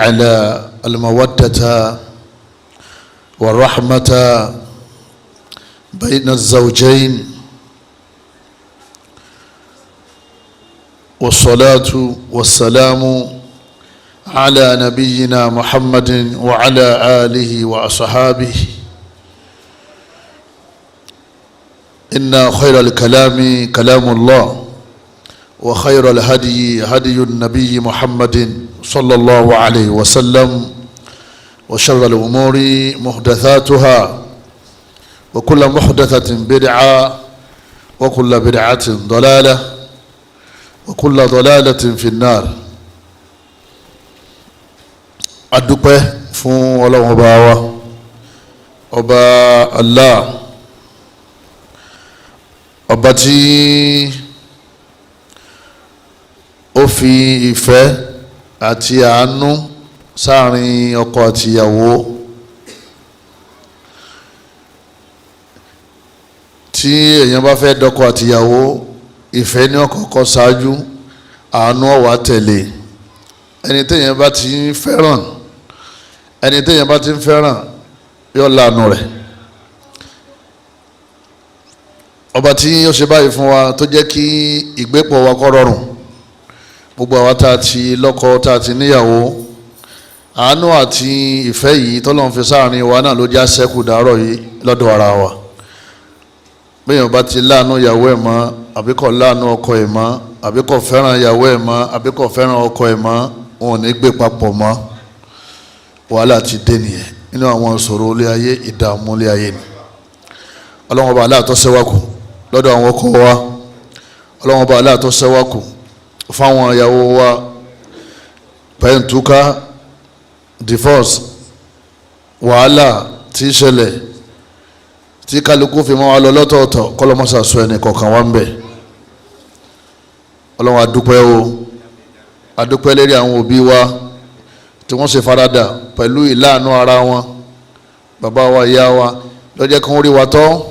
على المودة والرحمة بين الزوجين، والصلاة والسلام على نبينا محمد وعلى آله وأصحابه. إن خير الكلام كلام الله، وخير الهدي هدي النبي محمد صلى الله عليه وسلم، وشر الأمور محدثاتها، وكل محدثة بدعة، وكل بدعة ضلالة، وكل ضلالة في النار. adúpẹ́ fún Ọlọ́run ọba wa, ọba Allah, ọba tí ó fi ìfẹ́ àti àánú sáàrin ọkọ àti ìyàwó, tí èèyàn bá fẹ́ dọ́kọ àti ìyàwó, ìfẹ́ ní ọ̀kọ̀ọ̀kọ̀ ṣáájú, àánú ó wá tẹ̀lé. ẹni téèyàn bá ti ń fẹ́ràn yóò láàánú rẹ̀. ọba tí ó ṣe báyìí fún wa tó jẹ́ kí ìgbépọ̀ wa kó rọrùn, gbogbo àwa tá a ti lọ́kọ tá a ti níyàwó, àánú àti ìfẹ́ yìí tọ́lọ́run fi sáàrin wa náà ló já ṣẹ́kù dàárọ̀ yìí lọ́dọ̀ ara wa. bẹ́ẹ̀ bá ti láàánú ìyàwó ẹ̀ mọ́, àbí kò láàánú ọkọ ẹ̀ mọ́, àbí kò fẹ́ràn ìyàwó ẹ̀ mọ́, àbí kò fẹ́ràn ọkọ ẹ̀ mọ́, wọn ò ní gbé papọ̀ mọ́. wàhálà ti dé nìyẹn nínú àwọn ìṣòro ilé ayé, ìdààmú ilé ayé ni. ọlọ́wọ́n bá aláàtọ́ sẹ́wàkù lọ́dọ̀ àwọn ọkọ wa, ọlọ́wọ́n bá aláàtọ́ sẹ́wàkù fáwọn ìyàwó wa. pẹ̀ntúká, divorce, wàhálà tí í ṣẹlẹ̀ tí kálukú fi mọ́ wa lọ lọ́tọ̀ọ̀tọ̀, kọ́lọ́mọ́sà sọ ẹnì kọ̀ọ̀kan wá ń bẹ̀. ọlọ́wọ́n adúpẹ́ o, adúpẹ́ lérí àwọn òbí wa tí wọ́n ṣe faradà pẹ̀lú ìláàánú ara wọn, bàbá wa, ìyá wa, lọ́jẹ́ kan rí wa tọ́.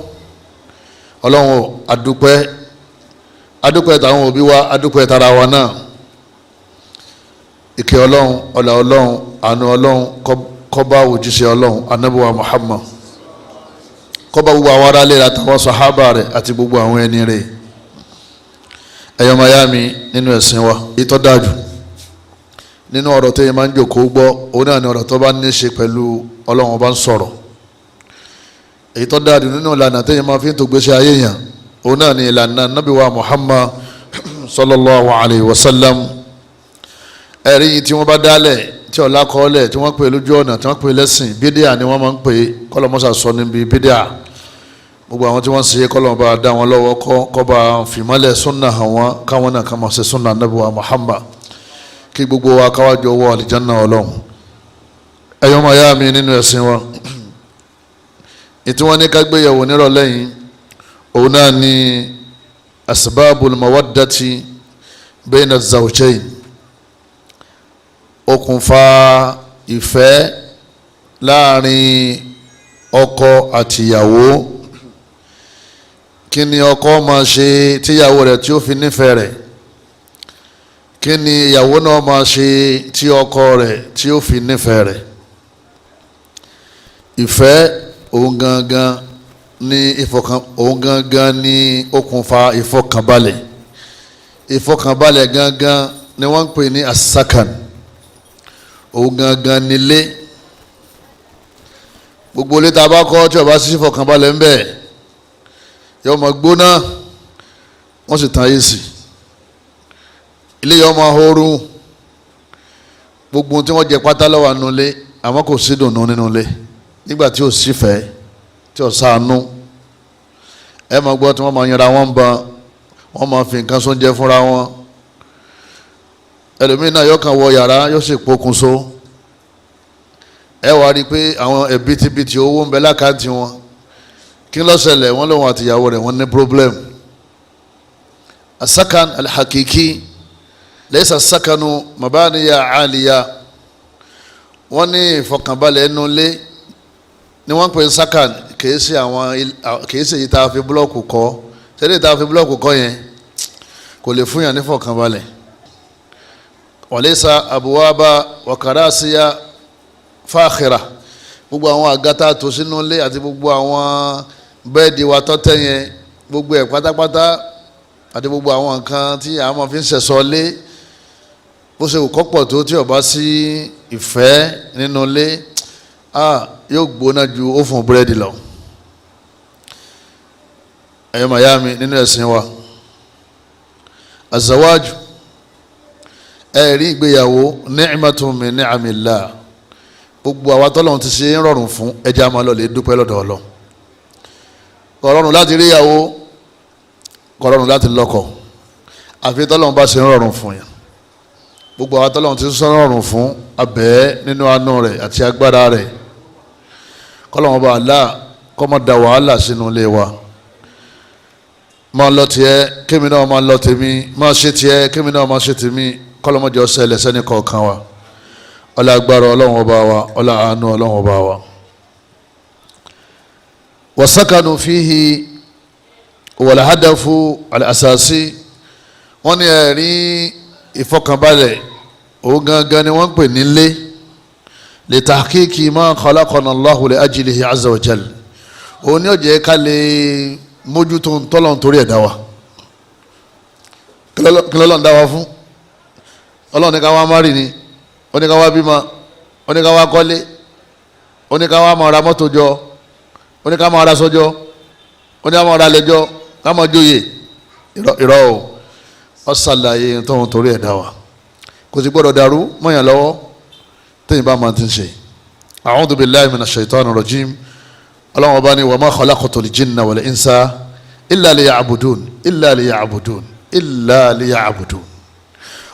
ọlọ́run adúpẹ́ tàwọn òbí wa, adúpẹ́ tara wa náà. ìkẹ́ ọlọ́run, ọlá ọlọ́run, àánú ọlọ́run kó bá òjíṣẹ́ ọlọ́run ànábì wa Muhammad, kó bá gbogbo àwọn ará ilé àtàwọn sàhábà rẹ̀ àti gbogbo àwọn ẹni rẹ̀. ẹ̀yọ́ mayami nínú ẹ̀sìn wa, ìtọ́ dájú nínú ọ̀rọ̀ tó yẹ máa ń jòkó gbọ́, òun náà ni ọ̀rọ̀ tó bá ní ṣe pẹ̀lú ọlọ́run ọba ń sọ̀rọ̀. èyí tó dáadì nínú ìlànà tó yẹ máa fi ń tó gbéṣẹ́ ayé yàn, òun náà ni ìlànà Nabi wa Muhammad sallallahu alayhi wa sallam. ẹ̀rí yìí tí wọ́n bá dálẹ̀ tí ọ̀la kọ́ọ́lẹ̀ tí wọ́n pè lójú ọ̀nà tí wọ́n pè lẹ́sìn, bídíà ni wọ́n máa ń pè. kọ́lọ́mọ́sà sọ níbi bídíà, gbogbo àwọn tí wọ́n ṣe kọ́lọ́mọ́ bá dá wọn lọ́wọ́, kọ́ bá fìmọ́lẹ̀ súnà hàn wọ́n, káwọn náà kà máa ṣe súnà Nabi wa Muhammad, kí gbogbo wa káwájọ wọ àlìjánnà ọlọ́run. ẹ̀yọ́ máa yá mi nínú ẹ̀sìn wa, ìtí wọ́n ní ká gbéyàwó nírọ̀lẹ́ yìí, òun náà ni asbabul mawaddati bayna zawjayn, okùnfà ìfẹ́ láàrin ọkọ àtìyàwó. kí ni ọkọ máa ṣe tíyàwó rẹ̀ tí ó fi nífẹ̀ẹ́ rẹ̀? kí ni ìyàwó náà máa ṣe tí ọkọ rẹ̀ tí ó fi nífẹ̀ẹ́ rẹ̀? ìfẹ́ òun gangan ní okùnfà ìfọkànbalẹ̀. ìfọkànbalẹ̀ gangan ni wọ́n ń pè ní asakan. òun gangan nílé. gbogbo ilé tá a bá kọ́ tí ó bá sí ìfọkànbalẹ̀ ń bẹ, yóò máa gbóná, wọ́n sì tan AC, ilé yóò máa hóoru. gbogbo tí wọ́n jẹ pátá ló wà nínú ilé, àmọ́ kò sí dùnnú nínú ilé. nígbà tí ò sífẹ̀ẹ́, tí ò ṣàánú, ẹ máa gbọ́ tí wọ́n máa yanra wọn ban, wọ́n máa fi nǹkan sóúnjẹ fúnra wọn. ẹlòmíín náà yóò kàn wọ yàrá, yóò sì pokùnso. ẹ wá rí i pé àwọn ẹ̀bítíbitì owó ń bẹ lákàntì wọn. kí ló ṣẹlẹ̀? wọ́n lòun àtìyàwó rẹ̀ wọ́n ní problem. asakan alhakiki laysa sakanu mabaniya aliya. wọ́n ní ìfọkànbalẹ̀ ẹnu ilé ni wọ́n pè sakan, kìí ṣe yìí tá a fi búlọ́ọ̀kù kọ́. tẹ́lẹ̀ tá a fi búlọ́ọ̀kù kọ́ yẹn kò lè fún yàn ní ìfọkànbalẹ̀. walaysa abwaba wa karasiya fakhira gbogbo àwọn àgàtà tó sínú ilé àti gbogbo àwọn bẹ́ẹ̀dì wa tọ́tẹ́ yẹn gbogbo ẹ̀ pátápátá àti gbogbo àwọn nǹkan tí a máa fi ń ṣẹ̀ṣọ́ lé bó ṣe kọ́ pọ̀ tó tí ó bá sí ìfẹ́ nínú ilé yóò gbóná ju ófùn búrẹ́dì lọ. ẹ̀yọ́ mayami nínú ẹ̀sìn wa azawaju ẹ̀rí ìgbéyàwó ni'matun min ni'amillah gbogbo àwa tọ́lọ́run ti ṣe ń rọrùn fún ẹja máa lọ lè dúpẹ́ lọ́dọ̀ Ọlọ́run. kò rọrùn láti rí ìyàwó, kò rọrùn láti lọ́kọ, àfi tọ́lọ́run bá ṣe ń rọrùn fún yẹn. gbogbo àwa tọ́lọ́run ti sọ rọrùn fún abẹ́ nínú àánú rẹ̀ àti agbára rẹ̀ kọ́lọ́run bá Allah kó má da wàhálà sínú ilé wa. máa lọ tiẹ̀ kémi náà máa lọ tèmi, máa ṣe tiẹ̀ kémi náà máa ṣe tèmi, kọ́lọ́mọjọ ṣẹlẹ̀ sẹ́ni kọ̀ọ̀kan wa. ọlá agbára Ọlọ́run ọba wa, ọlá àánú Ọlọ́run ọba wa. wasakanu fihi wal hadafu al-asasi wọ́n ní ẹ̀rí ìfọkànbalẹ̀ òun gangan ni wọ́n ń pè nílé li tahqiqi ma khalaqana Allahu li ajlihi azza wa jal. òun ni ó jẹ́ ká lè mójútó tọ́lọ̀ nítorí ẹ̀dá wa. kí lọ́lọ́run dá wa fún? Ọlọ́run ní ká wá márì ni, ó ní ká wá bímọ, ó ní ká wá kọ́lé, ó ní ká wá máa ra mọ́tò jọ, ó ní ká máa ra sọ́jọ́, ó ní ká máa ra lẹ́jọ́, ká máa jóye. ìrọ̀ o ọ ṣàlàyé tóun torí ẹ̀dá wa kò sì gbọ́dọ̀ dàrú mọ́yàn lọ́wọ́ téyìn bá máa ti ń ṣe. a'udhu billahi minash shaitanir rajim. Ọlọ́run ọba ní wa ma khalaqtul jinna wal insa illa liya'budun illa liya'budun illa liya'budun.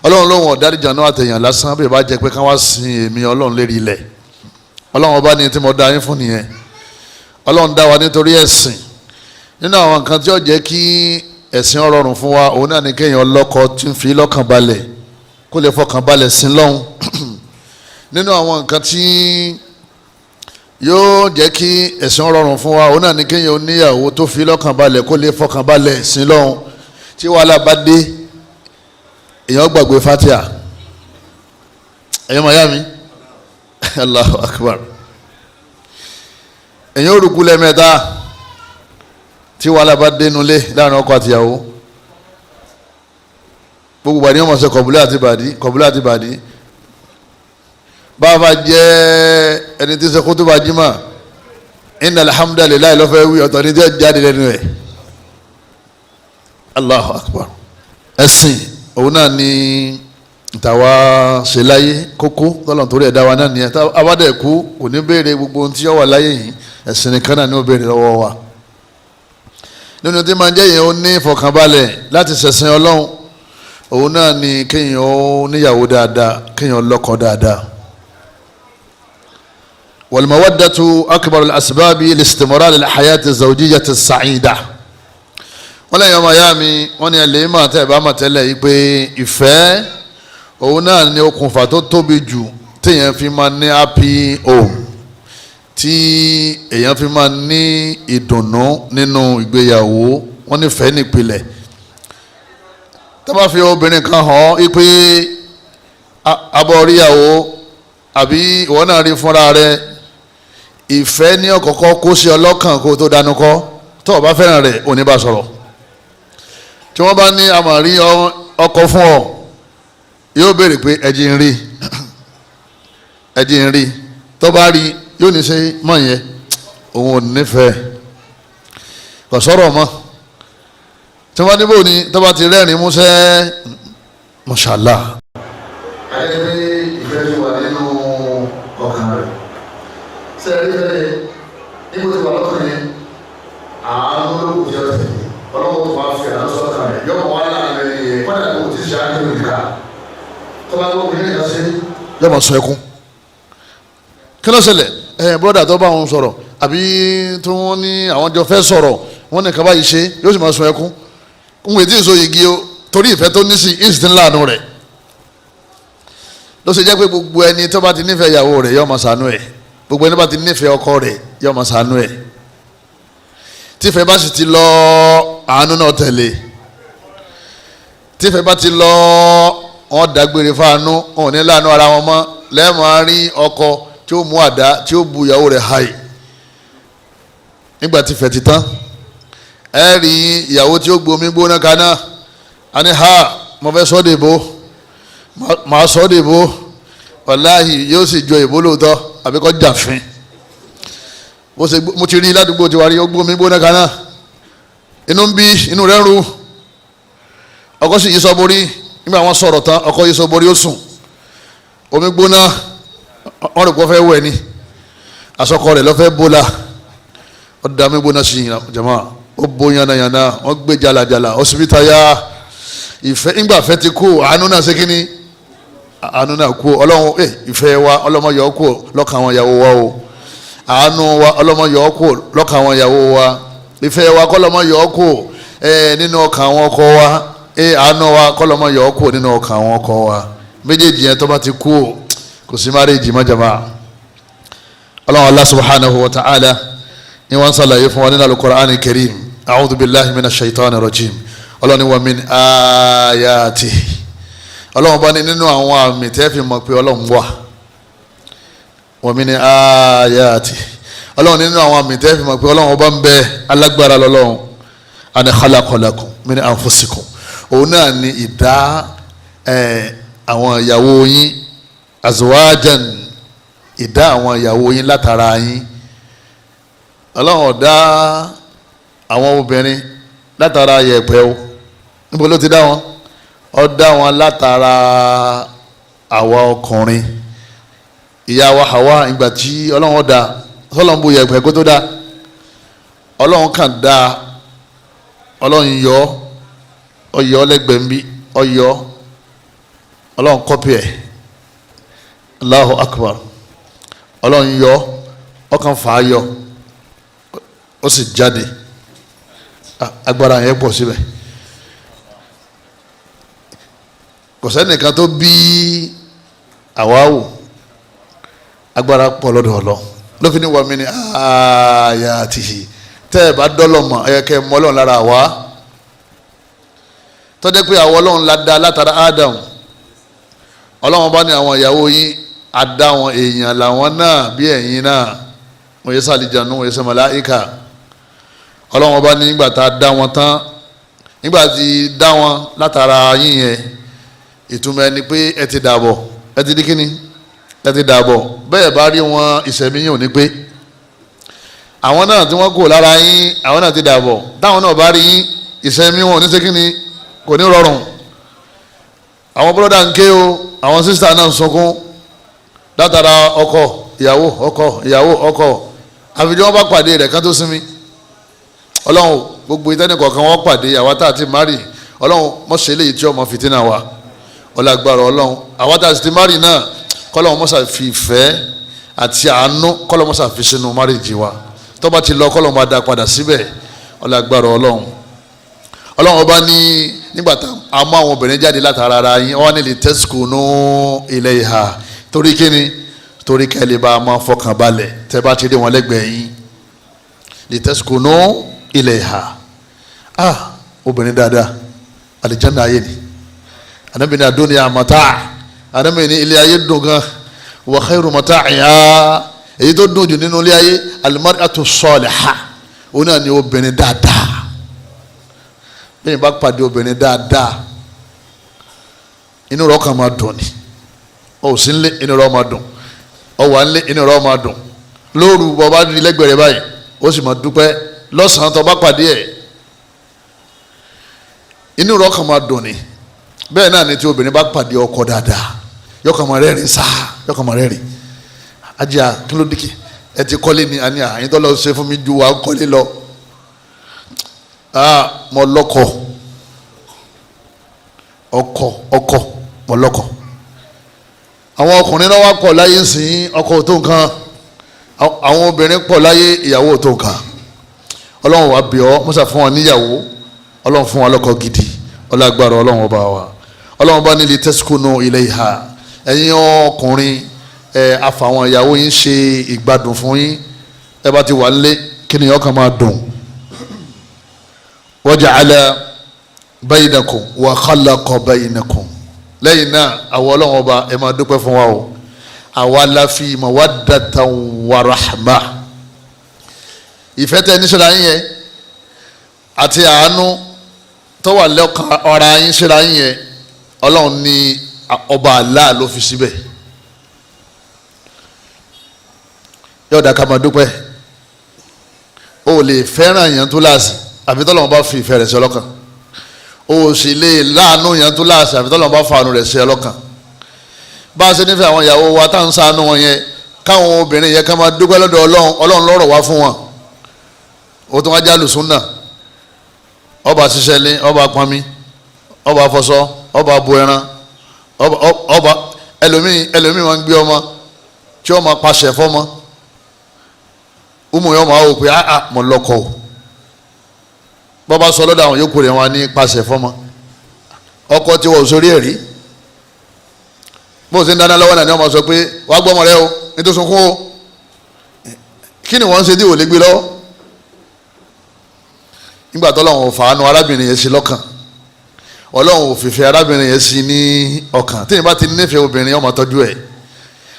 Ọlọ́run lóhùn ọ̀dáríjà náà àtẹ̀yàn lásán bí ìbá jẹ́ pé ká wá sin èmi Ọlọ́run lérí ilẹ̀. Ọlọ́run ọba ní tí mo dá yín fún nìyẹn. Ọlọ́run dá wa nítorí ẹ̀sìn. nínú àwọn nǹkan tí ó jẹ́ kí ẹ̀sìn ó rọrùn fún wa òun náà ni kéèyàn lọ́kọ tí ń fi lọ́kàn balẹ̀ kó lè fọkàn balẹ̀ sí lọ́hùn. nínú àwọn nǹkan tí yóò jẹ́ kí ẹ̀sìn ó rọrùn fún wa òun náà ni kéèyàn níyàwó tó fi lọ́kàn balẹ̀ kó lè fọkàn balẹ̀ sí lọ́hùn. tí wàhálà bá dé èèyàn gbàgbé fatia ẹ̀yọ́ mayami Allahu akbar èèyàn ò rúkú lẹ́mẹ̀ẹ́ta tí wàhálà bá dénú lé láàrin ọkọ àtìyàwó gbogbo bàdí wọn mọ̀ sọ kọ̀bùlẹ̀ àti bàdí bàbá jẹ́ ẹni tí sọ kútúbà jímà inna alhamdulilayi lọ́fẹ́ wí ọ̀tọ̀ ní tí ó jáde lẹ́nu ẹ̀. Allahu akbar ẹ̀sìn òun náà ni tàwa ṣe láyé kókó tọ́lọ̀ torí ẹ̀dá wa náà nìyẹn tá a bá dẹ̀ kú kò ní béèrè gbogbo ohun tí ó wà láyé yìí ẹ̀sìn nìkan náà ni ó béèrè lọ́wọ́ wa. nínú tí máa ń jẹ́ yẹn ó ní ìfọkànbalẹ̀ láti ṣẹ̀sìn Ọlọ́run òun náà ni kéèyàn ó níyàwó dáadáa kéèyàn lọ́kọ dáadáa. wal mawaddatu akbarul asbabi listimrar al-hayati az-zawjiyyati as-sa'ida. wọ́n lẹ́yìn ọmọ ìyá mi wọ́n ní ẹlẹ́yìn máa tẹ́ ẹ̀ bá máa tẹ́lẹ̀ yìí pé ìfẹ́ òun náà ni okùnfà tó tóbi jù téèyàn fi máa ní happy home tí èèyàn fi máa ní ìdùnnú nínú ìgbéyàwó. wọ́n nífẹ̀ẹ́ nípìnlẹ̀ tó bá fi obìnrin kan hàn ọ́ pé abọ́ríyàwó àbí ìwọ náà rí fúnra rẹ ìfẹ́ ní ọ̀kọ̀ọ̀kọ̀ kó sí ọlọ́kàn kó tó dánú kọ́ tó o bá fẹ́ràn rẹ̀ ò ní bá sọ̀rọ̀. tí wọ́n bá ní àmọ̀rí ọkọ fún ọ yóò béèrè pé ẹ̀jì ń rí tó bá rí yóò ní ṣe mọ̀ yẹn òun ò nífẹ̀ẹ́ kò sọ̀rọ̀ mọ́. tí wọ́n níbò ní tó bá ti rẹ́rìn músẹ́ mashallah. ayé bí ìfẹ́ ti wà nínú ọkàn rẹ̀ sẹ́ẹ̀rí fẹ́lẹ́ níbo ti wà lọ́kàn yẹn àánú ló kù jẹ́ ọ̀tẹ̀ ọlọ́wọ́ tó máa fi àánú sọ́kàn rẹ̀ yọ̀mọ̀ wá láàrin yẹn kọ́dà tó ti ṣe àánú nìkan tó bá gbọ́ obìnrin kan sí. yọ̀mọ̀ sọ ẹkún kí ló ṣẹlẹ̀ bọ́dà tó bá wọn sọ̀rọ̀ àbí tí wọ́n ní àwọn jọ fẹ́ sọ̀rọ̀ wọ́n ní kaba yìí ṣe yóò sì máa sọ ẹkún ń wèé tí ì so igi o torí ìfẹ́ tó ní sí ìsìn láàánú rẹ̀ ló ṣe jẹ́ pé gbogbo ẹni tó bá ti nífẹ̀ẹ́ ìyàwó rẹ̀ yóò máa ṣàánú ẹ̀ gbogbo ẹni tó bá ti nífẹ̀ẹ́ ọkọ rẹ̀ yóò máa ṣàánú ẹ̀ tífẹ̀ bá sì ti lọ àánú náà tẹ̀lé tífẹ̀ bá ti lọ wọ́n dágbére fáánú wọn ò ní láàánú ara wọn mọ́ lẹ́ẹ̀mọ́ rí ọkọ tí ó mú àdá tí ó bu ìyàwó rẹ̀ háì nígbà tí fẹ̀ ti tán ẹ rí ìyàwó tí ó gbomi gbóná kaná a ní ha mo fẹ́ sọ́ dèbò màá sọ́ dèbò wàláhì yóò sì jọ ìbò lóòótọ́ àbíkọ́ jàfin mo ti rí ládùúgbò tí wàá rí ó gbomi gbóná kaná inú ń bí inú rẹ̀ ń ru ọkọ sì yí sọ borí nígbà wọn sọ̀rọ̀ tán ọkọ yí sọ borí ó sùn omi gbóná wọn rò pé wọ́n fẹ́ wẹ̀ ni asọkọ rẹ̀ lọ́fẹ́ bóla ó da omi gbóná sí jama ó bó yánnayànna wọ́n gbé jalajala ọsibítà ya ìfẹ́ nígbà fẹ́ ti kú àánú náà ṣe kí ni àánú náà kú ọlọ́run ìfẹ́ wa ọlọ́mọ yọ ọ́ kú lọ́kàn àwọn ìyàwó wa o àánú wa ọlọ́mọ yọ ọ́ kú lọ́kàn àwọn ìyàwó wa ìfẹ́ wa kọ́lọ́mọ yọ ọ́ kú nínú ọkàn àwọn ọkọ wa àánú wa kọ́lọ́mọ yọ ọ́ kú nínú ọkàn àwọn ọkọ wa méjèèjì yẹn tó bá ti kú kò sí márèjì mọ́jàmá ọlọ́run Allah subhanahu wa ta'ala ni wọ́n sàlàyé fún wa nínú al-Qur'an al-Karim a'udhu billahi minash shaitani rajim ọlọ́run ni wa min ayatihi ọlọ́run bá ní nínú àwọn àmì tẹ́ fi mọ̀ pé ọlọ́run wà wa min ayatihi ọlọ́run nínú àwọn àmì tẹ́ fi mọ̀ pé ọlọ́run ọba ń bẹ alágbára lọ́lọ́run an khalaqa lakum min anfusikum òun náà ni ìdá àwọn ìyàwó yín azwajan ìdá àwọn ìyàwó yín látara yín ọlọ́run ọ̀dá àwọn obìnrin látara yẹ̀pẹ̀ o níbo ló ti dá wọn ó dá wọn látara àwa ọkùnrin ìyá wa Hawa ìgbà tí ọlọ́run ọ̀dá ọlọ́run bu yẹ̀pẹ̀ kó tó dá ọlọ́run kàn dá ọlọ́run yọ ọyọ lẹ́gbẹ̀ẹ́ ń bí ọyọ ọlọ́run kọ́pì ẹ̀ Allahu Akbar ọlọ́run yọ ọkàn fà á yọ ó sì jáde agbára yẹn pọ̀ síbẹ̀ kò sẹ́nìkan tó bí àwáwò agbára pọ̀ lọ́dọ̀ ọlọ́ ló fi ní wàmí ní ayatihi tẹ́ ẹ bá dọ́lọ̀ mọ̀ ẹ kẹ́ ẹ mọ́ ọlọ́run lára àwa tọ́jú pé àwọn ọlọ́run la dá látara Adam ọlọ́run bá ní àwọn ìyàwó yín adá wọn èèyàn làwọn náà bí ẹ̀yin náà wọ́n yẹ sàlìjànú wọ́n yẹ sẹ́ màláíkà ọlọ́run bá ní nígbà tá a dá wọn tán nígbà tí dá wọn látara yín yẹn ìtumọ̀ ẹni pé ẹ ti dàbọ̀ ẹ ti di kíni ẹ ti dàbọ̀ bẹ́ẹ̀ bá rí wọn ìṣẹ̀mí yín ò ní pé àwọn náà tí wọ́n kò lára yín àwọn náà ti dàbọ̀ táwọn náà bá rí yín ìṣẹ̀mí wọn ò ní ṣe kíni kò ní rọrùn àwọn bọ́lọ́dà ń ké o àwọn sísítà náà ń sunkún látara ọkọ ìyàwó ọkọ àfijọ́ wọn bá pàdé rẹ̀ kán tó sinmi ọlọ́run gbogbo ìtẹ́nìkọ̀ọ̀kan wọn pàdé àwa tá a ti márì ọlọ́run mọ̀ṣẹ́ léyìí tí ọmọ fìtínà wa ọlágbára ọlọ́run àwa tá a ti márì náà kọ́lọ́run mọ̀ṣà fi ìfẹ́ àti àánú kọ́lọ́run mọ̀ṣà fi sínú márìjì wa tó bá ti lọ kọ́lọ́run máa dá padà síbẹ̀ ọlágbára ọlọ́run ọlọ́run ọba ní nígbà tá a mú àwọn obìnrin jáde látara ara yín wọ́n ní lè taskunu ilayha torí kíni torí kẹ́lẹ́ bá a máa fọkàn balẹ̀ tẹ́ bá ti rí wọn lẹ́gbẹ̀ẹ́ yín lè taskunu ilayha obìnrin dáadáa alijanna ayé ni anabi ní adúniya mata anabi ní ilé ayé dùn gan wa khairu mata'iha èyí tó dùn jù nínú ilé ayé al-mar'atu salihah òun náà ni obìnrin dáadáa bẹ́ẹ̀ bá pàdé obìnrin dáadáa inú rẹ̀ kàn máa dùn ni ó sì ń lé inú rẹ̀ máa dùn ó wà ń lé inú rẹ̀ máa dùn lóru bọ́ bá rí lẹ́gbẹ̀rẹ̀ báyìí ó sì máa dúpẹ́ lọ́sàn-án tó bá pàdé ẹ̀ inú rẹ̀ kàn máa dùn ni bẹ́ẹ̀ náà ni tí obìnrin bá pàdé ọkọ dáadáa yóò kàn máa rẹ́rìn sáà yóò kàn máa rẹ́rìn ajá kí ló dìkì ẹ ti kọ́lé ni àní àyìn tó lọ ṣe fún mi ju wa kọ́lé lọ mo lọ́kọ ọkọ mo lọ́kọ àwọn ọkùnrin náà wá pọ̀ láyé sìn ọkọ tó nǹkan àwọn obìnrin pọ̀ láyé ìyàwó tó nǹkan ọlọ́run wa bẹ̀ ọ́ mọ́sà fún wọn níyàwó ọlọ́run fún wọn lọ́kọ gidi ọlágbára ọlọ́run ọba wa ọlọ́run bá nílé taskunu ilayha ẹ̀yin ọkùnrin àfàwọn ìyàwó yín ṣe ìgbádùn fún yín ẹ bá ti wà nílé kí ni ọkàn máa dùn waja'ala baynakum wa khalaqa baynakum lẹ́yìn náà àwọn ọlọ́run ọba ẹ máa dúpẹ́ fún wa o àwa la fi mawaddatan wa rahma ìfẹ́ tẹ ní síra yín yẹn àti àánú tó wà lọ́kàn ọ̀rá yín síra yín yẹn ọlọ́run ní ọba Allah ló fi síbẹ̀ yóò dá ká máa dúpẹ́ o lè fẹ́ràn yẹn tó láàsì àfi tọ́lọ́run bá fi ìfẹ́ rẹ̀ sí ọlọ́kàn o sì lè láàánú yẹn tó láàsì àfi tọ́lọ́run bá fa àánú rẹ̀ sí ọlọ́kàn bá a ṣe nífẹ̀ẹ́ àwọn ìyàwó wa tá à ń ṣàánú wọn yẹn káwọn obìnrin yẹn ká máa dúpẹ́ lọ́dọ̀ ọlọ́run lọ́rọ̀ wá fún wọn o tún wá já lùsùn náà ọba ṣiṣẹ́ lé ọba pọnmi ọba fọṣọ ọba bu ẹran ọba ẹlòmíì wọn gbé ọmọ tí ọmọ pàṣẹ fọmọ umu yẹn ọmọ àwọn òpè mọ lọkọ o bọba sọ lọ́dọ̀ àwọn yòókù rẹ̀ wọn ní pàṣẹ fọmọ ọkọ tí wọ́n sórí ẹ̀rí bó o ṣe ń dáná lọ́wọ́ náà ni wọ́n máa sọ pé wàá gbọ́ ọmọ rẹ o nítorí sunkún o kí ni wọ́n ń ṣe tí ò lè gbé lọ́wọ́ nígbà tó Ọlọ́run ò fàánú arábìnrin yẹn sí lọ́kàn Ọlọ́run ò fìfẹ́ arábìnrin yẹn sí ní ọkàn tí ìbá ti nífẹ̀ẹ́ obìnrin ó máa tọ́jú ẹ̀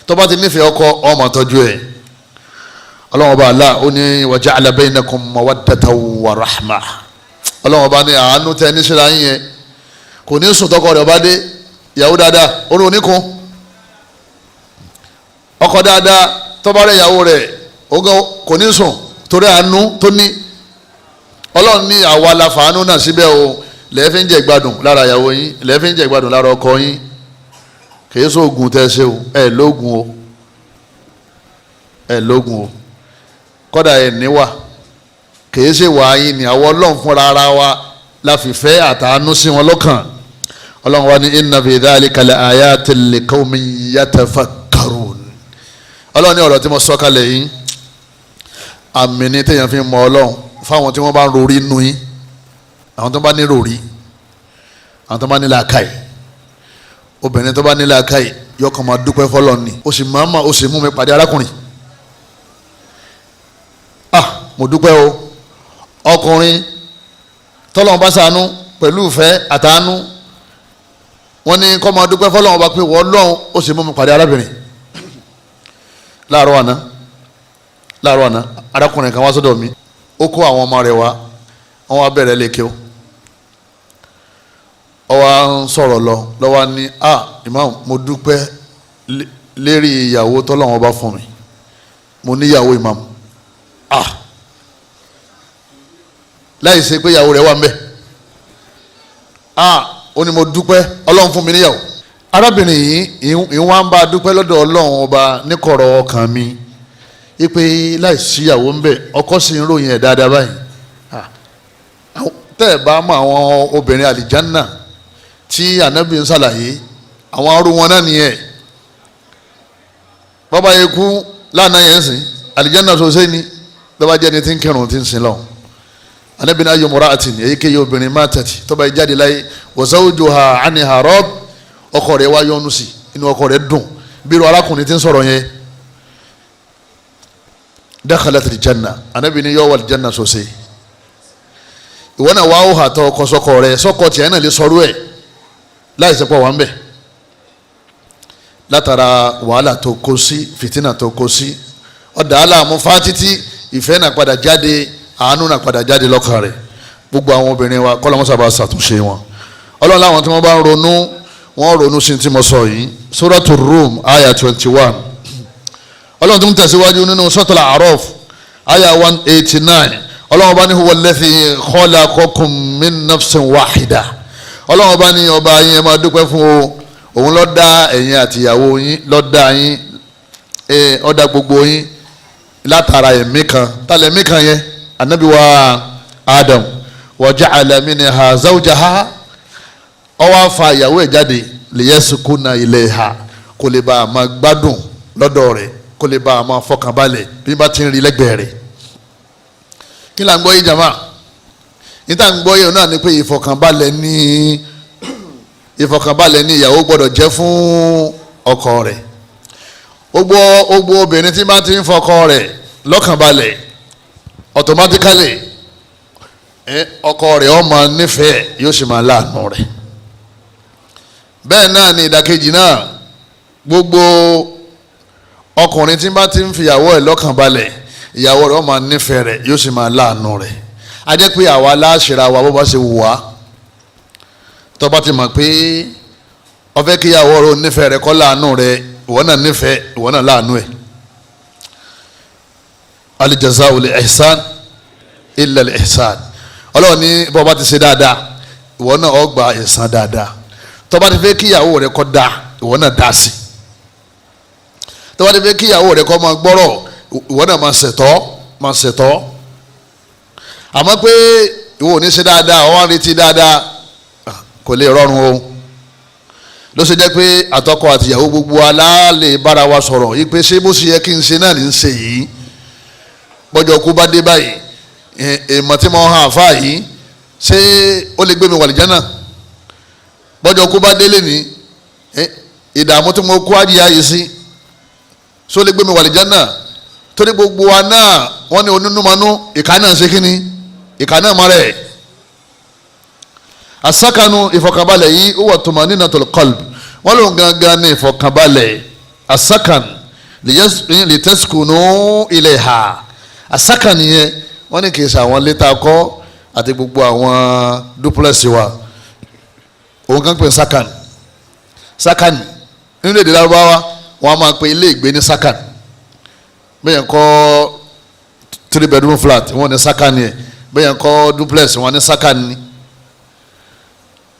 tó bá ti nífẹ̀ẹ́ ọkọ ó máa tọ́jú ẹ̀ Ọlọ́run ọba Allah ó ní wa ja'ala bainakum mawaddatan wa rahma Ọlọ́run ọba ní àánú tẹ ní síra yín yẹn kò ní sùn tọkọ rẹ̀ ọba dé ìyàwó dáadáa orí oníkun ọkọ dáadáa tọ́ba rẹ̀ ìyàwó rẹ̀ ogun kò ní sùn torí àánú tó ní Ọlọ́run ní àwa la fàánú náà síbẹ̀ o lẹ́ẹ̀fín jẹ́ ìgbádùn lára ìyàwó yín lẹ́ẹ̀fín jẹ́ ìgbádùn lára ọkọ yín kìí sóògùn tẹ́ ṣe o ẹ̀ lóògùn o ẹ̀ lóògùn o kọ́dà ẹ̀ níwà kìí ṣe wà yín ní àwọn Ọlọ́run fúnra ara wa láfìfẹ́ àtàánú sí wọn lọ́kàn Ọlọ́run wa ní inna fi dhalika la ayatin li qawmin yatafakkarun Ọlọ́run ní ọ̀rọ̀ tí mo sọ kalẹ̀ yín àmì ní téèyàn fi mọ Ọlọ́run fáwọn tí wọ́n bá ń rorí nù yín àwọn tó bá ní rorí àwọn tó bá ní làákàyè obìnrin tó bá ní làákàyè yóò kàn máa dúpẹ́ fọlọ́ọ̀ ni ó sì máa ó sì mú mi pàdé arákùnrin mo dúpẹ́ o ọkùnrin tọ́lọ́run bá ṣàánú pẹ̀lú ìfẹ́ àtàánú wọ́n ní kó máa dúpẹ́ fọlọ́run bá pé wọ́n lọ́hùn ó sì mú mi pàdé arábìnrin láàárọ̀ àná arákùnrin kan wá sọ́dọ̀ mi ó kó àwọn ọmọ rẹ̀ wá wọ́n wá bẹ̀rẹ̀ lékè o ó wá ń sọ̀rọ̀ lọ́wọ́ ní imam mo dúpẹ́ lérí ìyàwó tọ́lọ́run bá fún mi mo níyàwó imam láì ṣe pé ìyàwó rẹ̀ wà ń bẹ̀ ó ní mo dúpẹ́ ọlọ́run fún mi níyàwó arábìnrin yìí ìwọ́n ń bá dúpẹ́ lọ́dọ̀ ọlọ́run ọba níkọ̀rọ̀ ọkàn mi ipe láì síyàwó ń bẹ̀ ọkọ sì ń ròyìn ẹ̀ dáadáa báyìí tẹ́ ẹ̀ bá mọ àwọn obìnrin àlìjánná tí ànábì ń ṣàlàyé àwọn arú wọn náà nìyẹn bàbá yẹn kú lánàá yẹn sìn àlìjánná sọ̀sẹ́ ni lọ́ba jẹ́ ni tí ń kírun tí ń sin lọ́wọ́ ànábì náà ayọ̀ mọ́ra àti èyíkéyìí obìnrin máa tẹ̀tì tọ́ba yìí jáde láyé wa zawjuha anha rad ọkọ rẹ̀ wá yọ́nú sí inú ọkọ rẹ̀ dùn bí irú arákùnrin tí ń sọ̀rọ̀ yẹn dakhalat al-janna ànábì ní yóò wà al-janna sọ̀sẹ́ ìwọ náà wá ó hà tọ́ ọkọ sọkọ rẹ̀ sọkọ tiẹ̀ náà lè sọ̀rọ̀ ẹ̀ láì sẹ́pọ̀ wà ń bẹ̀ látara wàhálà tó kó sí fìtínà tó kó sí ọ̀dà aláàmú fátítí ìfẹ́ náà padà jáde àánú náà padà jáde lọ́kàn rẹ̀ gbogbo àwọn obìnrin wa kọ́ lọ́mọ́sá bá ṣàtúnṣe wọn ọlọ́run láwọn tí wọ́n bá ń ronú wọ́n ronú sí tí mo sọ yìí suratu Rum aya 21 ọlọ́run tó ń tẹ̀síwájú nínú suratul A'raf aya 189 ọlọ́run bá ní huwa alladhi khalaqakum min nafsin wahida ọlọ́run bá ní ọba yín ẹ máa dúpẹ́ fún o òun ló dá ẹ̀yin àtìyàwó yín ló dá yín ó dá gbogbo yín látara ẹ̀mí kan tálẹ̀ ẹ̀mí kan yẹn anabi wa Adam wa ja'ala minha zawjaha ó wá fa ìyàwó ẹ̀ jáde liyaskuna ilayha kó lè bá a máa gbádùn lọ́dọ̀ rẹ̀ kó lè bá a máa fọkànbalẹ̀ bí bá ti ń rí lẹ́gbẹ̀ẹ́ rẹ̀ kí là ń gbọ́ yìí jama níta ń gbọ́ yìí náà ni pé ìfọkànbalẹ̀ ní ìyàwó gbọ́dọ̀ jẹ́ fún ọkọ rẹ̀ gbogbo obìnrin tí bá ti ń fọkọ rẹ̀ lọ́kànbalẹ̀ automatically ọkọ rẹ̀ ó máa nífẹ̀ẹ́ yóò sì máa láàánú rẹ̀ bẹ́ẹ̀ náà ni ìdàkejì náà gbogbo ọkùnrin tí bá ti ń fìyàwó ẹ̀ lọ́kàn balẹ̀ ìyàwó rẹ̀ ó máa nífẹ̀ẹ́ rẹ̀ yóò sì máa láàánú rẹ̀ a jẹ́ pé àwa láṣìíra wa bó bá ṣe wù wá tó bá ti mọ̀ pé ó fẹ́ kí ìyàwó rẹ̀ ó nífẹ̀ẹ́ rẹ̀ kó láàánú rẹ̀ ìwọ náà nífẹ̀ẹ́ ìwọ náà láàánú ẹ̀ al-jazā'u lil-ihsān illa al-ihsān ọlọ́run ní bó bá ti ṣe dáadáa ìwọ náà ó gba ẹ̀san dáadáa tó bá ti fẹ́ kí ìyàwó rẹ̀ kó dáa ìwọ náà dá sí tó bá ti fẹ́ kí ìyàwó rẹ̀ kó máa gbọ́rọ̀ ìwọ náà máa ṣètọ́ àmọ́ pé ìwọ ò ní ṣe dáadáa ọ wá ń retí dáadáa kò lè rọrùn o ló ṣe jẹ́ pé àtọkọ àtìyàwó gbogbo aláàlè bára wa sọ̀rọ̀ yìí pé ṣé bó ṣe yẹ kí n ṣe náà ní í ṣe yìí bọ́jọ́ kú bá dé báyìí èèmọ̀ tí mo hàn àfáà yìí ṣé ó lè gbé mi wà lìjánà bọ́jọ́ kú bá délé ní ìdààmú tí mo kú àjíyá yìí sí ṣó lè gbé mi wà lìjánà torí gbogbo wa náà wọ́n ní onínúmanú ìka náà ṣe kí ni ìka náà mọ́ rẹ̀ asakanu ìfọkànbalẹ̀ yìí ó wà tumaninatul qalb wọ́n lòun gangan ní ìfọkànbalẹ̀ asakan litaskunu ilayha asakan yẹn wọ́n ní kì í ṣe àwọn létà kọ́ àti gbogbo àwọn duplex wa òun kan pè sakan nínú èdè Lárúbáwá wọ́n á máa pe ilé ìgbé ní sakan bẹ́ẹ̀ kọ́ 3 bedroom flat wọ́n ní sakan yẹn bẹ́ẹ̀ kọ́ duplex wọ́n ní sakan ni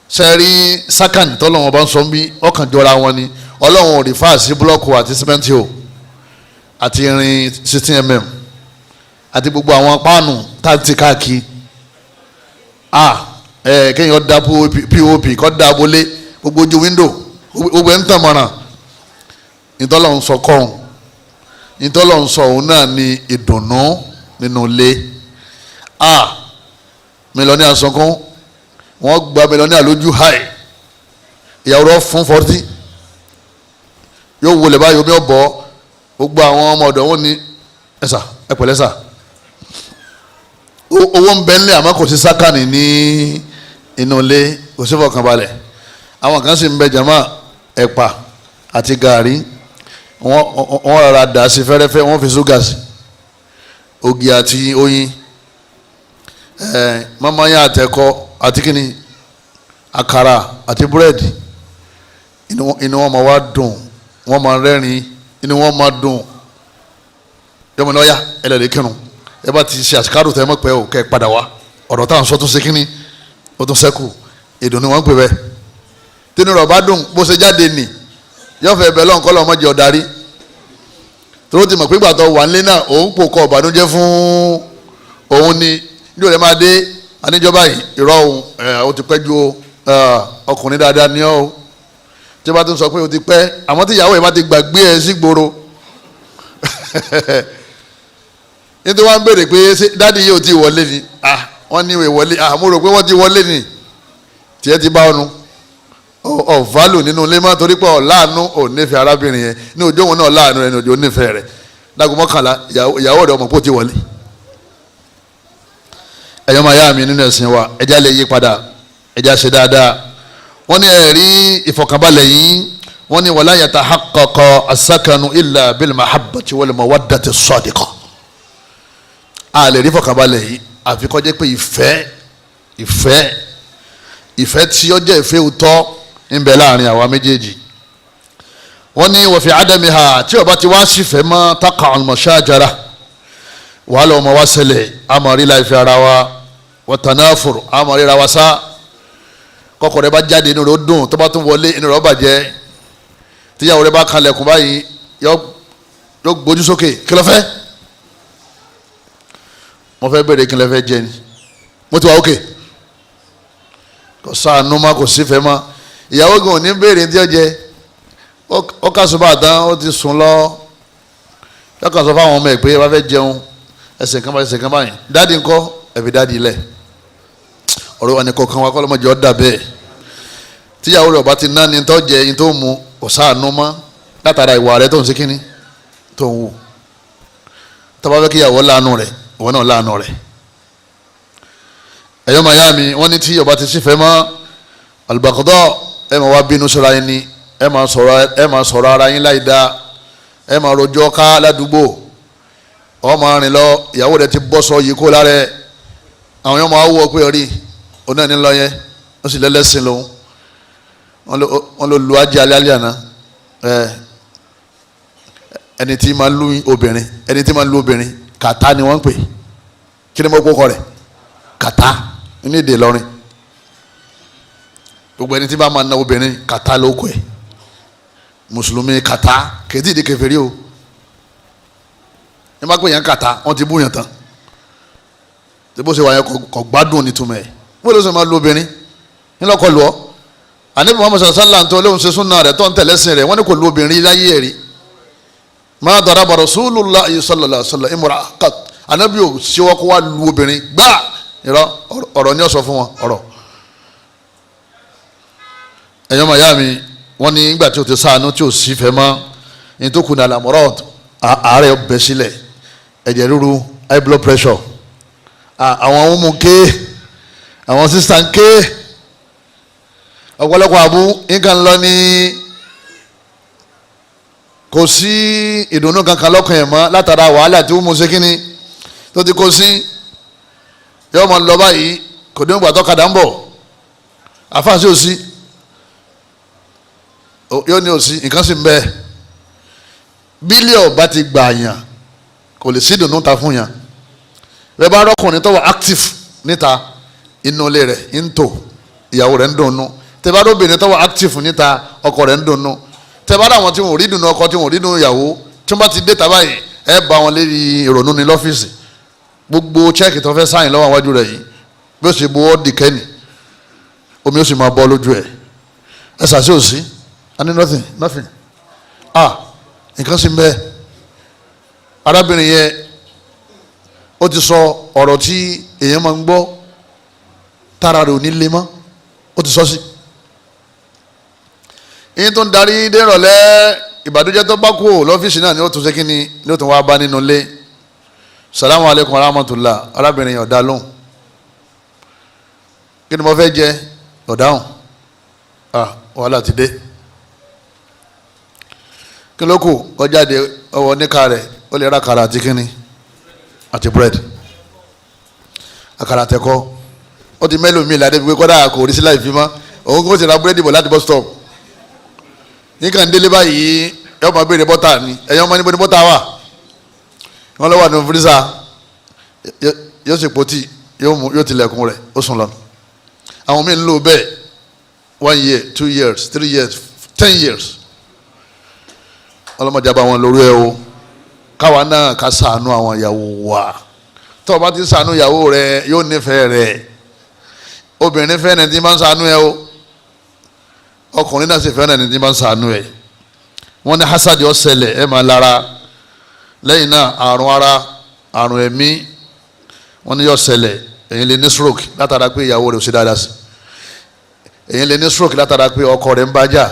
sẹ́ẹ̀rí sakan tọ́lọ́wọ́n bá ń sọ bí ọkàn jọra wọn ni ọlọ́run ò rí fáàsì búlọ́ọ̀kù àti símẹ́ǹtì o àti irin 16mm àti gbogbo àwọn páànù táǹtì káàkiri kéèyàn da pop kọ́ da abólé gbogbo ojú window gbogbo ẹ̀ ń tàn mọ́ràn ìtọ́lọ́run sọ kọ́hún ìtọ́lọ́run sọ òun náà ni ìdùnnú nínú ilé mílíọ̀nù àsọkún wọ́n gba mílíọ̀nù àlójú háì ìyàwó rẹ̀ fún 40 yóò wọlé báyìí omi ọ̀bọ gbogbo àwọn ọmọ ọ̀dọ́ wọn ní ẹ̀sà ẹ̀pẹ̀lẹ́sà owó ń bẹ ńlẹ̀ àmọ́ kò sí sákàní ní inú ilé kò sí fọkànbalẹ̀ àwọn kan sì ń bẹ jama ẹ̀pà àti gàrí wọ́n rárá dà sí fẹ́rẹ́fẹ́ wọ́n fi ṣúgà sí ògì àti oyin mọ́mọ́yá àtẹ̀kọ́ àti kíni àkàrà àti búrẹ́dì inú wọn máa wá dùn wọ́n máa rẹ́rìn inú wọn máa dùn yọmọ ní ọ̀yá ẹlẹ́rìí kírun ẹ bá ti ṣe àṣìkárò tẹ́ ẹ mọ̀ pé ò kẹ́ ẹ padà wá ọ̀rọ̀ táwọn sọ tún ṣe kíní ó tún ṣẹ́kù ìdùnnú wọn ń pè bẹ́ẹ̀ tínú rọ̀ bá dùn bó ṣe jáde nì yóò fẹ́ bẹ́ẹ̀ lọ́nkọ́ lọ́mọ jẹ́ ọ̀darí tó ti mọ̀ pé gbàtọ̀ wà nílé náà òun pò kọ ọ̀bànújẹ́ fún òun ni ní òde máa dé aníjọba yìí ìrọ̀ òun ó ti pẹ́ ju ọkùnrin dáadáa ní ọ́ tí bá tún sọ pé ó ti pẹ́ àmọ́ tí ìyàwó yìí bá ti gbàgbé ẹ sí gbòòrò nítorí wọ́n ń béèrè pé dáàdi yìí ò ti wọlé ni wọ́n ní ìwé wọlé mo rò pé wọ́n ti wọlé ni tiẹ̀ ti bá ọnu ọ̀fàlù nínú ilé mọ́ torí pé ọ̀láàánú ò nífẹ̀ẹ́ arábìnrin yẹn ní ojú òun náà láàánú rẹ̀ ní ojú onífẹ̀ẹ́ rẹ̀ dágùn mọ́kànlá ìyàwó rẹ̀ ọmọ pò ti wọlé. ẹ̀yọ́ máa yá mi nínú ẹ̀sìn wa ẹja lè yí padà ẹja ṣe dáadáa wọ́n ní ẹ̀rí ìfọ̀kànbalẹ̀ yìí wọ́n ní wala yatahaqqaqu as-sakanu illa bil mahabbati wal mawaddati as-sadiqa. a lè rí ìfọ̀kànbalẹ̀ yìí àfi kó jẹ́ pé ìfẹ́ tí ó jẹ́ ìfẹ́ òótọ́ ń bẹ láàrin àwa méjèèjì wọ́n ní wa fi adamiha tí ó bá ti wá sífẹ́ mọ́ taqa al-mashajara wàhálà ọmọ wa ṣẹlẹ̀ àmọ́ rí láìfẹ́ ara wa wa tanafur àmọ́ ríra wa sá kọ́kọ́ rẹ bá jáde inú rẹ ó dùn tó bá tún wọlé inú rẹ ó bàjẹ́ tíyàwó rẹ bá kanlẹ̀kùn báyìí yóò gbójú sókè kí ló fẹ́ mo fẹ́ bèrè kí ló fẹ́ jẹ ni mo ti wà ókè kò sáànù má kò sífẹ́ má ìyàwó gan ò ní béèrè tí ó jẹ ó kà sọ bá tán ó ti sùn lọ yóò kà sọ fáwọn ọmọ ẹ pé wọ́n fẹ́ jẹun ẹsẹ̀ kan báyìí dáàdi ńkọ́ ẹ̀fẹ̀ dáàdi lẹ̀ ọ̀rọ̀ wa ni kọ̀ọ̀kan wa kọ́ lọ́mọdé ọ̀ dà bẹ́ẹ̀ tíyàwó rẹ̀ ọba ti ná ni tó jẹ ni tó mu kò sáànù má látara ìwà rẹ̀ tó ń ṣe kínní tó ń wù tó bá fẹ́ kíyàwó láàánú rẹ̀ ìwọ náà láàánú rẹ̀ ẹ̀yọ́ màyá mi wọ́n ní tí ọba ti sífẹ́ mọ́ al-baghdha ẹ máa wá bínú sọ́ra yín ni ẹ máa sọ̀rọ̀ ara yín láì dáa ẹ máa rojọ́ ká ládùúgbò ọ máa rìn lọ ìyàwó rẹ ti bọ́ sọ yìí kó lára ẹ àwọn yẹn máa wọ pé rí oná ní lọ yẹn ó sì lẹ́lẹ́sìn lòun wọn ló lu ajé alẹ́ àná ẹni tí máa lu obìnrin kàtá ni wọ́n ń pè kí ni mo kó kọ rẹ̀ kàtá ní èdè lọ́rin gbogbo ẹni tí bá máa ná obìnrin kàtá ló kọ ẹ̀ mùsùlùmí kàtá kèétí ìdí kèfèrí o ní bá pè yẹn kàtá wọ́n ti bú yẹn tán tí bó ṣe wà yẹn kò gbádùn nítumọ̀ ẹ̀ bó ló ṣe máa lu obìnrin ńlọkọ lù ọ́ ànábì Muhammad sallallahu tó lóun ṣe súnà rẹ̀ tó ń tẹ̀lẹ́sìn rẹ̀ wọ́n ní kò lu obìnrin láyé ẹ̀rí ma daraba Rasulullah sallallahu alaihi wasallam imra qat ànábì ò ṣe wọ́n kó wá lu obìnrin gbá ọ̀rọ̀ ni ó sọ fún wọn ọ̀rọ̀ ẹ̀yọ́ màyá mi wọ́n ní nígbà tí o ti sáànù tí o sì fẹ́ mọ́ ní tó kù ní alamọ́rọ́ọ̀tù àárẹ̀ bẹ́ sílẹ̀ ẹ̀jẹ̀ ríru high blood pressure àwọn ọmọ ké àwọn sísá ké ọ̀pọ̀lọpọ̀ àbú nǹkan lọ ní kò sí ìdùnnú kankan lọ́kàn ẹ̀ mọ́ látara wàhálà tí ó mú ṣe kínní tó ti kó sí yọ ọmọ lọ báyìí kò ní ìgbà tọ́kadà ń bọ̀ àfáàsì ò sí yóò ní òsì nǹkan sì ń bẹ bílíọ̀ bá ti gbà yàn kò lè sí ìdùnnú ta fún yàn rẹ bá rọkùnrin tó wà active níta inú ilé rẹ̀ ń tò ìyàwó rẹ̀ ń dùnnú tẹ bá rọbìnrin tó wà active níta ọkọ rẹ̀ ń dùnnú tẹ bá dáwọn tí wọn ò rí dùnnú ọkọ tí wọn ò rí dùnnú ìyàwó tí wọn bá ti dé tàbá yìí ẹ bá wọn lérí ìrònú ní lọ́fíìsì gbogbo chẹ́ẹ̀kì tó fẹ́ sáyìn lọ́wọ́ àwájú rẹ̀ yìí bí ó ṣe bu ọ́ dìkẹ́nì omi ó sì máa bọ́ lójú ẹ̀ ẹ ṣàṣì òsì I need nothing nǹkan sì ń bẹ arábìnrin yẹn ó ti sọ ọ̀rọ̀ tí èèyàn máa ń gbọ́ tára rẹ̀ ò ní lé mọ́ ó ti sọ sí yín tó ń darí dé ìrọ̀lẹ́ ìbàdújẹ́ tó bá kú lọ́fíìsì náà ni ó tún ṣe kínní ni ó tún wá bá nínú ilé salamu alaykum wa rahmatulah arábìnrin yẹn ọ̀dà lóhùn kí ni mo fẹ́ jẹ ọ̀dáhùn wàhálà ti dé kí ló kù ọjáde ọwọ́ níka rẹ̀ ó lè ra àkàrà àti kínní àti bread àkàrà àtẹ̀kọ́ ó ti mẹ́lò mi ìlàdé pé kọ́dà kò rí sí láì fi mọ́ òun kò sì ra búrẹ́dì bọ̀ láti bus stop nígbà ń délé báyìí yóò máa béèrè bọ́tà ni ẹ̀yọ́ ọmọ níbo ni bọ́tà wà wọ́n lọ́wọ́ ní fírísà yóò sì pòtì yóò tilẹ̀kùn rẹ̀ ó sùn lọ àwọn míì ń lò bẹ́ẹ̀ 1 year 2 years 3 years 10 years ọlọ́mọdé bá wọn lórí ẹ o káwa náà ká ṣàánú àwọn ìyàwó wa tó o bá ti ṣàánú ìyàwó rẹ yóò nífẹ̀ẹ́ rẹ obìnrin fẹ́ràn ẹni tí máa ń ṣàánú ẹ o ọkùnrin náà sì fẹ́ràn ẹni tí máa ń ṣàánú ẹ wọ́n ní hasadi ó ṣẹlẹ̀ ẹ máa lára lẹ́yìn náà àrùn ara àrùn ẹ̀mí wọ́n ní yóò ṣẹlẹ̀ èyí lè ní stroke látara pé ìyàwó rẹ ò ṣe dáadáa sí èyí lè ní stroke látara pé ọkọ rẹ ń bá jà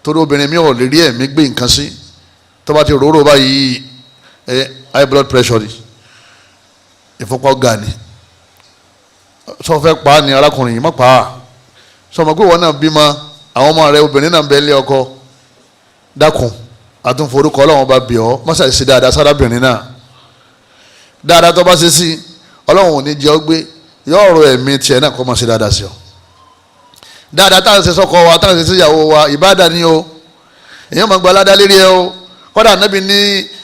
torí obìnrin mi ò lè rí ẹ̀mí gbé nǹkan sí tó bá ti róró báyìí high blood pressure ìfúnpá ga ni sọ fẹ́ pa á ní arákùnrin yìí má pa á sọmọ pé wọn náà bímọ àwọn ọmọ rẹ obìnrin náà ń bẹ lé ọkọ dákun àtúnforúkọ ọlọ́wọ́n bá bì ọ́ mọ́sá ṣe dáadáa sárábìnrin náà dáadáa tó bá ṣe sí ọlọ́wọ́n ò ní jẹ́ ọ gbé yóò rọ ẹ̀mí tiẹ̀ náà kó máa ṣe dáadáa sí ọ dáadáa táwọn ṣe sọkọ wa táwọn ṣe sí ìyàwó wa ìbáàdà ni o èèyàn máa gba aládá lérí ẹ o kọ́dà Ànábì ní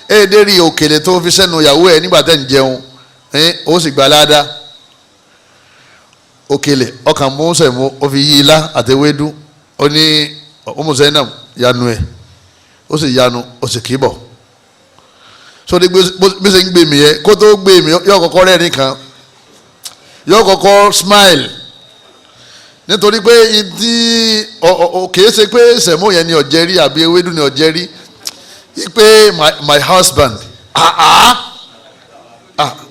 èdèrí òkèlè tó fi sẹ́nu ìyàwó ẹ nígbà tẹ́ ń jẹun ó sì gba aládá òkèlè ọkàn mú sẹ̀mú ó fi yí ilá àtẹwédú ó ní ọmọ Zainab yanu ẹ ó sì yanu ó sì kì í bọ̀ sórí bí ṣe ń gbé mi yẹ kó tó gbé mi yóò kọ́kọ́ rẹ́rìn kan yóò kọ́kọ́ smile nítorí pé ìdí kìí ṣe pé sẹ̀mó yẹn ni ọ̀jẹ̀ rí àbí ewédú ni ọ̀jẹ̀ rí pé my husband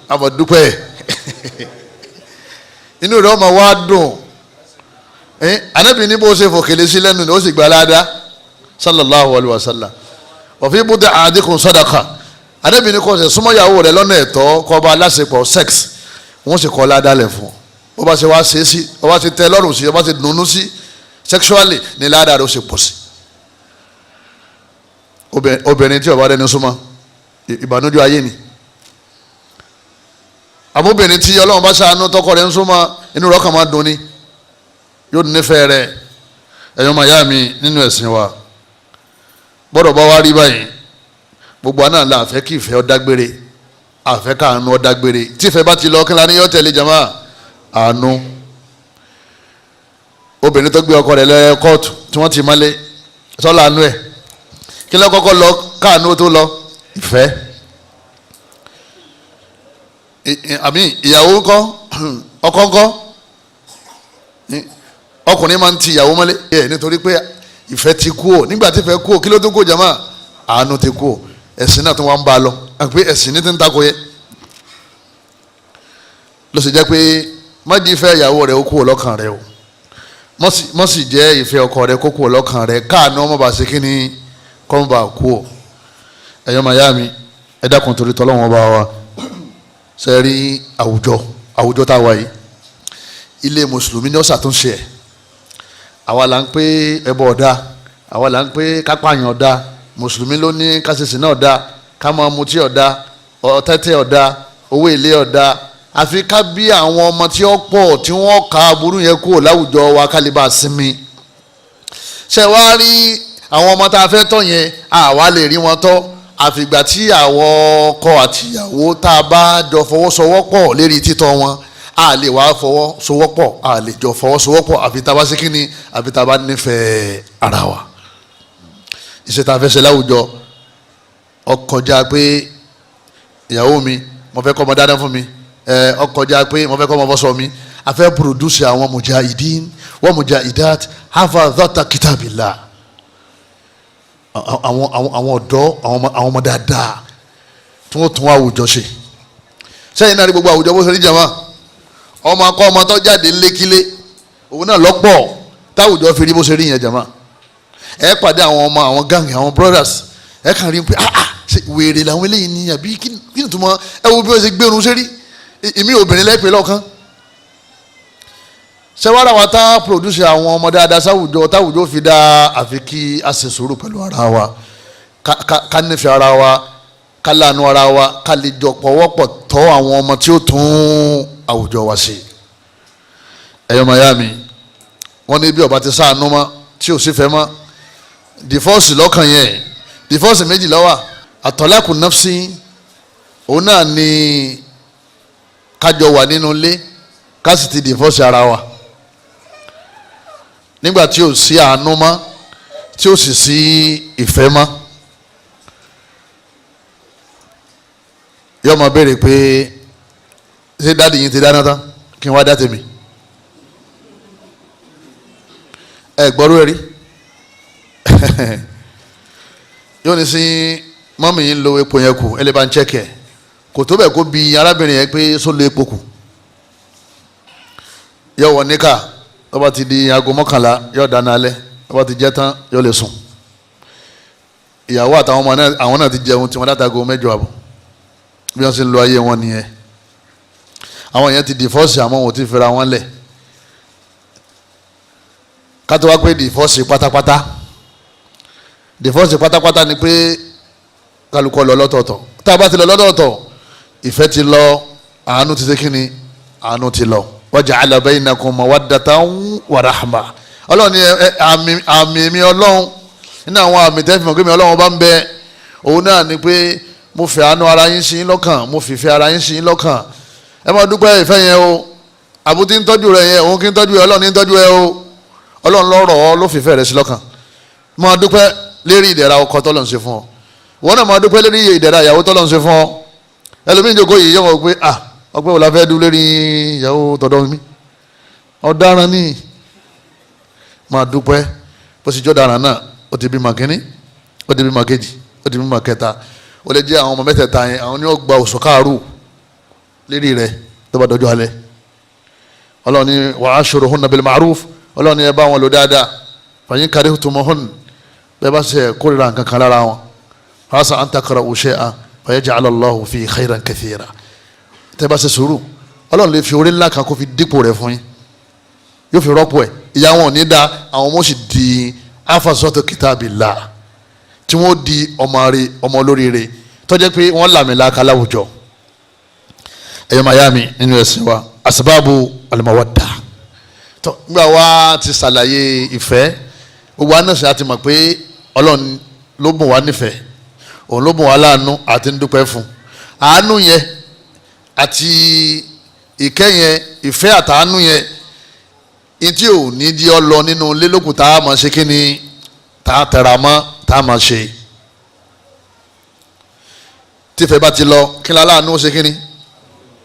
àmọ̀dúpẹ́ inú rẹ̀ ọmọ wa dùn Ànábì ní bó ṣe fòkèlè sí lẹ́nu ni ó sì gba aládá sallallahu alayhi wa sallam wa fi bud'i ahadikum sadaqa Ànábì ní kò ṣe súnmọ́ ìyàwó rẹ̀ lọ́nà ẹ̀tọ́ kó bá aláṣepọ̀ sex wọ́n sì kọ́ aládá lẹ̀ fún ọ bó bá ṣe wá ṣe é sí ọ bá ti tẹ́ lọ́rùn sí ọ bá ti dùnnú sí sexually ní ládàá rẹ̀ ó sì pọ̀ sí. obìnrin tí ó bá dẹni súnmọ́ ìbànújẹ́ ayé ni. àmóbìnrin tí Ọlọ́run bá ṣàánú tọkọ rẹ̀ ń súnmọ́ inú rẹ̀ kàn máa dùn ni yóò nífẹ̀ẹ́ rẹ̀. ẹ̀yọ́ màyá mi nínú ẹ̀sìn wa gbọ́dọ̀ bá wá rí báyìí gbogbo àná la àfẹ́ kí ìfẹ́ ó dágbére àfẹ́ káànú ó dágbére tí ìfẹ́ bá ti lọ kí n la ní yọ tẹ̀lé jama àánú. obìnrin tó gbé ọkọ rẹ̀ lọ kóòtù tí wọ́n ti mọ́lé sọ́la àánú ẹ̀ kí ló kọ́kọ́ lọ káànú tó lọ ìfẹ́. àmì ìyàwó ńkọ́ ọkọ ńkọ́ ọkùnrin máa ń ti ìyàwó mọ́lé nítorí pé ìfẹ́ ti kú ò nígbà tí ìfẹ́ kú ò kí ló tó kú jama àánú ti kú ò ẹ̀sìn náà tó wá ń bá a lọ àpé ẹ̀sìn ní ti ń takò yẹ ló sì jẹ́ pé má jí ìfẹ́ ìyàwó rẹ̀ ó kú ò lọ́kàn rẹ̀ o mọ́ sì jẹ́ ìfẹ́ ọkọ rẹ̀ kó kú ò lọ́kàn rẹ̀ káàánú ọmọ bá ṣe kí ni kọ́ ń bá a kú ò. ẹ̀yọ́ màyá mi ẹ dákun torí tọ́lọ́wọ́n bá wa ṣe rí àwùjọ tá a wà yìí ilé mùsùlùmí ni ó ṣàtúnṣe ẹ̀ àwa là ń pé ẹbọ ọ̀dà àwa là ń pé kápáyàn ọ̀dà mùsùlùmí ló ní kásìsì náà ọ̀dà ká máa mutí ọ̀dà ọ̀tẹ́tẹ́ ọ̀dà owó èlé ọ̀dà àfi ká bí àwọn ọmọ tí ó pọ̀ tí wọ́n ka aburú yẹn kúrò láwùjọ wa ká lè bá a sinmi. ṣé wàá rí àwọn ọmọ tá a fẹ́ tọ́ yẹn àwa lè rí wọn tọ́ àfìgbà tí àwọn ọkọ àtìyàwó tá a bá jọ fọwọ́sowọ́pọ̀ lérí títọ́ wọn a lè wá fọwọ́sowọ́pọ̀ a lè jọ fọwọ́sowọ́pọ̀ àfi tá a bá ṣe kínní àfi tá a bá nífẹ̀ẹ́ ara wa. iṣẹ́ tá a fẹ́ ṣe láwùjọ ọkọjá pé ìyàwó mi mo fẹ́ kọ́ ọmọ dáadáa fún mi ọkọjá pé mo fẹ́ kọ́ ọmọ bọ́sọ̀ mi a fẹ́ produce àwọn mujahideen wa mujahidat hafadhata kitabillah àwọn ọ̀dọ́ àwọn ọmọ dáadáa tí wọ́n tún àwùjọ ṣe. sẹ́yìn náà rí gbogbo àwùjọ bó ṣe rí jàmá ọmọ akọ ọmọ tó jáde lékílé òun náà lọ́pọ̀ táwùjọ fi rí bó ṣe rí yẹn jàmá. ẹ pàdé àwọn ọmọ àwọn gang àwọn brothers ẹ kàn rí pé wèrè làwọn eléyìí ní àbí kí ni tó mọ ẹ wo bí wọ́n ṣe gbẹrun ṣe rí èmi obìnrin lẹ́pẹ́ lọ́kàn. sẹ́wárà wa tá produce àwọn ọmọ dáadáa sáwùjọ táwùjọ fi dá àfi kí a ṣe sùúrù pẹ̀lú ara wa ká nífẹ̀ẹ́ ara wa ká láàánú ara wa ká lè jọ pọ̀wọ́pọ̀ tọ́ àwọn ọmọ tí ó tún àwùjọ wa ṣe. ẹ̀yọ́ mayami wọ́n ní bí ọba ti sáànú mọ́ tí ò sí fẹ́ mọ́ divorce lọ́kàn yẹn divorce méjì ló wà àtọ́lákùn nafsi òun náà ni kájọ wà nínú ilé ká sì ti divorce ara wa nígbà tí ò sí àánú mọ́ tí ò sì sí ìfẹ́ mọ́. yóò máa béèrè pé ṣé dáàdì yín ti dáná tán kí n wá dá tèmi ẹ gbọ́rú ẹ rí yóò ní sí mọ́mì yín lo epo yẹn kù ẹ lè bá ń chẹ́kẹ̀ kò tó bẹ̀ kó bi arábìnrin yẹn pé só lo epo kù yóò wọ níkà tó bá ti di aago mọ́kànlá yóò dáná alẹ́ tó bá ti jẹ́ tán yóò lè sùn ìyàwó àtàwọn ọmọ náà àwọn náà ti jẹun tí wọ́n dátago 8 àbọ̀ bí wọ́n ṣe ń lo ayé wọn nìyẹn àwọn yẹn ti divorce àmọ́ wọn ò ti fẹ́ra wọn lẹ̀ ká tó wá pé divorce pátápátá ni pé kálukọ lọ lọ́tọ̀ọ̀tọ̀ tá a bá ti lọ lọ́tọ̀ọ̀tọ̀ ìfẹ́ ti lọ àánú ti ṣe kínni àánú ti lọ waja'ala bainakum mawaddatan wa rahma ọlọ́run ni àmì mi ọlọ́run nínú àwọn àmì tẹ́fì mọ̀ pé mi ọlọ́run bá ń bẹ òun náà ni pé mo fẹ́ àánú ara yín sí yín lọ́kàn mo fìfẹ́ ara yín sí yín lọ́kàn ẹ máa dúpẹ́ ìfẹ́ yẹn o àbútí ń tọ́jú rẹ yẹn òun kí ń tọ́jú ẹ ọlọ́run ní ń tọ́jú ẹ o ọlọ́run lọ́rọ̀ ọ ló fìfẹ́ rẹ sí lọ́kàn máa dúpẹ́ lérí ìdẹ̀ra ọkọ tọ́lọ̀ ń ṣe fún ọ wọn náà máa dúpẹ́ lérí ìdẹ̀ra ìyàwó tọ́lọ̀ ń ṣe fún ọ ẹlòmíín jókòó yìí yọ̀wọ̀ pé ọgbẹ́ wo la fẹ́ dú lérí ìyàwó tọ́dọ̀ mi ọ̀daràn ni máa dúpẹ́ bó sì jọ́ daràn náà ó ti bímọ kínní ó ti bímọ kejì ó ti bímọ kẹta ó lè jẹ́ àwọn ọmọ mẹ́tẹ̀ẹ̀ta yẹn àwọn ni ó gba oṣù káàrú lérí rẹ̀ tó bá dọjọ́ alẹ́ ọlọ́run ni wa ashiruhunna bil ma'ruf ọlọ́run ni ẹ bá wọn lò dáadáa fa in karihtumuhunna bẹ́ẹ̀ bá ṣe kórìíra nǹkan kan lára wọn asa an takra'u shay'an fa yaj'al Allahu fihi khayran kathira tẹ́ bá ṣe sùúrù ọlọ́run lè fi orí ńlá kan kó fi dípò rẹ̀ fún yín yóò fi rọ́pò ẹ̀ ìyá wọn ò ní da àwọn ọmọ sì di afasọ́tò kitabillah tí wọ́n di ọmọ olóríire tó jẹ́ pé wọ́n làmìlaka láwùjọ. ẹ̀yọ́ mayami nínú ẹ̀sìn wa asbabu al-mawadda tó nígbà wa ti ṣàlàyé ìfẹ́ gbogbo anásì àti mọ̀ pé ọlọ́run ló bùn wá nífẹ̀ẹ́ òun ló bùn wá láàánú àti ń dúpẹ́ fún àánú yẹn àti ìkẹ́ yẹn ìfẹ́ àtàánú yẹn ìtí ò ní di ọ lọ nínú ilé lókun tá a máa ṣe kí ni tá a tẹra mọ́ tá a máa ṣe tífẹ̀ bá ti lọ kí ni aláàánú ó ṣe kí ni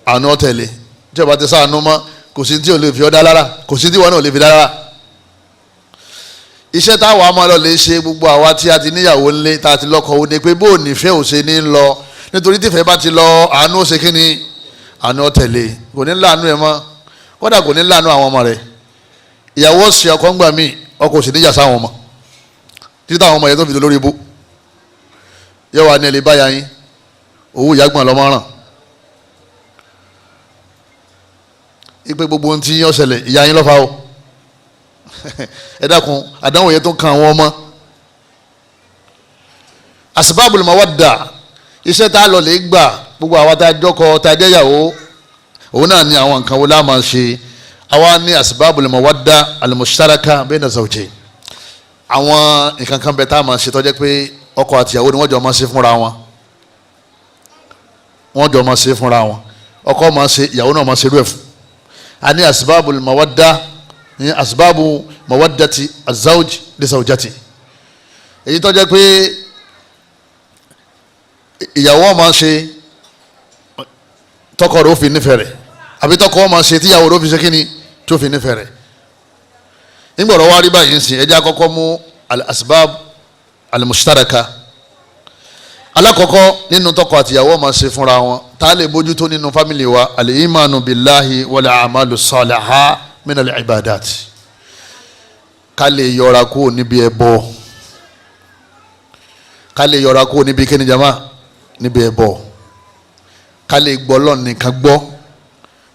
àánú ó tẹ̀lé tí o bá ti sáànú mọ́ kò sí tí o lè fi ọ́ dá lára kò sí tí wọn náà lè fi dá lára. iṣẹ́ táwa máa lọ lè ṣe gbogbo àwa tí a ti níyàwó ńlé tá a ti lọ́kọ ó ní pé bó o nífẹ̀ẹ́ ò ṣe ní lọ nítorí tífẹ̀ bá ti lọ àánú ó ṣe kí ni àánú ó tẹ̀lé kò ní láàánú ẹ̀ mọ́ kódà kò ní láàánú àwọn ọmọ rẹ̀ ìyàwó ṣe ọkọ ńgbà míì ọkọ ò sì níjà sáwọn ọmọ títí táwọn ọmọ yẹn tó fi lórí ibú yẹ wà ní ẹ lè báyà yín owó ìyàgbọ́n lọ́mọ ràn ipe gbogbo ohun tí yín ọ̀sẹ̀lẹ̀ ìyá yín lọ́fà o ẹ dákun àdánwò yẹn tó kan àwọn ọmọ. asbabul mawadda iṣẹ́ tá a lọ lè gbà gbogbo àwa tá a jọkọ tá a jẹ́yàwó òun náà ni àwọn nǹkan wo la máa ṣe àwa ní asbabul mawadda al-mushtaraka bayna zawjayn àwọn nǹkan kan bẹ tá a máa ṣe tó jẹ́ pé ọkọ àtìyàwó ni wọ́n jọ máa ṣe fúnra wọn ọkọ máa ṣe ìyàwó náà máa ṣe irú ẹ̀ fún ani asbabul mawadda ni asbabu mawaddati azawj li zawjati èyí tó jẹ́ pé ìyàwó máa ṣe tọkọ rẹ̀ ó fi nífẹ̀ẹ́ rẹ̀ àbí tọkọ máa ṣe tíyàwó rẹ̀ ó fi ṣe kíni tó fi nífẹ̀ẹ́ rẹ̀ nígbà ọ̀rọ̀ wa rí báyìí ń sìn ẹ jẹ́ àkọ́kọ́ mú al-asbab al-mushtaraka alákọ̀ọ́kọ́ nínú tọkọ àtìyàwó máa ṣe fúnra wọn tá a lè bójútó nínú fámìlì wa al-imanu billahi wal a'malu salihah min al-ibadat ká lè yọra kó níbi ẹbọ ká lè yọra kó níbi kíni jama níbi ẹbọ ká lè gbọ́ Ọlọ́run nìkan gbọ́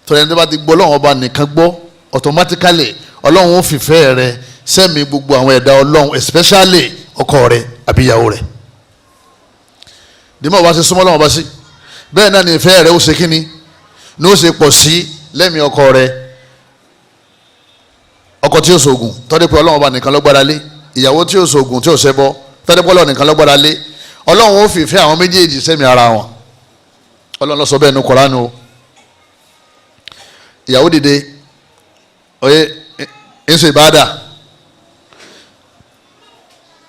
torí ẹni tó bá ti gbọ́ Ọlọ́run ọba nìkan gbọ́ automatically Ọlọ́run ó fìfẹ́ rẹ sẹ́mi gbogbo àwọn ẹ̀dá Ọlọ́run especially ọkọ rẹ àbíyàwó rẹ dìmọ̀ wá sí súnmọ́ Ọlọ́run ọba sí bẹ́ẹ̀ náà ní ìfẹ́ rẹ ó ṣe kíni ní ó ṣe pọ̀ sí lẹ́mìí ọkọ rẹ ọkọ tí ó ṣoògùn tọ́jú pé Ọlọ́run ọba nìkan ló gbára lé ìyàwó tí ó ṣoògùn tí ó ṣẹbọ tọ́jú pé Ọlọ́run nìkan ló gbára lé Ọlọ́run ó fìfẹ́ àwọn méjèèjì sẹ́mi ara wọn Ọlọ́run ló sọ bẹ́ẹ̀ ní Kùránì o ìyàwó dìde oye ń ṣe ìbáàdà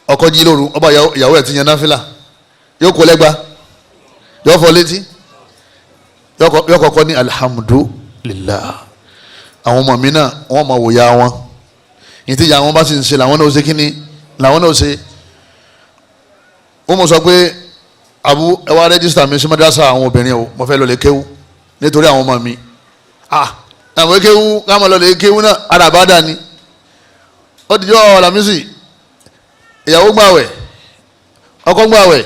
ọkọ jí lóru ọba ìyàwó ẹ̀ ti yan náfìlà yóò kó lẹ́gba yóò fọ létí yóò kọ́kọ́ ní alhamdulillah àwọn ọmọ mi náà wọ́n máa wòye wọn ní tí ìyá wọn bá sì ń ṣe làwọn náà ó ṣe kíni làwọn náà ó ṣe ó mọ̀ sọ pé abu ẹ wá rẹ́jísítà mi sí madrasa àwọn obìnrin o mo fẹ́ lọ lè kéwú nítorí àwọn ọmọ mi àwọn kéwú káwọn lọ lè kéwú náà àràbádà ni ó ti jọ Lámísì ìyàwó gbàwẹ̀ ọkọ gbàwẹ̀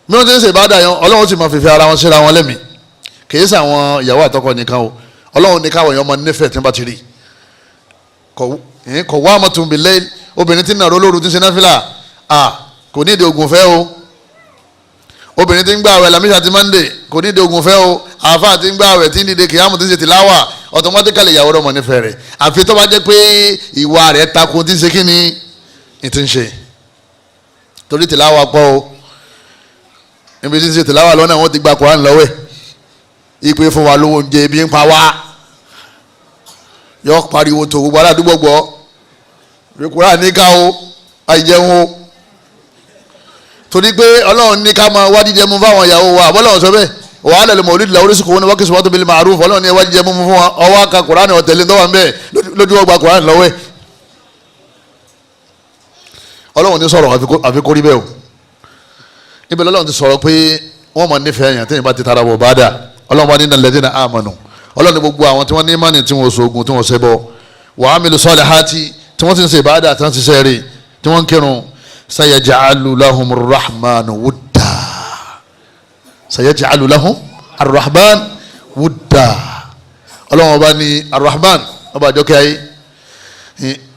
bí wọ́n ti ń ṣe ìbádà yẹn Ọlọ́run sì máa fìfẹ́ ara wọn síra wọn lẹ́mìí kìí ṣe àwọn ìyàwó àtọkọ nìkan o Ọlọ́run ní káwọn èèyàn máa nífẹ̀ẹ́ tí wọ́n bá ti rí kọ̀ wá mọ́tò bìlẹ̀ obìnrin tí ń nàró lóru tí ń ṣe náfìlà kò ní ìdí ogun fẹ́ o obìnrin tí ń gbààwẹ̀ Lámísì àti Monday kò ní ìdí ogun fẹ́ o àáfàá tí ń gbààwẹ̀ tí ń dìde kìyàmù tí ń ṣe tìláwà automatically ìyàwó rẹ̀ mọ̀ nífẹ̀ẹ́ rẹ̀ àfi tó bá jẹ́ pé ìwà rẹ̀ tako tí ń ṣe kíni ìtì ń ṣe torí tìláwà pọ̀ o níbi tí ń ṣe tìláwà lọ́nà wọn ti gba Kùránì lọ́wọ́ ẹ̀ ìpè fún wa lówó oúnjẹ bí ń pa wá yọ pariwo tó gbogbo aládùúgbò gbọ́ rí Kùránì ní ká o àìjẹun o torí pé Ọlọ́run ní ká máa wá jíjẹ mú fáwọn ìyàwó wa àbọ́lọ́run sọ bẹ́ẹ̀ wà á lẹ̀lẹ̀ mọ̀lúdì làwọn oríṣiríṣi wọn ni wọ́n kì í sọ́wọ́n tó bil ma'ruf Ọlọ́run ní wá jíjẹ mú fún wọn ọwọ́ aka Kùránì ọ̀tẹ̀lẹ̀ tó wà ń bẹ́ẹ̀ lójú ọgbà Kùránì lọ́wọ́ ẹ̀ Ọlọ́run ní sọ̀rọ̀ àfikórí bẹ́ẹ̀ o ibẹ̀ lọ́lọ́run ti sọ̀rọ̀ pé wọ́n máa nífẹ̀ẹ́ yẹn tẹ́yìn bá ti tara wọ̀ bá dà Ọlọ́run bá ní innal ladhina amanu Ọlọ́run ní gbogbo àwọn tí wọ́n ní ìmánì tí wọ́n sọ̀gùn tí wọ́n ṣẹbọ wa amilu salihati tí wọ́n ti ń ṣe ìbádà tí wọ́n ti ṣe rí tí wọ́n ń kírun sayaj'alu lahumur rahmanu wudda sayaj'alu lahum arrahman wudda Ọlọ́run ọba ní arrahman ọba àjọkẹ́ ayé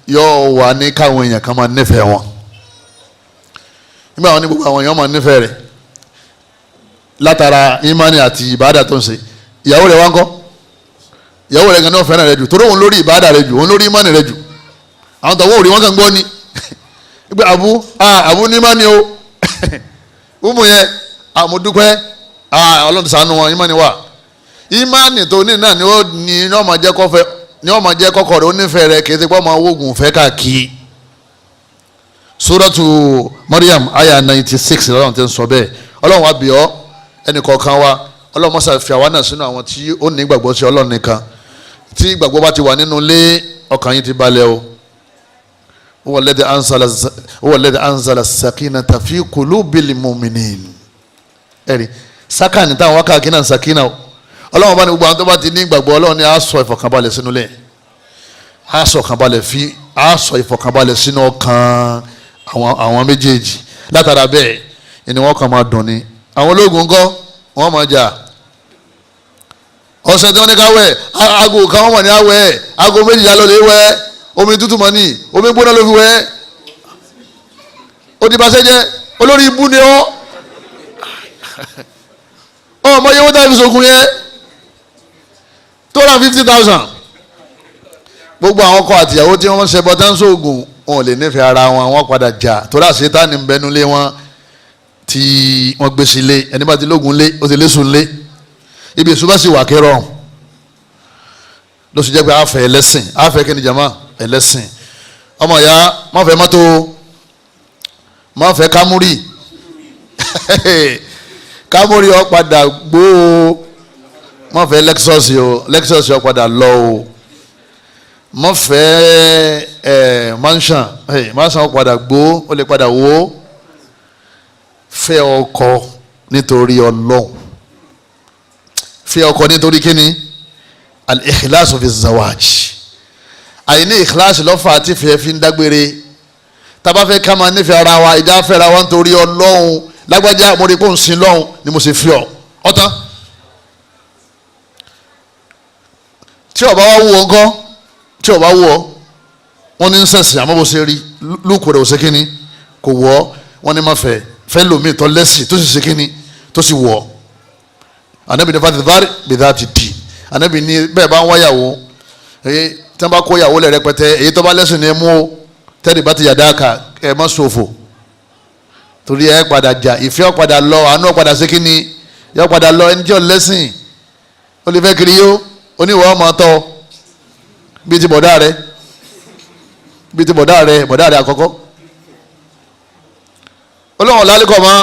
yóò wà ní káwọn èèyàn kan máa nífẹ̀ẹ́ wọn nígbà wọn ní gbogbo àwọn èèyàn máa nífẹ̀ẹ́ rẹ̀ látara ìmánì àti ìbádà tó ń ṣe ìyàwó rẹ̀ wá ń kọ́ ìyàwó rẹ̀ gan ní ọ̀fẹ́ rẹ̀ jù torí òun lórí ìbádà rẹ̀ jù òun lórí ìmánì rẹ̀ jù àwọn tọ̀wọ́ òrì wọn kàn gbọ́ ni pé àbú ní ìmánì o umu yẹn àmúdúpẹ́ ọlọ́run ṣàánú wọn ìmánì wà ìmánì tó ní náà ni ó máa jẹ́ kọ́fẹ́ ni ó máa jẹ́ kọ́kọ́ rẹ̀ ó nífẹ̀ẹ́ rẹ̀ kì í ti pọ́ máa wógun fẹ́ káàkiri suratu Maryam aya 96 lọ́wọ́n ti ń sọ bẹ́ẹ̀ ọlọ́run wa bì ọ́ ẹnì kọ̀ọ̀kan wa ọlọ́run mọ́sá fi àwa náà sínú àwọn tí ó ní ìgbàgbọ́ sí ọlọ́run nìkan tí ìgbàgbọ́ bá ti wà nínú ilé ọkàn yín ti balẹ̀ o huwa alladhi anzala as-sakinata fi qulubil mu'minin ẹ̀rí sákàní táwọn wákàkí náà sàkínà o ọlọ́run bá ní gbogbo àwọn tó bá ti ní ìgbàgbọ́ ọlọ́run ni á sọ ìfọ̀kànbalẹ̀ sínú ilé á sọ ìfọ̀kànbalẹ̀ sínú ọkàn àwọn méjèèjì látara bẹ́ẹ̀ ni wọ́n kàn máa dùn ni àwọn ológun ńkọ́ wọ́n máa jà ọ̀sẹ̀ tí wọ́n ní ká wẹ̀ aago kan wọ́n mọ̀ ní àwẹ̀ aago méjìlá ló lè wẹ̀ omi tútù mọ́ ní omi gbóná ló fi wẹ̀ ó ti bá sẹ́jẹ́ olórí ibú ni ọ́ ọmọ yẹn wọ́n tàbí sókun yẹn 250,000 gbogbo àwọn ọkọ àtìyàwó tí wọ́n ṣe bọ́tán sóògùn wọn ò lè nífẹ̀ẹ́ ara wọn wọ́n padà jà torí àṣetá ní bẹnulé wọn tí wọ́n gbé sí ilé ẹni bá ti lógun lé ó ti lé sùn lé ibi ìṣúbà sì wà kẹrọ ló sì jẹ́ pé àfẹ́ ẹlẹ́sìn àfẹ́ kí ni jama ẹlẹ́sìn ọmọ ìyá má fẹ́ mọ́tò má fẹ́ kámúrì kámúrì ó padà gbó o má fẹ́ lexus ó padà lọ o má fẹ́ mansion ó padà gbó ó lè padà wó fẹ́ ọkọ nítorí Ọlọ́run fẹ́ ọkọ nítorí kíni al-ikhlas fi zawaj àìní ikhlas lọ́fà àti fẹ́ fi ń dágbére tábà fẹ́ ká máa nífẹ̀ẹ́ ara wa ìjà fẹ́ra wa nítorí Ọlọ́run lágbájá mo rí pé òun sin lọ́hùn ni mo sì fi ọ ọ̀tán tí ó bá wá wù ọ́ ńkọ́ tí ó bá wù ọ́ wọ́n ní sẹ̀sìn àmọ́ bó ṣe rí lùkù rẹ̀ ò ṣe kíni kò wọ́ wọ́n ní má fẹ́ lómi tó lẹ́sìn tó sì ṣe kíni tó sì wọ̀ anabi ní fati dari bidá ti di anabi ní bẹ́ẹ̀ bá ń wáyàwó tí wọ́n bá kó yàwó lẹ̀ rẹpẹtẹ èyí tó bá lẹ́sìn ní mú o tẹ́lẹ̀ bá ti yàdá ká ẹ má ṣòfò torí ẹ padà jà ìfẹ́ ọ padà lọ àánú ọ padà ṣe kíni yọ padà lọ ẹni tí ọ lẹ́sìn ó lè fẹ́ kiri yó oníwọ̀ ọmọ tọ́ bíi ti bọ̀dá rẹ àkọ́kọ́ olóhùn lálẹ́kọ̀ọ́ mọ́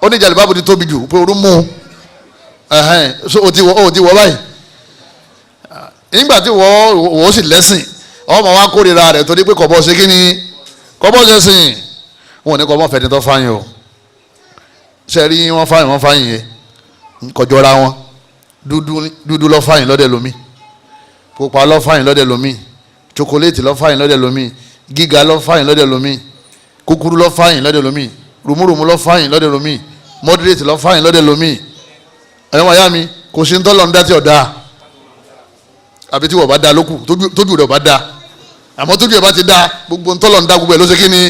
oníjàlè bábù ti tóbi jù pé orú mú so o ti wọ báyìí nígbà tí wọ́n sì lẹ́sìn ọmọ wa kórìíra rẹ̀ torí pé kọ̀bọ̀ ṣe kí ni kọ̀bọ̀ ṣe sìn wọn ò ní kọ̀bọ̀ fẹ́ni tó fáyín o ṣe rí wọ́n fáyín yẹn kọjọra wọn dúdú lọ́ fáyín lọ́dẹ̀ lómi pupa lọ́ fáyín lọ́dẹ̀ lómi chocolate lọ́ fáyín lọ́dẹ̀ lómi gíga lọ́ fáyín lọ́dẹ̀ lómi kúkúrú lọ́ fáyìn lọ́dẹ̀ lomi rùmúrùmú lọ́ fáyìn lọ́dẹ̀ lomi moderate lọ́ fáyìn lọ́dẹ̀ lomi ẹ̀yọ́ wáyà mi kò sí ń tọ́lọ̀ ń dá tí ò dáa àbí tí wọ́n bá dáa lókù tójú rẹ̀ bá dáa àmọ́ tójú rẹ̀ bá ti dáa gbogbo ń tọ́lọ̀ ń dá gbogbo ẹ̀ ló ṣe kí ni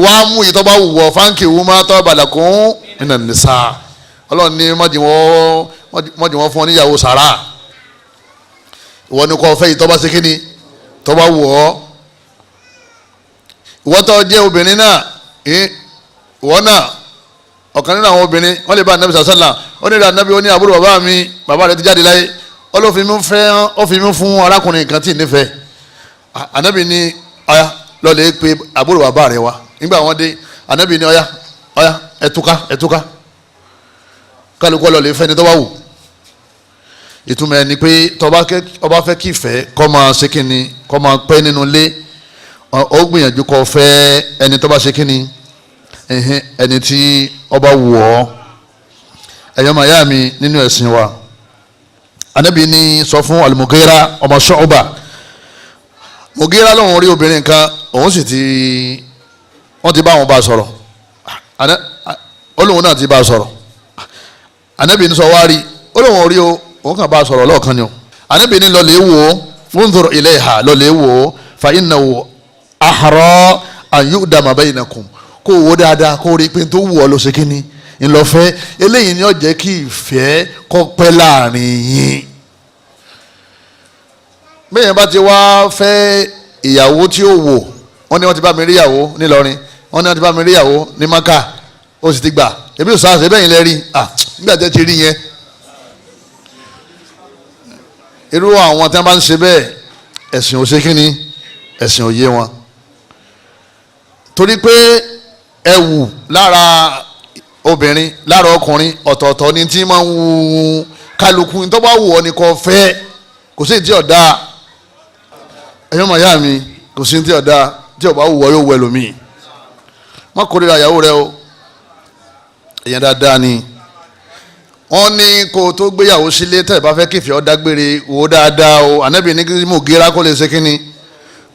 wàá mú yìí tó bá wù wọ́ fáńkì wù má tọ́ balàkún nínú nìsa ọlọ́run ní mọ́jì wọ́n fún ọ níyàwó sàrà ìwọ ni kò fẹ́ yìí tó bá ṣe kí ni tó bá wù ọ́ ìwọ́tọ̀ jẹ́ obìnrin náà ìwọ́ náà ọ̀kan nínú àwọn obìnrin wọ́n lè bá anabi sàṣàlà ó ní anabi ó ní àbúrò bàbá rẹ̀ ti jáde láyé ó ló fi mí fún arákùnrin kan tí ì nífẹ̀ẹ́ anabi ní ọ̀yá lọ́ọ̀lẹ́ pé àbúrò bàbá rẹ̀ wá nígbà wọ́n dé anabi ní ọ̀yá ẹ̀túká kálukú lọ́ọ̀lẹ́ fẹ́ni tó bá wù ìtumọ̀ ẹni pé tọba fẹ́ kí ìfẹ́ kó máa ṣe kíni kó máa pẹ́ nínú ilé ó gbìyànjú kó fẹ́ ẹni tó bá ṣe kíni ẹni tí ọba wù ọ́ ẹ̀yọ́ màyá mi nínú ẹ̀sìn wa anabi ní sọ fún Al-Mughira ọmọ Shu'ba Mughira lòun rí obìnrin kan òun sì wọ́n ti bá wọn bá sọ̀rọ̀ olóhùn náà ti bá sọ̀rọ̀ anabi ní sọ wá rí olóhùn rí o òun kàn bá sọ̀rọ̀ lọ́ọ̀kan ni o anabi ní lọ́ọ̀lẹ́ wò ó unzur ilayha lọ́ọ̀lẹ́ wò ó fa innahu ahra an yu'dama bainakum kó wo dáadáa kó rí pé tó wù ọ́ ló ṣe kíni ńlọfẹ́ eléyìí ni ó jẹ́ kí ìfẹ́ kó pẹ́ láàrin yín. bẹ́ẹ̀ bá ti wá fẹ́ ìyàwó tí ó wò wọ́n ní wọ́n ti bá mi rí ìyàwó nílọrin wọ́n ní wọ́n ti bá mi rí ìyàwó ní maka ó sì ti gbà èmi ò sáà ṣe bẹ́ẹ̀ yín lẹ́rìí nígbà tẹ́ ti rí yẹn. irú àwọn tí wọ́n bá ń ṣe bẹ́ẹ̀ ẹ̀sìn ò ṣe kíni ẹ̀sìn ò yé wọn. torí pé ẹ̀wù lára obìnrin lára ọkùnrin ọ̀tọ̀ọ̀tọ̀ ni tí máa ń wu kálukú tó bá wù ọ́ ni kò fẹ́ kò sí ìdí ọ̀dà ẹ̀yọ́ màá yá mi kò sí ìdí ọ̀dà tí ó bá wù ọ́ yóò wẹ̀ lómi má kórìíra ìyàwó rẹ o èèyàn dáadáa ni wọ́n ní kó o tó gbéyàwó sílé tẹ̀ bá fẹ́ kífì ọ́ dágbére wò dáadáa o ànábì ní kí mo gera kó lè ṣe kínní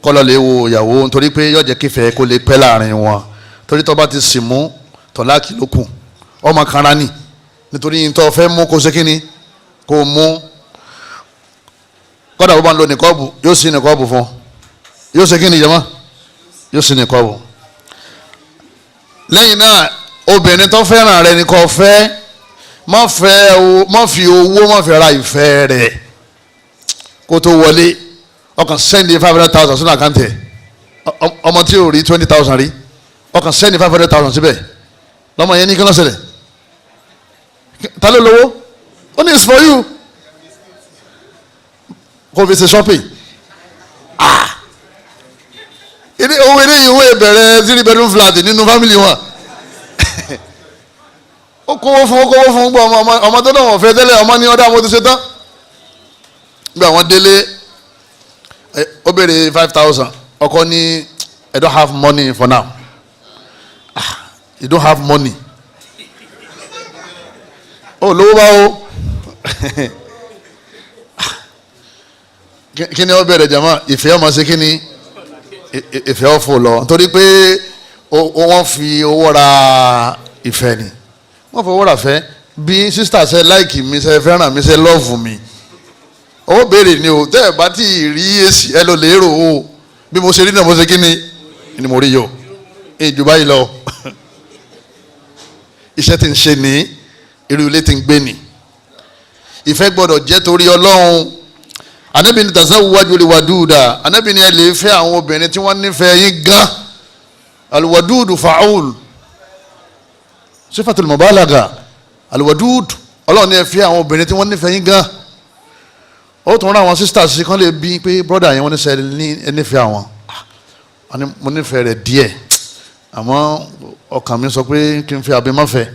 kọ́ lọ lè wo ìyàwó nítorí pé yọ̀jẹ̀ kífẹ́ kó lè pẹ́ láàrin wọn torí tó bá ti sì mú tọ́láàkì lókun ọmọ kanra ni nítorí yìí tó fẹ́ mú kó ṣe kínní kó mú kọ́dà bó bá ń lo nìkọ́ọ̀bù yóò sí nìkọ́ọ̀bù fún yóò ṣe kínní jẹ́mọ́ yóò sí nìkọ́ọ̀bù. lẹ́yìn náà obìnrin tó fẹ́ràn rẹ ni kò fẹ́ má fi owó má fi ra ìfẹ́ rẹ̀ kó tó wọlé ọkàn sẹ́ndì 500,000 sínú àkáǹtì ẹ̀ ọmọ tí ò rí 20,000 rí ọkàn sẹ́ndì 500,000 síbẹ̀ lọ́mọ yẹn ní kí ló ṣẹlẹ̀ ta ló lówó ó ní it's for you kò fi ṣe shopping owó eléyìí owó ìbẹ̀rẹ̀ 3 bedroom flat nínú family wọn ó kówó fún gbọ́ ọmọ tó dáwọn ọ̀fẹ́ tẹ́lẹ̀ ọmọ ní ọ̀dà mo ti ṣe tán gbé àwọn délé ó béèrè 5,000 ọkọ ní I don't have money for now you don't have money ó lówó bá o kí ni ó bẹ̀rẹ̀ jama ìfẹ́ ọmọ sí kí ni ìfẹ́ ọ̀fọ̀ lọ nítorí pé wọ́n fi owó ra ìfẹ́ ni wọ́n fọwọ́ rà fẹ́ bí sísítà ṣe láìkì mi ṣe fẹ́ràn mi ṣe lọ́ọ̀fù mi ó béèrè ni o tẹ́ ẹ̀ bá ti rí èsì ẹ ló lè rò ó bí mo ṣe rí náà mo ṣe kí ni mo rí yọ ìjù báyìí lọ iṣẹ́ tí ń ṣe ní irú ilé tí ń gbé ni ìfẹ́ gbọ́dọ̀ jẹ́ torí Ọlọ́run Ànábì ní tazawwaju al-waduda Ànábì ní ẹ lè fẹ́ àwọn obìnrin tí wọ́n nífẹ̀ẹ́ yín gan al-wadudu fa'ul sifatul mubalaga alwadud Ọlọ́run ní ẹ fi àwọn obìnrin tí wọ́n nífẹ̀ẹ́ yín gan ó tún rán àwọn sisters sí kan lè bí pé brother yẹn wọ́n ní sẹ́ẹ̀ ní ẹnífẹ̀ẹ́ àwọn mo nífẹ̀ẹ́ rẹ̀ díẹ̀ àmọ́ ọkàn mi sọ pé kí n fi àbí má fẹ́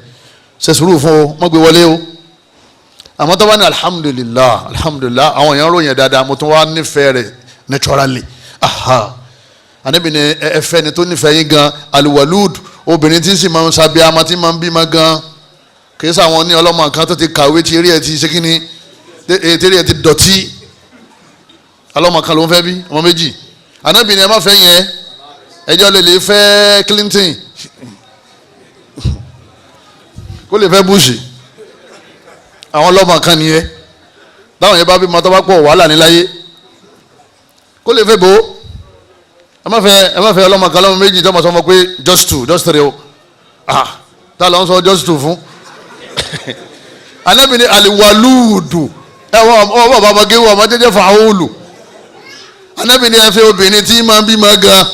ṣe sùúrù fún o má gbé wọlé o àmọ́ tó bá ní alhamdulillah àwọn èèyàn ròyìn dáadáa mo tún wá nífẹ̀ẹ́ rẹ̀ naturally Ànábì ní ẹ fẹ́ ni tó nífẹ̀ẹ́ yín gan alwalud obìnrin tí sì máa ń sábẹ́ ama tí máa ń bímọ gan kì í sàwọn ní ọlọ́mọ kan tó ti kàwé tí eré ẹ̀ ti ṣe kíni eré ẹ̀ ti dọ̀tí ọlọ́mọ kan ló ń fẹ́ bí ọmọ méjì Ànábì ní ẹ má fẹ́ yẹn ẹjọ́ lè fẹ́ Clinton kó lè fẹ́ Bush àwọn ọlọ́mọ kan nìyẹn táwọn yẹn bá bímọ tó bá pọ̀ wàhálà níláyé kó lè fẹ́ bò ó ẹ má fẹ́ ọlọ́mọ kan lọ́mọ méjì tọ́mọ sọmọ pé just 3 o tá ló ń sọ just 2 fún Ànábì ní aliwaludu ọmọ bàbá géwú ọmọ jẹjẹ fàáhùlù Ànábì ní ẹ fẹ́ obìnrin tí máa ń bí máa gan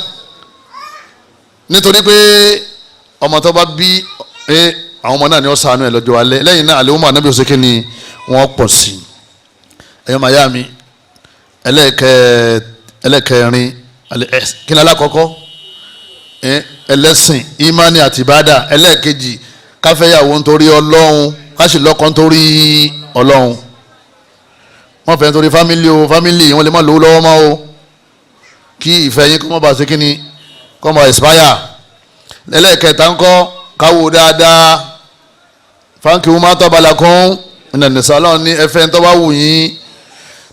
nítorí pé ọmọ tó bá bí àwọn ọmọ náà ni ó ṣàánú ẹ lọ́jọ́ alẹ́ lẹ́yìn náà àlẹ́ ọmọ Ànábì òsèké ni wọ́n pọ̀ sí ẹ̀yọ́ mayami ẹlẹ́kẹrin kí ni alákọ̀ọ́kọ́ ẹlẹ́sìn imani àti ìbádà ẹlẹ́ẹ̀kejì káfẹ́yàwó nítorí Ọlọ́run káṣí lọ́kọ nítorí Ọlọ́run wọ́n fẹ́ nítorí fámílì wọ́n lè má lówó lọ́wọ́ mọ́ o kí ìfẹ́ yín kọ́ mọ́ bá ṣe kí ni kọ́ mọ́ expire ẹlẹ́ẹ̀kẹta ńkọ́ káwó dáadáa fáńkì wọn máa tọ́ balà kún ìnànìsá Ọlọ́run ní ẹfẹ́ tó bá wù yín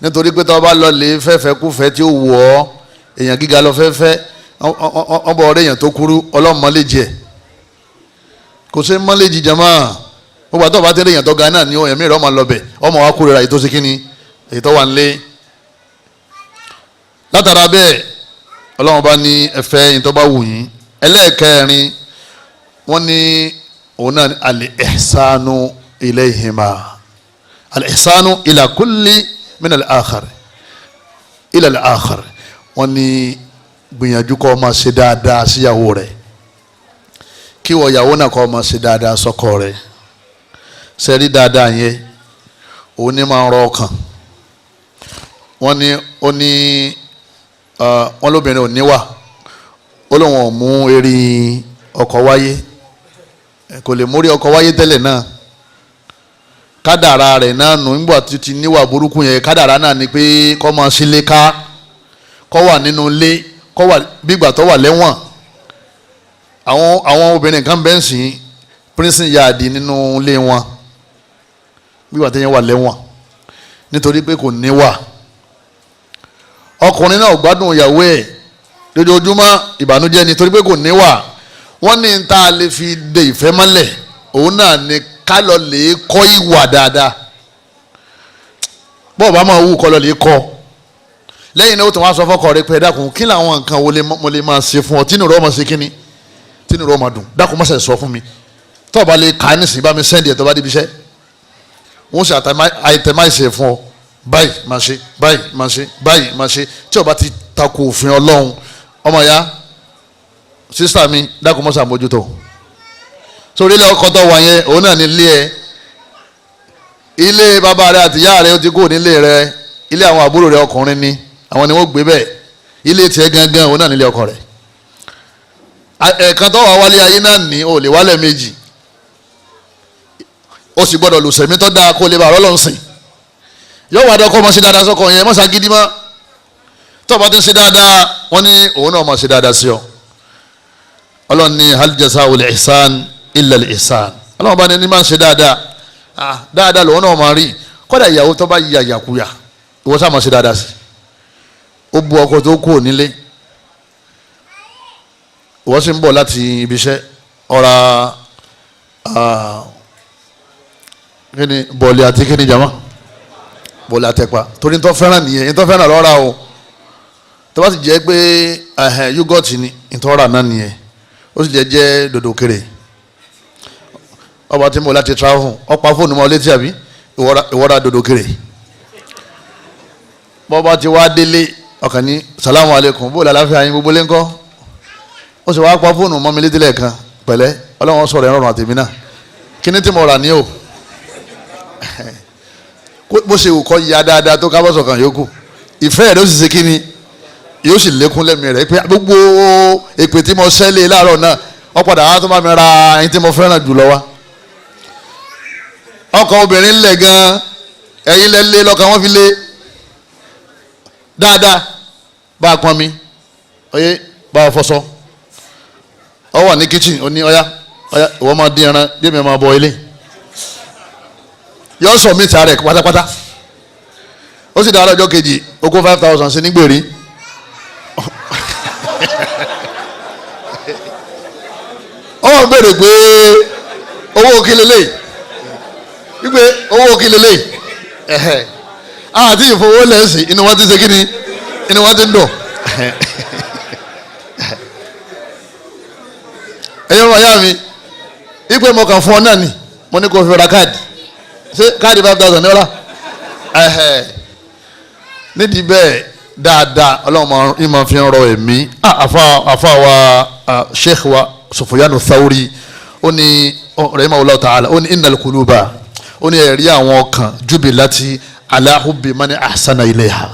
nítorí pé tó bá lọ lè fẹ́fẹ́ kúfẹ́ tí ó wù ọ́ èèyàn gíga lọ fẹ́fẹ́ ọbọ̀ ọ̀rẹ́ èèyàn tó kúrú Ọlọ́run mọ́lẹ́jì ẹ̀ kò sí mọ́lẹ́jì jama gbogbo àtọ́ bá tẹ́lẹ̀ èèyàn tó ga náà ni ẹ̀mí rẹ̀ ọmọ lọ́bẹ̀ ọmọ wa kúrera èyí tó ṣe kíni èyí tó wà ń lé látara bẹ́ẹ̀ ọlọ́run bá ní ẹ̀fẹ́ yín tó bá wù yín. ẹlẹ́ẹ̀kẹrin wọ́n ní òun náà ní al-ihsanu ilayhima al-ihsanu ila kulli min al-akhar ila al-akhar. wọ́n ní gbìyànjú kó máa ṣe dáadáa síyàwó rẹ̀ kí wọ́n yàwó náà kó máa ṣe dáadáa sọ́kọ rẹ̀ sẹ́rí dáadáa yẹn òun ní máa ń rọ ọkàn. wọ́n lóbìnrin ò níwà ó lóun ò mú eré ọkọ wáyé kò lè mórí ọkọ wáyé tẹ́lẹ̀ náà kádàrá rẹ̀ náà nù nígbà tó ti níwà burúkú yẹn kádàrá náà ni pé kó máa sílé ká kó wà nínú ilé kó wà bígbà tó wà lẹ́wọ̀n. àwọn obìnrin kan bẹ́ẹ̀ sìn prison yard nínú ilé wọn bígbà tó yẹn wà lẹ́wọ̀n nítorí pé kò níwà. ọkùnrin náà gbádùn ìyàwó ẹ̀ lójoojúmọ́ ìbànújẹ́ nítorí pé kò níwà. wọ́n ní tá a lè fi de ìfẹ́ mọ́lẹ̀ òun náà ni ká lọ lè kọ́ ìwà dáadáa. bọ́ọ̀ bá máa wù kọ́ lọ lè kọ́ lẹ́yìn náà ó tún wá sọ fọ́kọ rẹ pé dákun kí làwọn nǹkan wo mo lè máa ṣe fún ọ tí nìrọ̀ ọmọ ṣe kíni tí nìrọ̀ ọmọ dùn dákun mọ́sẹ̀ sọ fún mi tó o bá lè ka nísìnyí bá mi sẹ́ndì ẹ̀ tó bá débi iṣẹ́ wọ́n ṣe àìtẹ̀máìsì ẹ̀ fún ọ báyìí máa ṣe báyìí máa ṣe báyìí máa ṣe tí o bá ti takò òfin ọlọ́run ọmọ ya sísá mi dákun mọ́sà mójútó sórí ilé ọkọ tó wà yẹn òun náà ní ilé ẹ ilé bàbá rẹ àti ìyá rẹ ó ti kó nílé rẹ ilé àwọn àbúrò rẹ ọkùnrin ni àwọn ni wọ́n gbé bẹ́ẹ̀ ilé tiẹ̀ gangan òun náà nílé ọkọ rẹ ẹ̀ẹ̀kan tó wà wálé ayé náà ní o lè wálẹ̀ méjì ó sì gbọ́dọ̀ lùsẹ̀mí tó dáa kó lè bá ọlọ́run sìn yóò wá dọ́kọ́ ọmọ sí dáadáa sọ́kọ yẹn mọ́sá gidi mọ́ tó bá ti ń ṣe dáadáa wọ́n ní òun náà máa ṣe dáadáa sí ọ. ọlọ́run ní hal jazaa'ul ihsan illa al ihsan ọlọ́run bá ní máa ń ṣe dáadáa dáadáa lòun náà máa rí kọ́dà ìyàwó tó bá yà yàkuyà ìwọ sáà máa ṣe dáadáa sí ó bu ọkọ tó kú nílé ìwọ sì ń bọ̀ láti ibi iṣẹ́ ọ̀ra kíni bọ̀ọ̀lì àti kíni jama bọ̀ọ̀lì àtẹ̀pà torí tó fẹ́ràn nìyẹn tó fẹ́ràn lọ́ra o tó bá sì jẹ́ pé yúgọ̀tì ni ìtọ́ra náà nìyẹn ó sì jẹ́ dòdò kéré ọba tí mo láti travel ọ̀pá fóònù mọ́ létí àbí ìwọ́ra dòdò kéré bọ́ba ti wá délé ọkàn ní salamu aleykum bó lálàáfíà yín gbogbo léńkọ́ ó sì wá pa fóònù mọ́ mi létí lẹ́ẹ̀kan pẹ̀lẹ́ ọlọ́run sọ̀rọ̀ ẹ̀rọ̀rùn àtẹ̀mí náà kíní tí mo rà ní o bó ṣe wù kọ́ ya dáadáa tó kábọ̀sọ̀ kan yòókù ìfẹ́ rẹ̀ ó sì ṣe kíni yóò sì lékún lẹ́mìí rẹ̀ pé gbogbo èpè tí mo ṣẹ́lẹ̀ láàárọ̀ náà ó padà wá tó bá mi ra ẹyin tí mo fẹ́ràn jùlọ wá ọkọ̀ obìnrin lẹ̀ gan ẹ̀yin lẹ́lẹ́ lọ́kàn wọ́n fi lé dáadáa bá a pọn mi ọyẹ bá a fọṣọ ọ wà ní kitchen ó ní ọyá ìwọ máa dín ẹran bí mi máa bọ ilé yọ sọ mí ta rẹ pátápátá ó sì dára ọjọ́ kejì ó kó 5,000 sí nígbèrè ọwọ́ béèrè pé owó kí lélẹ̀ wípé owó kí lélẹ̀ àti ìfowó lẹ́sìn inú wọn ti ṣe kí ni inú wọn ti ń dùn ẹ̀yọ́ wáyà mi wípé mo kàn fún ọ náà ni mo ní kó fi ra káàdì ṣé káàdì 5,000 ní ọ̀la nídìí bẹ́ẹ̀ dáadáa ọlọ́run ìmọ̀ fi ń rọ ẹ̀mí àfa wa sheikh wa Sufyanu Thawri ó ní rahimahullahu ta'ala ó ní innal quluba ó ní ẹ̀rí àwọn ọkàn jubilati ala hubbi man ahsana ilayha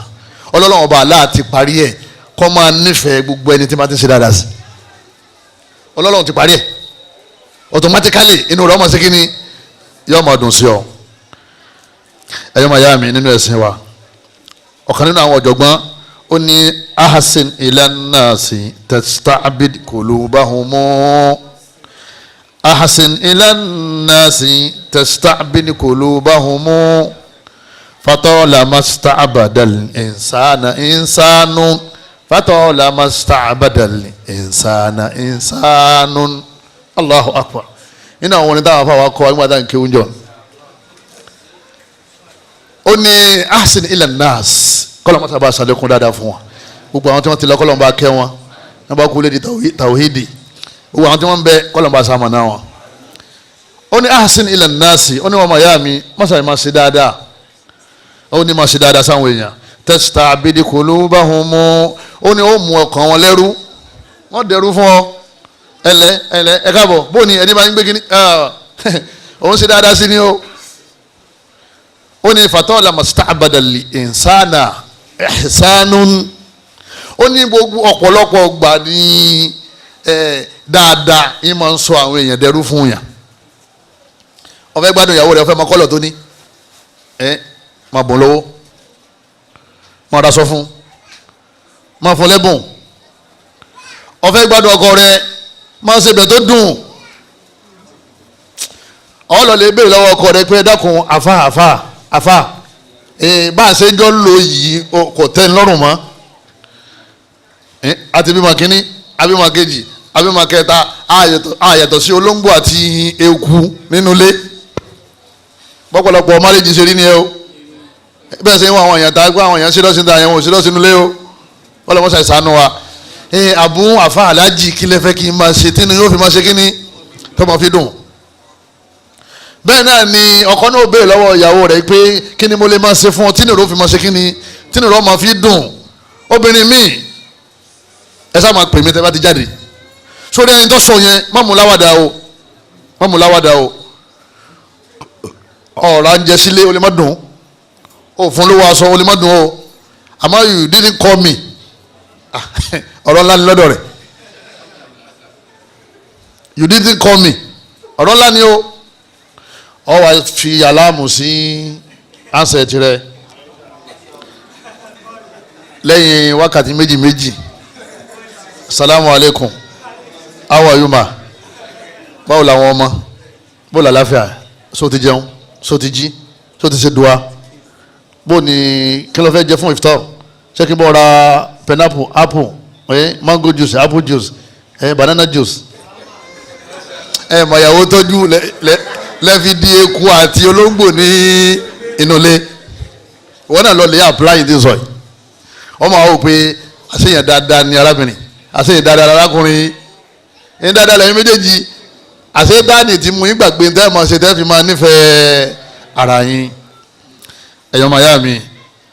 ọlọ́run ọba aláà ti parí ẹ̀ kọ́ máa nífẹ̀ẹ́ gbogbo ẹni tí máa ti ń ṣe dáadáa sí ọlọ́run ti parí ẹ̀ automatically inú rẹ̀ ọmọ sí kíni yóò máa dùn sí ọ ẹ̀yọ́ máa yá mi nínú ẹ̀sìn wa ọ̀kan nínú àwọn ọ̀jọ̀gbọ́n ó ní ahsin ilan nasi tasta'bid qulubahum ahsin ilan nasi tasta'bid qulubahum fatolama sta'badal insana insanu fatolama sta'badal insana insanun Allahu akbar nínú àwọn orin táwọn afáwọn akọ nígbà tá à ń kéwú jọ ó ní ahsin ilan nas kọ́lá mọ́tà bá ṣàlékún dáadáa fún wa gbogbo àwọn tí wọ́n ti lọ kọ́lọ́mbà kẹ́ wọn wọ́n bá kú lédi tàwíìdì gbogbo àwọn tí wọ́n ń bẹ kọ́lọ́mbà sàmọ̀nà wọn. ó ní ahsin ila nasi ó ní wọn màyà mi mọ́sàlì máa ṣe dáadáa ó ní máa ṣe dáadáa sáwọn èèyàn tastabidi qulubahum ó ní ó mú ọkàn wọn lẹ́rú wọ́n dẹrú fún ọ ẹ káàbọ̀ bó ni ẹni bá ń gbé kíní òun ṣe dáadáa sí ni ó ní fatọ́lá musta'bada li insana ihsanun ó ní gbogbo ọ̀pọ̀lọpọ̀ gbà ní dáadáa yín máa ń sọ àwọn èèyàn dẹrú fún yàn ó fẹ́ gbádùn ìyàwó rẹ̀ ó fẹ́ máa kọ́lọ̀ tó ní máa bùn lówó máa raṣọ fún máa fún lẹ́bùn ó fẹ́ gbádùn ọkọ rẹ̀ máa ṣe bẹ̀ tó dùn ọ lọ lè béèrè lọ́wọ́ ọkọ rẹ̀ pé dákun àfà bá a ṣe ń jọ lò yìí kò tẹ́ ń lọ́rùn mọ́ àti bímọ kínní abímọ kejì abímọ kẹta àyàtọ̀ sí olóńgbò àti eku nínú ilé pọ̀pọ̀lọpọ̀ márèjì ṣe rí ni ẹ o bẹ́ẹ̀ sẹ́yìn wọn àwọn èèyàn tá a gbọ́ àwọn èèyàn ṣílọ́sìn tá àyẹ̀wò ṣílọ́sìn nílé o wọ́n lọ mọ́ ṣàìsànú wa àbú àfa aláàjì kí lẹ fẹ́ kí n máa ṣe tí ni yóò fi máa ṣe kí ni tó máa fi dùn. bẹ́ẹ̀ náà ni ọkọ náà béèrè lọ́wọ́ ìyàwó rẹ̀ pé kí ni mo lè máa ṣe fún ọ tí nìró fi máa ṣe kí ni tí nìró máa fi dùn. obìnrin míì ẹ sá máa pè mí tẹ́ bá ti jáde sórí ẹni tó sọ yẹn má mú láwàdà o ọ̀rọ̀ à ń jẹ sílé o lè má dùn o fún lówó aṣọ o lè má dùn o àmọ́ you didn't call me ọ̀rọ̀ ńlá ni lọ́dọ̀ rẹ̀ you didn't call me ọ̀rọ̀ ńlá ni o ọ wá fi aláàmù sí ansẹ̀tì rẹ̀ lẹ́yìn wákàtí méjì salamu alaikum how are you ma báwo làwọn ọmọ bó làlàáfíà so ti jẹun so ti jí so ti ṣe dùá bó ni kí ló fẹ́ jẹ fún iftar ṣé kí n bọ́ ra pineapple apple mango juice apple juice banana juice mọ̀yàwó tọ́jú lẹ́fi di eku àti olóńgbò ní inú ilé wọ́n náà lọ lè apply this oil wọ́n máa wò pé àṣeyàn dáadáa ni arábìnrin àṣeyàn dáadáa arákùnrin ní dáadáa lẹ́yìn méjèèjì àṣedáàní tí mo yín gbàgbé tẹ́ máa ṣe tẹ́ fi máa nífẹ̀ẹ́ ara yín ẹ̀yọ́ máa yá mi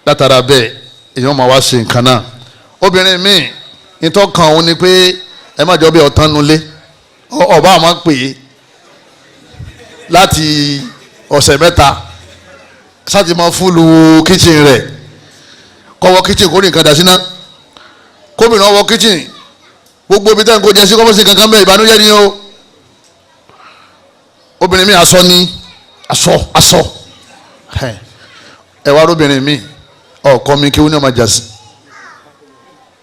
látara bẹ́ẹ̀ èèyàn máa wá ṣe nǹkan náà obìnrin míì nítọ́kàn òun ni pé ẹ má jọ bí ọ̀tán nulẹ̀ ọba àmọ́ pè é láti ọ̀sẹ̀ mẹ́ta sáti máa fúlù kíchìn rẹ̀ kọ́wọ́ kíchìn kó ní nǹkan dà síná kóbìnrin ọwọ́ kíchìn gbogbo ibi tẹ́ǹkó jẹ́ sí kọ́mọ́sí kankan bẹ́ẹ̀ ìbànújẹ́ ni o obìnrin mi aṣọ ni aṣọ ẹ wá obìnrin mi ọkọ mi kí wọ́n ní ọmọ jásí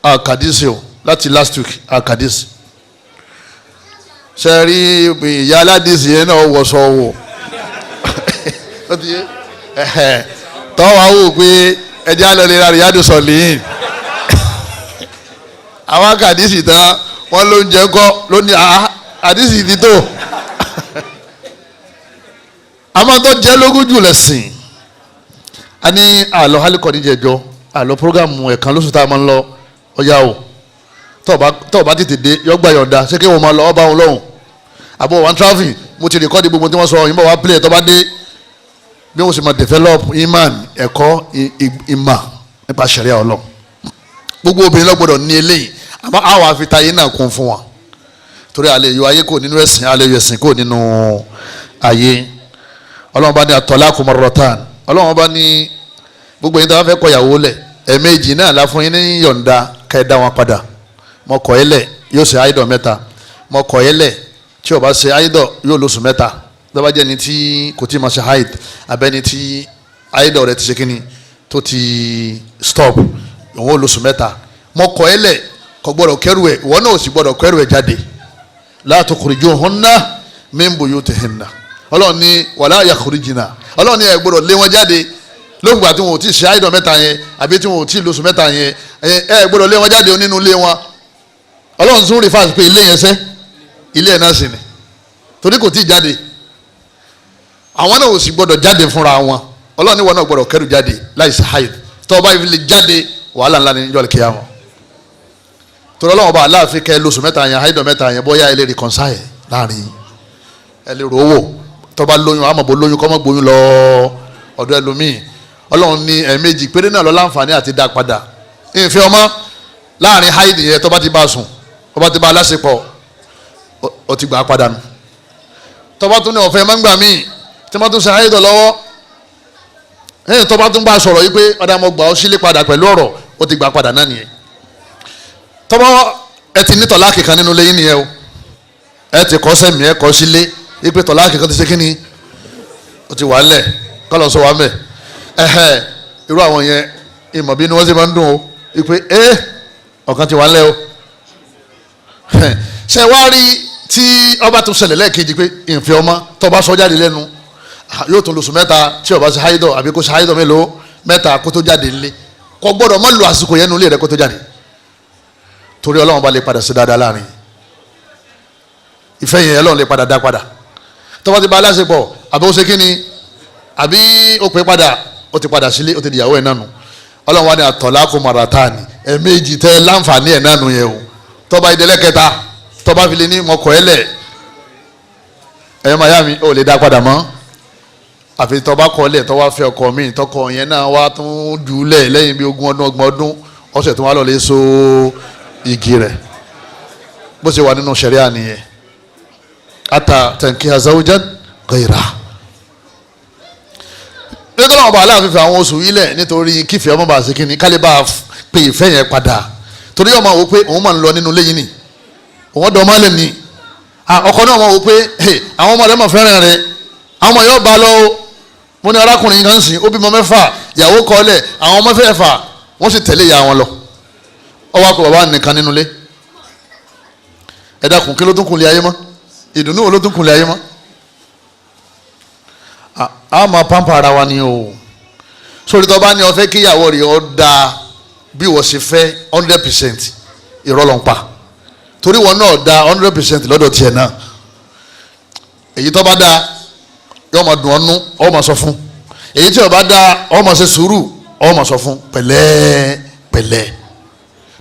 àkàdísì o láti last week àkàdísì ṣe rí ìyá aládìsí yẹn náà wọ̀ṣọ wò tọ́wọ́ wò pé ẹjẹ́ àlọ́ lè ra Riyadu Solihin àwọn àkàdísì tán wọ́n ló ń jẹ́ kọ́ ló ní àdísì ti tó àmọ́ tó jẹ́ lógún jù lẹ́sìn a ní àlọ́ hálíkọ̀ọ́dí jẹjọ́ àlọ́ prógámù ẹ̀kan lóṣù tá a máa ń lọ ọ̀yá o tọ́ọ̀ bá tètè dé yọ́gbà yọ̀ǹda ṣé kí wọ́n máa lọ ọ́ bá wọn lọ́hùn àbọ̀ wọn tráfì mo ti rìkọ́dì gbogbo tí wọ́n sọ yìnbọn wá pílẹ̀ tó bá dé bí wọ́n sì máa develop iman ẹ̀kọ́ ìmà nípa ṣẹ̀ríà Ọlọ́run gbogbo obìnrin lọ́gbọ́dọ̀ ní eléyìí àmọ́ àwọn afitayé náà kún fún wọn torí àlè yọ ayé kò nínú ẹ̀sìn àlè yọ ẹ̀sìn kò nínú ayé Ọlọ́run bá ní at-talaqu marratan Ọlọ́run bá ní gbogbo yín tó bá fẹ́ kọ ìyàwó lẹ̀ ẹ̀ẹ̀mejì náà la fún yín ní yọ̀ǹda ká ẹ dá wọn padà mo kọ̀ ẹ́ lẹ̀ yóò ṣe áìdọ̀ mẹ́ta mo kọ̀ ẹ́ lẹ̀ tí ó bá ṣe áìdọ̀ yóò lóṣù mẹ́ta tó bá jẹ́ ni tí kò tí ma ṣe áìd abẹ́ni tí áìdọ̀ rẹ̀ ti ṣe kíni tó ti stop òun ó lóṣù mẹ́ta mo kọ̀ ẹ́ lẹ̀ kò gbọ́dọ̀ kẹ́rù ẹ̀ ìwọ náà ò sì gbọ́dọ̀ kẹ́rù ẹ̀ jáde la tukhrijuhunna min buyutihinna Ọlọ́run ní wala yakhrijna Ọlọ́run ní ẹ gbọ́dọ̀ lé wọn jáde lóògbà tí wọn ò tí ì ṣe áìdọ̀ mẹ́ta yẹn àbí tí wọn ò tí ì lóṣù mẹ́ta yẹn ẹ gbọ́dọ̀ lé wọn jáde nínú ilé wọn Ọlọ́run tún rí fáṣí pé ilé yẹn sẹ́ ilé yẹn náà sì ni torí kò tí ì jáde àwọn náà ò sì gbọ́dọ̀ jáde fúnra wọn Ọlọ́run ní wọn náà gbọ́dọ̀ kẹ́rù jáde láì ṣe áìd tó bá lè jáde wàhálà ńlá ní ìjọ kíyámà torí Ọlọ́run bá aláàfin kẹ́ lóṣù mẹ́ta yẹn haidọ̀ mẹ́ta yẹn bóyá ẹ lè reconcile láàrin ẹ lè rò owó tó bá lóyún àmọ́ bó lóyún kọ́ mọ́ gbóyún lọ ọ̀dọ̀ ẹlòmíì Ọlọ́run ní ẹ̀ẹ̀mejì péré náà lọ láǹfààní àti dá padà ìfẹ́ ọmọ láàrin haid yẹn tó bá ti bá sùn tó bá ti bá aláṣepọ̀ ó ti gbà padà nù tó bá tún ní ọ̀fẹ́ máa ń gbà míì tí wọ́n tún ṣe haidọ̀ lọ́wọ́ ẹ̀yìn tó bá tún bá sọ̀rọ̀ yìí pé ọ̀dà mo gbà ọ́ sílé padà pẹ̀lú ọ̀rọ̀ ó ti gbà padà náà nìyẹn tó bá ẹ ti ní tọ̀láàkì kan nínú lẹ́yìn nìyẹn o ẹ ti kọ́ sẹ́mi ẹ kọ́ sílé yìí pé tọ̀láàkì kan ti ṣe kí ni ó ti wà lẹ̀ kọ́ lọ sọ wà mẹ́ irú àwọn yẹn ìmọ̀ bí ni wọ́n ṣe máa ń dùn o yìí pé ọ̀kan ti wà lẹ̀ o ṣe wá rí tí ọba tó ṣẹlẹ̀ lẹ́ẹ̀kejì pé ìfẹ́ ọmọ tó bá sọ jáde lẹ́nu yóò tún lóṣù mẹ́ta tí ó bá ṣe haidọ̀ àbí kó ṣe haidọ̀ mélòó mẹ́ta kó tó jáde nílé kò gbọ́dọ̀ má lo àsìkò yẹn nílé rẹ kó tó jáde torí Ọlọ́run bá lè padà sí dáadáa láàrin ìfẹ́ yẹn Ọlọ́run lè padà dá padà tó bá ti bá aláṣepọ̀ àbí ó ṣe kí ni àbí ó pè padà ó ti padà sílé ó ti dìyàwó ẹ̀ nánu Ọlọ́run wá ní at-talaqu marratani ẹ̀ẹ̀mejì tẹ́ láǹfààní ẹ̀ nánu yẹn o tó bá ìdẹ́lẹ̀ kẹta tó bá fi lè ní mọ̀kọ́ ẹ̀lẹ̀ ẹ̀yọ́ mayami ó lè dá padà mọ́ àfi tó bá kọ́lẹ̀ tó wá fẹ́ ọkọ mi tọkọ yẹn náà wá tún jùlẹ̀ lẹ́yìn bí 20 ọdún 30 ọdún ọ̀sẹ̀ tó wá lọ lè so igi rẹ̀ bó ṣe wà nínú ṣẹ̀ríà nìyẹn ata tankiha zawjan ghayra nítorí àwọn ọba aláàfin fi àwọn oṣù ilẹ̀ nítorí kífẹ́ ọmọ bá ṣe kí ni kálí bá pè ìfẹ́ yẹn padà torí ọmọ wò pé òun máa ń lọ nínú lẹ́yìn ni òun dọ̀ máa lè ní ọkọ náà máa wò pé àwọn ọmọ rẹ̀ máa fẹ́ràn rẹ̀ àwọn ọmọ yóò bá lọ́wọ́ mo ní arákùnrin kan sìn ó bímọ 6 ìyàwó kọ́lẹ̀ àwọn ọmọ 6 wọ́n sì tẹ̀lé ìyá wọn lọ ọwọ́ akọ bàbá nìkan nínú ilé ẹ dákun kí ló tún kùnlé ayé mọ́ ìdùnnú wo ló tún kùnlé ayé mọ́ a máa pampa ara wa ni o sórí tó bá ní ó fẹ́ kí ìyàwó rẹ̀ ó dáa bí wọ́n ṣe fẹ́ 100% irọ́ ló ń pa torí wọn náà dáa 100% lọ́dọ̀ tiẹ̀ náà èyí tó bá dáa yóò máa dùn ọ́nú ọ́ máa sọ fún èyí tí ó bá dáa ọ́ máa ṣe sùúrù ọ́ máa sọ fún pẹ̀lẹ́ pẹ̀lẹ́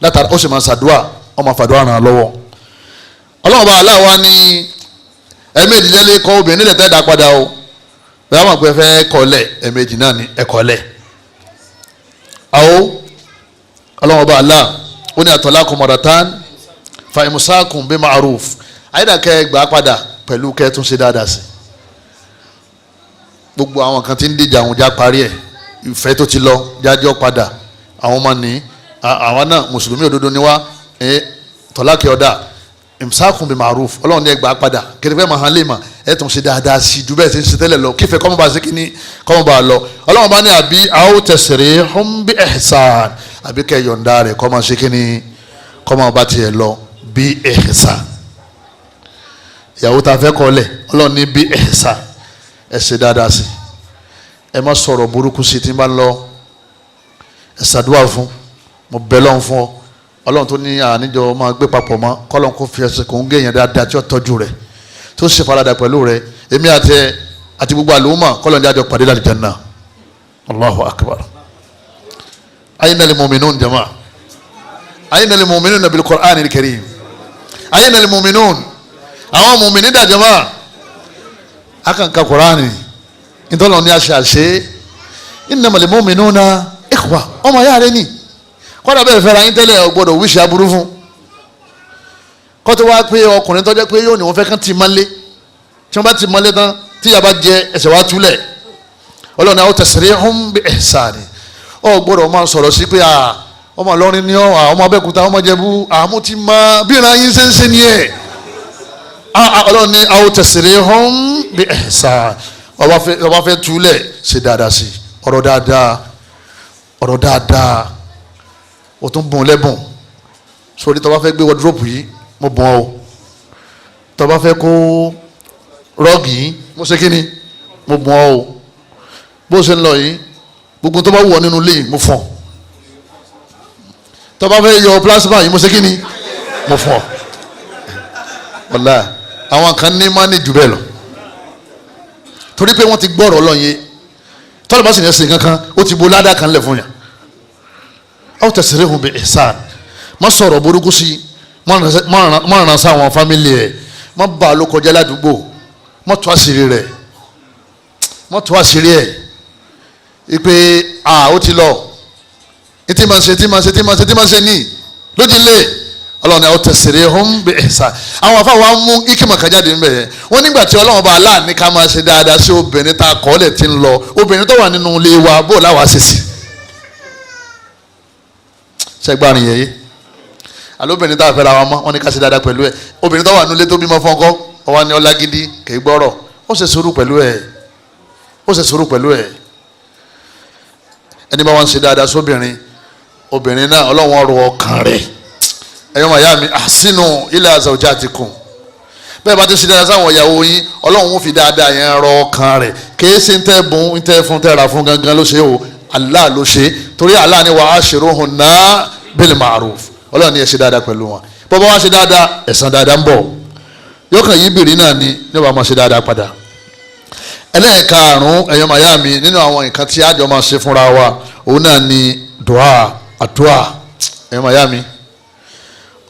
látara ó sì máa ṣàdúrà ọ́ máa fàdúrà ràn án lọ́wọ́ ọlọ́run bá aláwa ní ẹ̀ẹ̀mejì jẹ́lé kọ́ obìnrin nílẹ̀ tẹ́ dá padà o bẹ́ẹ̀ àwọn àgbẹ̀ fẹ́ kọ́lẹ̀ ẹ̀ẹ̀mejì náà ní ẹ̀kọ́lẹ̀ àwọ̀ ọlọ́run bá alá ó ní at-talaqu marratan fa imsakun bi ma'ruf àyídàkẹ́ gbà padà pẹ̀lú kẹ́ tún ṣe dáadáa sí gbogbo àwọn kan tí ń dìjà àwọn já parí ẹ̀ ìfẹ́ tó ti lọ jájọ́ padà àwọn ọmọ ní àwọn náà mùsùlùmí òdodo ni wá tọ́lákì ọ̀dà imsakun bi ma'ruf ọlọ́run ní ẹgbàá padà kẹrìfẹ́ máa hàn lè mà ẹ̀ tún ṣe dáadáa sí ju bẹ́ẹ̀ ṣe ń ṣe tẹ́lẹ̀ lọ kífẹ́ kọ́mọ́ bá ṣe kíní kọ́mọ́ bá lọ ọlọ́run bá ní àbí aw tasrihum bi ihsan àbí kẹ́ yọ̀ǹda rẹ̀ kọ́mọ́ ṣe kíní kọ́mọ́ bá tiẹ̀ lọ bi ihsan ìyàwó tá a fẹ́ kọ́ lẹ̀ ọlọ́run ní bi ihsan ẹ ṣe dáadáa sí ẹ má sọ̀rọ̀ burúkú sí tí n bá lọ ẹ ṣàdúrà fún mo bẹ̀ lọ́n fún ọ ọlọ́run tó ní àníjọ máa gbé papọ̀ mọ́ kọ́lọ́n kó fi ẹsẹ̀ kò ń gé èèyàn dáadáa tí ó tọ́jú rẹ̀ tó ṣe farada pẹ̀lú rẹ̀ èmi àti gbogbo àlùmọ́ kọ́lọ́n ní àjọ pàdé láti Janna Allahu akbar ayna lil mu'minun jama ayna lil mu'minuna bil Qur'anil karim ayna lil mu'minun àwọn mu'minin dà jama akanka Qur'ani ìtọ́lọ̀ ní àṣẹ innamal mu'minuna ikhwa ọmọ yára rẹ ní kọ́dà bẹ́ẹ̀ fẹ́ra yín tẹ́lẹ̀ ọgbọ́dọ̀ wíṣẹ́ aburú fún kọ́tù wá pé ọkùnrin tó jẹ́ pé yóò ní wọ́n fẹ́ kán ti mọ́lé tí wọ́n bá ti mọ́lé tán tí yàrá bá jẹ ẹsẹ̀ wá túlẹ̀ ọlọ́run aw tasrihum bi ihsani ọgbọ́dọ̀ máa sọ̀rọ̀ sí pé ọmọ Ìlọrin ni ọmọ Abẹ́òkúta ọmọ Jẹ̀bú àmú ti mọ bí ìran yín ṣe ń ṣe nìyẹn ọlọ́run ní aw tasrihum bi ihsani ọba fẹ́ túlẹ̀ ṣe dáadáa sí ọ̀rọ̀ dáadáa o tún bùn lẹ́bùn sórí tó bá fẹ́ gbé wọ́dúrópù yìí mo bùn ọ́ tó bá fẹ́ kó rọ́ọ̀gì yìí mo ṣe kí ni mo bùn ọ́ bó ṣe ń lọ yìí gbogbo tó bá wù ọ́ nínú ilé yìí mo fún ọ tó bá fẹ́ yọ plasma yìí mo ṣe kí ni mo fún ọ wàlá àwọn kan ní má ní jù bẹ́ẹ̀ lọ torí pé wọ́n ti gbọ́rọ̀ lọ́yẹ tọ́lá bá sì ní ẹsẹ̀ kankan ó ti bo ládàá kan lẹ̀ fún yàn aw tasrihum bi ihsan má sọ̀rọ̀ burúkú sí mọ̀ràn sáwọn fámìlì ẹ̀ mọ̀ bá a ló kọjá ládùúgbò mọ̀ tó àṣírí rẹ̀ mọ̀ tó àṣírí ẹ̀ ipe ó ti lọ tí máa ṣe ní lójúlé ọlọ́run ni àwọn tẹ̀sírí hum bi ihsan àwọn afáwọn mú ikima kan jáde níbẹ̀ yẹn wọ́n nígbà tí ọlọ́run bá aláàní ká máa ṣe dáadáa sí obìnrin tá a kọ́ lẹ̀ ti ń lọ obìnrin tó wà nínú ilé wa bó láwa ṣe sí ṣẹgbàrin yẹn yé alóbìnrin tá a fẹ́ra wa mọ́ wọ́n ní ká ṣe dáadáa pẹ̀lú ẹ̀ obìnrin tó wà nínú ilé tó bímọ fọ́nkọ́ ọwọ́ ni ọlágídí kì í gbọ́rọ̀ ó ṣe sùúrù pẹ̀lú ẹ̀ ẹni bá wọn ṣe dáadáa sóbìnrin obìnrin náà ọlọ́run ọrọ̀ ọkàn rẹ̀ ẹ̀yọ́ màyá mi ahsinu ila zawjatikum bẹ́ẹ̀ bá ti ṣe dáadáa sáwọn ìyàwó yín ọlọ́run fi dáadáa yẹn rọ ọkàn rẹ̀ kìí ṣe ń tẹ́ bùn ń tẹ́ fún tẹ́ ra fún gangan ló ṣe o Allah ló ṣe torí Allah ni wa ashiruhunna bil ma'ruf ọlọ́run ni ẹ ṣe dáadáa pẹ̀lú wọn bọ́bá wá ṣe dáadáa ẹ̀san dáadáa ń bọ̀ yóò kàn yí bìrì náà ni ní wàá máa ṣe dáadáa padà ẹlẹ́ẹ̀karùn-ún ẹ̀yọ́ màyá mi nínú àwọn nǹkan tí àjọ máa ṣe fúnra wa òun náà ni dùá àdúà ẹ̀yọ́ màyá mi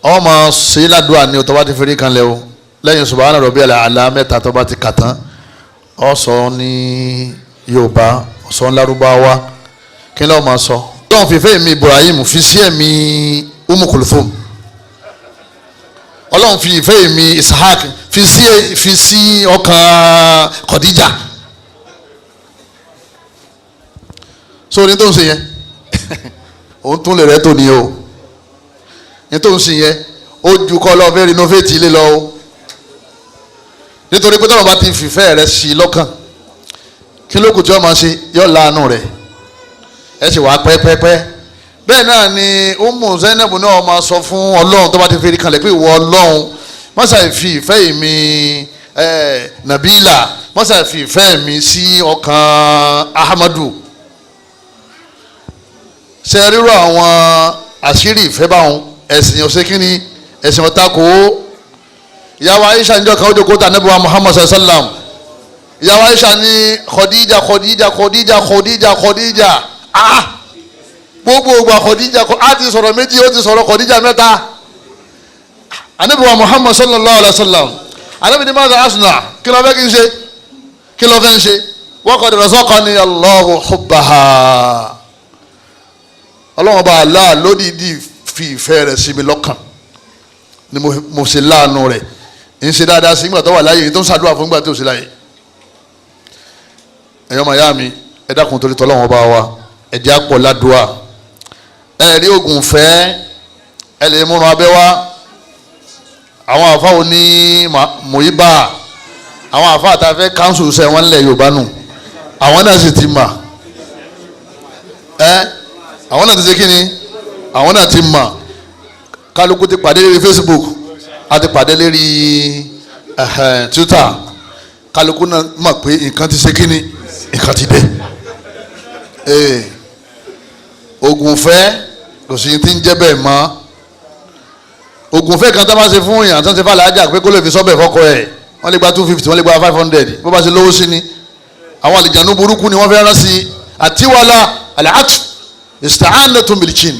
àwọn máa ṣe ládùúà ní ọtọ́ bá ti fẹ́rí kan lẹ́ o lẹ́yìn subhana rabbiyal a'la mẹ́ta tó bá ti kà tán ọ sọ ní Yorùbá sọ ní Lárúbáwá kí ló máa sọ. ọlọ́run fìfẹ́ mi Ibrahim fi sí ẹ̀mí Umu Kulthum ọlọ́run fi ìfẹ́ mi Ishaq fi sí ọkàn Khadija so ní tó ń ṣe yẹn òun tún lè rẹ́ tó ní o ní tó ń ṣe yẹn ó ju kọ́ lọ́ọ́ fẹ́ renovate ilé lọ o nítorí pé tọ́lọ́ bá ti fìfẹ́ rẹ sí lọ́kàn kí ló kù tí wọ́n máa ṣe yọ láàánú rẹ̀ ẹ sì wá pẹ́pẹ́pẹ́ bẹ́ẹ̀ náà ni Ummu Zainab náà máa sọ fún Ọlọ́run tó bá ti fẹ́rí kanlẹ̀ pé ìwọ Ọlọ́run mọ́sà fi ìfẹ́ mi Nabila mọ́sà fi ìfẹ́ mi sí ọkàn Ahmadu ṣe ríro àwọn àṣírí ìfẹ́ báwọn ẹ̀sìn ọ̀sẹ̀ kínní ẹ̀sìn ọ̀tá kò ó ìyàwó Aisha níjọ́ kan ó jókòó ta Ànábì wa Muhammad sallam ìyàwó Aisha ní Khadija gbogbo ògbà Khadija á ti sọ̀rọ̀ méjì ó ti sọ̀rọ̀ Khadija mẹ́ta Ànábì wa Muhammad sallallahu alayhi wa sallam Ànábì ní maza asna kí ló fẹ́ kí n ṣe kí ló fẹ́ ń ṣe wa qad razaqani Allahu hubbaha ọlọ́run ọba Allah lódìdí fi ìfẹ́ rẹ̀ sí mi lọ́kàn ni mo ṣe láàánú rẹ̀ ń ṣe dáadáa sí ìgbà tó wà láyé tó ń ṣàdúrà fún ìgbà tó ṣe láyé ẹ̀yọ́ màyá mi ẹ dákun torí tọ́lọ́run ọba wa ẹ jẹ́ àpọ̀ ládùúà ẹ rí oògùn fẹ́ ẹ lè múra abẹ́ wá àwọn àfa òní mòyíbà àwọn àfa àtàfẹ́ káńsù sẹ́ wọ́n lẹ̀ Yorùbá nù àwọn náà sì ti mà àwọn náà ti ṣe kí ni àwọn náà ti mà kálukú ti pàdé lórí Facebook a ti pàdé lórí Twitter kálukú náà mọ̀ pé nǹkan ti ṣe kí ni nǹkan ti dé oògùn fẹ́ kò sí ti ń jẹ́ bẹ́ẹ̀ mọ́ oògùn fẹ́ kan tó bá ṣe fún èèyàn tó ń ṣe fà láàjà pé kó lè fi sọ́bẹ̀ fọ́kọ ẹ̀ wọ́n lè gba 250 wọ́n lè gba 500 bó bá ṣe lówó sí ni àwọn àlìjànú burúkú ni wọ́n fẹ́ rán sí àtiwálá àlàátù ista'anatun bil jinn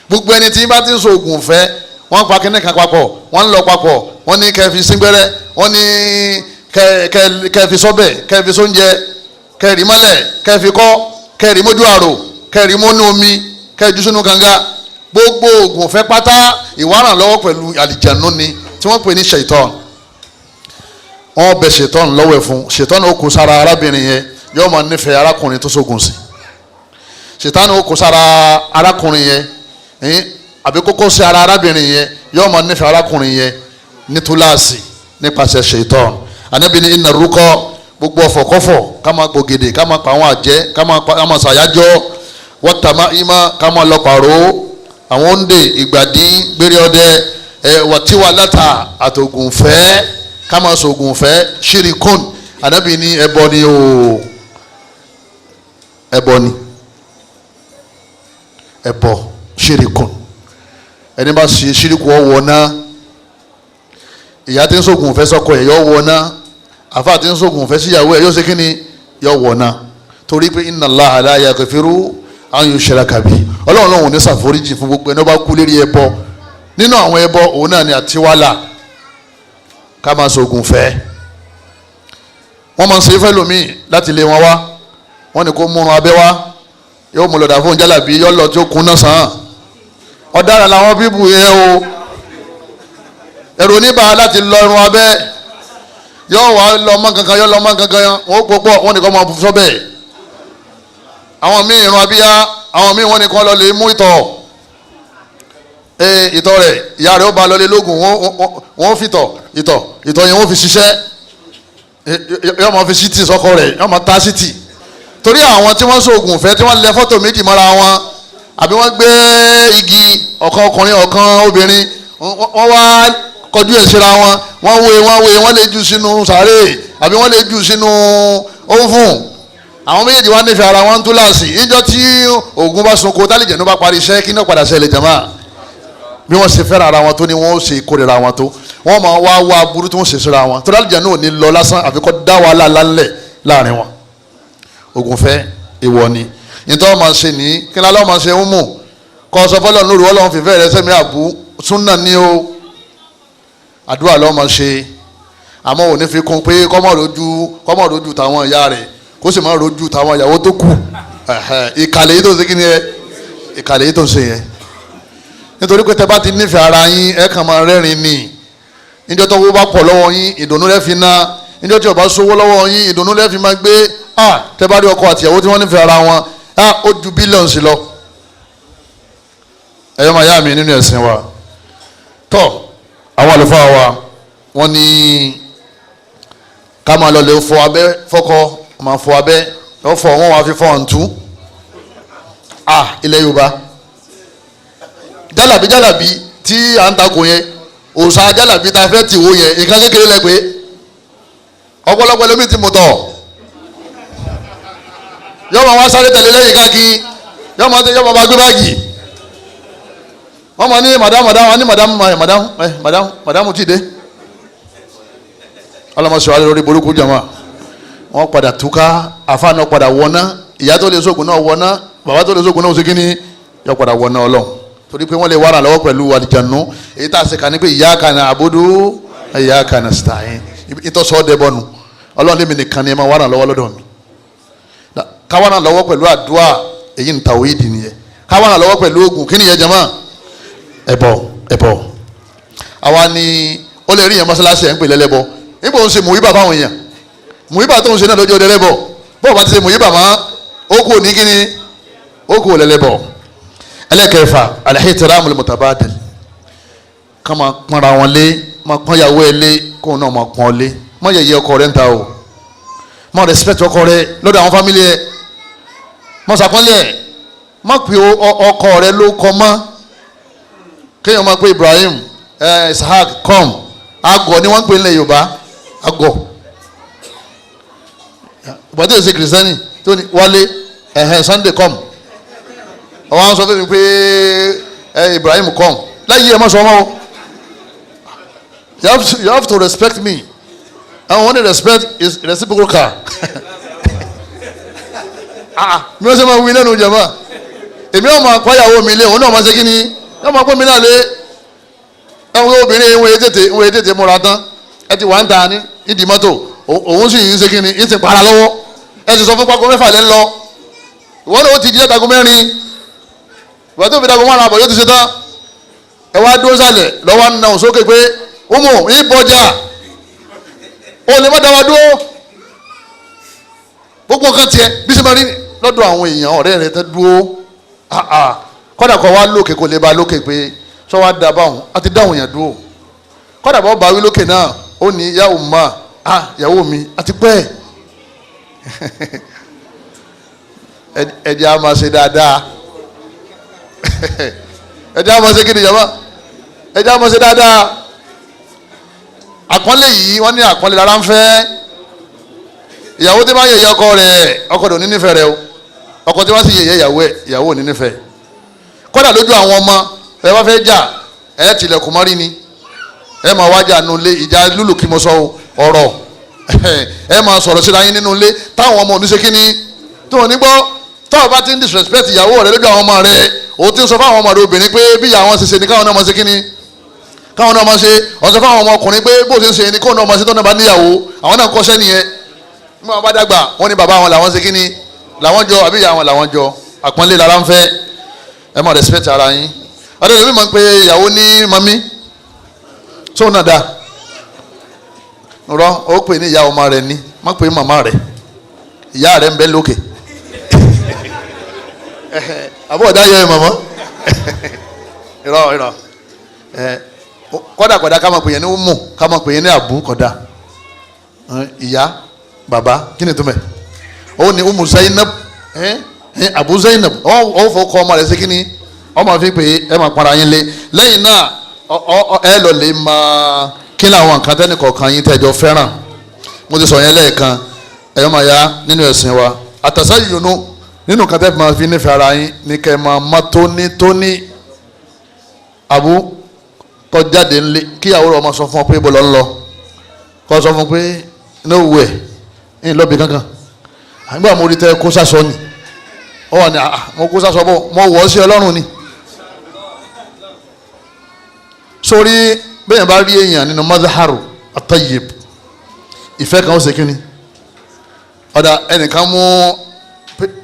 gbogbo ẹni tí bá ti ń so oògùn fẹ́ wọ́n pa kíní kan papọ̀ wọ́n ń lọ papọ̀ wọ́n ní kẹ́ fi síngbẹ́rẹ́ wọ́n ní kẹ́ fi sọ́bẹ̀ kẹ́ fi sóúnjẹ kẹ́ rí mọ́lẹ̀ kẹ́ fi kọ́ kẹ́ rí mójú àrò kẹ́ rí mọ́nú omi kẹ́ jù sínú kànga gbogbo oògùn fẹ́ pátá ìwárán lọ́wọ́ pẹ̀lú àlìjànú ni tí wọ́n pè ní ṣèitán wọ́n bẹ ṣèitán lọ́wọ́ ẹ̀ fún ṣèitán ó kó sára arábìnrin yẹn yóò máa nífẹ̀ẹ́ arákùnrin tó sógun sí ṣèitán ó kó sára arákùnrin yẹn àbí kókó sí ara arábìnrin yẹn yóò máa nífẹ̀ẹ́ arákùnrin yẹn ní túláàsì nípasẹ̀ ṣèitán Ànábì ní iná rúkọ gbogbo ọ̀fọ̀kọ́fọ̀ ká máa gbògèdè ká máa pa àwọn àjẹ́ ká máa ṣàyájọ́ wọ́tàmá ìmá ká máa lọ pàrọ̀ àwọn òǹdè ìgbàdí gbére ọdẹ wàtíwà látà àtògùnfẹ́ ká máa sògùnfẹ́ ṣírìkún Ànábì ní ẹbọ ni o ẹbọ ni ẹbọ ṣírìkún ẹni bá ṣe ṣírìkún ọwọ́ náà ìyá tí ń sògùnfẹ́ sọ́kọ ẹ̀ yọ wọ náà àfáà tí ń sògùnfẹ́ síyàwó ẹ̀ yóò ṣe kí ni yọ wọ náà torí pé inna Allaha la yaghfiru an yushraka bihi ọlọ́run lòun ní ṣàforíjì fún gbogbo ẹni ó bá kú lérí ẹbọ nínú àwọn ẹbọ òun náà ni àtiwálà ká máa sògùn fẹ́. wọ́n máa ń ṣe fẹ́ lómi láti lé wọn wá, wọ́n ní kó múrun abẹ́ wá, yóò mú lọ́dà fún jálàbí yóò lọ tí ó kún náà sàn án. ọ̀daràn làwọn bíbù yẹn o, ẹ̀rù oníbà láti lọ irun abẹ́, yóò wá lọ mọ́ kankan yóò lọ mọ́ kankan wọ́n pọ̀pọ̀ wọ́n ní kó máa sọ bẹ́ẹ̀. àwọn míì irun abíyá, àwọn míì wọ́n ní kó lọ lè mú ìtọ̀ ìtọ̀ rẹ̀ ìyá rẹ̀ ó ba lọlé lógun wọ́n fi ìtọ̀ yẹn wọ́n fi ṣiṣẹ́, yóò máa fi síìtì sọ́kọ rẹ̀, yóò máa ta síìtì. torí àwọn tí wọ́n sóògùn fẹ́ tí wọ́n lẹ fọ́tò méjì mọ́ra wọn, àbí wọ́n gbé igi ọ̀kan ọkùnrin ọ̀kan obìnrin, wọ́n wá kọjú ẹ̀ síra wọn, wọ́n lè jù sínú sàárè àbí wọ́n lè jù sínú ófùn. àwọn méjèèjì wá nífẹ̀ẹ́ ara wọn tó láàsì. níjọ́ tí oògùn bá sunko tálíjẹ̀ ló bá parí iṣẹ́ kí náà padà ṣẹlẹ̀ jàmáà. bí wọ́n ṣe fẹ́ràn ara wọn tó ni wọ́n ṣe kórìíra wọn tó, wọ́n máa wá burú tí wọ́n ṣe síra wọn. torí àlùjànnú ò ní lọ lásán àfi kó dá wàhálà lálẹ́ láàrin wọn. oògùn fẹ́ ìwọ ni nítorí wọ́n máa ṣe ní kí ni aláwọ̀ máa ṣe ń mú kọ́ sọ fọ́lọ́ lóru Ọlọ́run fìfẹ́ rẹ sẹ́mi àbú súnà ní o, àdúrà lọ́wọ́ máa ṣe. àmọ́ ò ní fi kún pé kọ́mọ̀ rojú tàwọn ìyá rẹ̀ kó sì máa rojú tàwọn ìyàwó tó kù. ìkàlẹ̀ yìí tó ń ṣe kí ni ẹ ìkàlẹ̀ yìí tó ń ṣe yẹn. nítorí pé tẹ bá ti nífẹ̀ẹ́ ara yín ẹ kàn máa rẹ́rìn ni. níjọ́ tó wó bá pọ̀ lọ́wọ́ yín ìdùnnú rẹ fi ná, níjọ́ tí ó bá sówó lọ́wọ́ yín ìdùnnú rẹ fi máa gbé. tẹ bá rí ọkọ àtìyàwó tí wọ́n nífẹ̀ẹ́ ara wọn ó ju bílíọ̀nù sí lọ. ẹ̀yọ́ máa yá mi nínú ẹ̀sìn wa. tọ́ àwọn àlùfáà wa wọ́n ní ká máa lọ lè fọ abẹ́ fọ́kọ máa fọ abẹ́ yọ fọ wọn wá fi fọ ọ̀ǹtú. ilẹ̀ Yorùbá jálàbí tí à ń takò yẹn, òòṣà jálàbí ta fẹ́ tì wó yẹn nǹkan kékeré lẹ́gbẹ̀ẹ́. ọ̀pọ̀lọpọ̀ lómi ti mú tọ̀ yọ máa wá sáré tẹ̀lé lẹ́yìn káàkiri, yọ máa bá gbé báàgì. wọ́n máa ní madamu ti dé. ọlọmọsọ alẹ́ lórí burúkú jama. wọ́n padà túká, àfa náà padà wọná, ìyá tó lè sóògùn náà wọná, bàbá tó lè sóògùn náà ó sì kíní yọ padà wọná Ọlọ́run. torí pé wọ́n lè wàrà lọ́wọ́ pẹ̀lú àlìjànú. èyí tá a ṣe kà ní pé iyyaka na'budu wa iyyaka nasta'in. ìtọ́sọ́ dẹ bọ́nu Ọlọ́run lèmi nìkan ni ẹ máa wàrà lọ́wọ́ lọ́dọ̀ mi. káwárà lọ́wọ́ pẹ̀lú àdúrà èyí ń tàwíìdì nìyẹn. káwárà lọ́wọ́ pẹ̀lú oògùn kí nìyẹn jama? ẹbọ. àwa ni ó lè rí yẹn mọ́sálásí ẹ̀ ń pè lẹ́lẹ́bọ. níbo ń ṣe mùyíbà fáwọn èèyàn, mùyíbà tó ń ṣe náà lójú ọdẹ lẹ́bọ. bọ́ọ̀ bá ti ṣe mùyíbà mọ́ ó kú ní kíni, ó kú lẹ́lẹ́bọ. ẹlẹ́kẹ̀ẹ́fà al-ihtiram al-mutabadil. ká máa pọ́nra wọn lé, máa pọ́n ìyàwó ẹ lé, kóun náà máa pọ́n lé. má yẹ̀yẹ́ ọkọ rẹ ń ta o, má respect ọkọ rẹ lọ́dọ̀ àwọn fámìlì ẹ, má ṣàpọ́nlé ẹ, má pe ọkọ rẹ ló kọ mọ́. kéèyàn máa pe Ibrahim Ishaq com agọ ni wọ́n ń pè nílẹ̀ Yorùbá agọ. ìbàdí èsì kìrìsìtẹ́nì tó ní wálé Sunday com. àwọn àwọn sọ fún mi pé Ibrahim com láyé ẹ má sọ wọn o. you have to respect me, and when the respect is reciprocal. mi ò sẹ́ máa wí lẹ́nu jẹ̀mọ́. èmi ò máa pàyàwó mi lé, òun náà máa ṣe kí ni yóò máa pọ́n mi náà lé. ẹ̀wọ̀n obìnrin ìwọ̀n ètètè múra tán, ẹ ti wà ń ta ní ìdí mọ́tò, òun sì ń ṣe kí ni ń ti para lọ́wọ́. ẹ ti sọ fún pákó mẹ́fà lẹ́ ń lọ, ìwọ́n náà ó ti di ẹ̀dàgún mẹ́rin, ìwọ́n tó fi dàgún márùn àbọ̀ yóò ti ṣe tán. ẹ wá dúró sálẹ̀ lọ́wọ́ ń náà sókè pé ó mọ̀ ìbọjà ó lè má dá wa dúró. gbogbo nǹkan tiẹ̀ bí sẹ́ máa rí lọ́dọ̀ àwọn èèyàn ọ̀rẹ́ rẹ̀ tẹ́ dúró. kọ́dà kọ́ wa lókè kò lè ba lókè pé sọ wa da báwọn a ti dáhùn yẹn dúró. kọ́dà bọ́ bá wí lókè náà ó ní yàwó ma yàwó mi a ti pẹ́ ẹ̀jẹ̀ a máa ṣe dáadáa ẹ̀jẹ̀ a máa ṣe kí ni yàrá ẹ̀jẹ̀ a máa ṣe dáadáa. àpọ́nlé yìí wọ́n ní àpọ́nlé lára ń fẹ́. ìyàwó tí wọ́n yẹ̀yẹ́ ọkọ rẹ̀ ọkọ rẹ̀ ò ní nífẹ̀ẹ́ rẹ̀ o, ọkọ tí wọ́n sì yẹ̀yẹ́ ìyàwó ò ní nífẹ̀ẹ́. kọ́dà lójú àwọn ọmọ ẹ bá fẹ́ jà ẹ tilẹ̀kùn mọ́rí ni, ẹ máa wájà nínú ilé, ìjà lúlù kí mo sọ ọ̀rọ̀ ẹ máa sọ̀rọ̀ síra yín nínú ilé táwọn ọmọ oníṣe kí ni tí wọ́n ní gbọ́. táwọn bá ti ń disrespect ìyàwó rẹ lójú àwọn ọmọ rẹ, o ti ń sọ fáwọn ọmọ rẹ obìnrin pé bí ìyá wọn ṣe ṣe ní káwọn náà máa ṣe kí ni káwọn náà máa ṣe ọ̀sẹ̀ fáwọn ọmọkùnrin pé bó ṣe ń ṣe ni kóun náà máa ṣe tó náà bá níyàwó àwọn náà kọ́ṣẹ́ nìyẹn nígbà wọn bá dàgbà wọn ní bàbá wọn làwọn ṣe kíni làwọn jọ àbí ìyá wọn làwọn jọ àpọ́nlé lára ń fẹ́ ẹ máa respect ara yín ọdún ìlú mi máa ń pe ìyàwó ní mami tó náà dáa rọ ó pè ní ìyá ọmọ rẹ ní má pè ní màmá rẹ ìyá rẹ ń bẹ lókè àbọ̀ ọ̀dá yọ ẹ mọ̀mọ́ ìrọ̀ kọ́dà ká máa pè yẹn ní umu ká máa pè yẹn ní abu kọ́dà ìyá bàbá kí ni tó mẹ́ ó ní umu Zainab abu Zainab ó fọkọ ọmọ rẹ sí kí ni ọmọ fi pè é máa para yín lé lẹ́yìn náà ẹ lọ lè máa kí ni àwọn nǹkan tẹ́nì kọ̀ọ̀kan yín tẹ́jọ fẹ́ràn mo ti sọ yẹn lẹ́ẹ̀kan ẹ̀yọ́ máa ya nínú ẹ̀sìn wa àtàṣà yìnyín nínú kan tẹ́fì máa fi nífẹ̀ẹ́ ara yín ní kẹ́ máa má tónítóní àbú kọ́ jáde ńlẹ̀ kíyàwó rẹ̀ ọmọ sọ fún ọ pé bọ́lọ̀ ń lọ kọ́ sọ fún pé ní òwú ẹ̀ ń lọ́bì kankan àgbà mo rí tẹ́ kó sásọ ni ọ wà ní mo kó sásọ bọ́ mo wọ̀ ọ́ sí ọlọ́run ni sórí bẹ́ẹ̀ bá rí èèyàn nínú mazharu at-tayyib ìfẹ́ kan ó ṣe kíni ọ̀dà ẹnìkan mú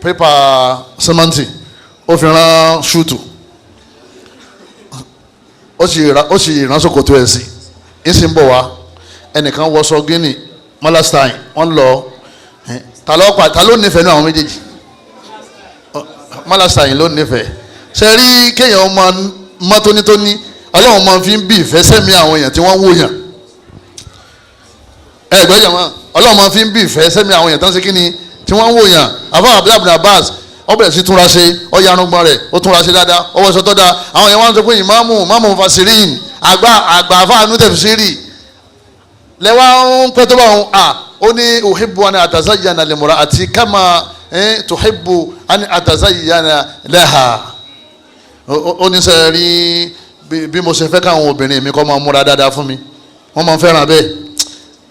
pépà sẹ́mẹ́ǹtì ó fi rán ṣúùtù ó sì rán ṣòkòtò ẹ̀ sí ń sì ń bọ̀ wá ẹnìkan wọṣọ gíní malastine wọ́n lọ ta ló nífẹ̀ẹ́ ní àwọn méjèèjì malastine ló nífẹ̀ẹ́ ṣe rí kéèyàn mọ́ tónítóní ọlọ́run máa fi ń bí ìfẹ́ sẹ́mi àwọn èèyàn tí wọ́n wò yàn ẹgbẹ́jọ̀ mọ́ ọlọ́run máa fi ń bí ìfẹ́ sẹ́mi àwọn èèyàn tó ń ṣe kí ni tí wọ́n ń wò yàn àbá abdulhamid abbas ó bẹ̀rẹ̀ sí túnra ṣe ó ya arúgbọ́n rẹ̀ ó túnra ṣe dáadáa ó wọṣọ tó dáa àwọn èèyàn wá ń sọ pé ìmáàmù fasirin àgbà àfáànú tẹ̀fisírì lẹ́wà ń pẹ́ tó bá wọn ó ní uhibbu an atazayyana limra'ati kama tuhibbu an atazayyana laha ó ní sẹ́ rí bí mo ṣe fẹ́ káwọn obìnrin mi kọ́ máa múra dáadáa fún mi wọ́n máa ń fẹ́ràn bẹ́ẹ̀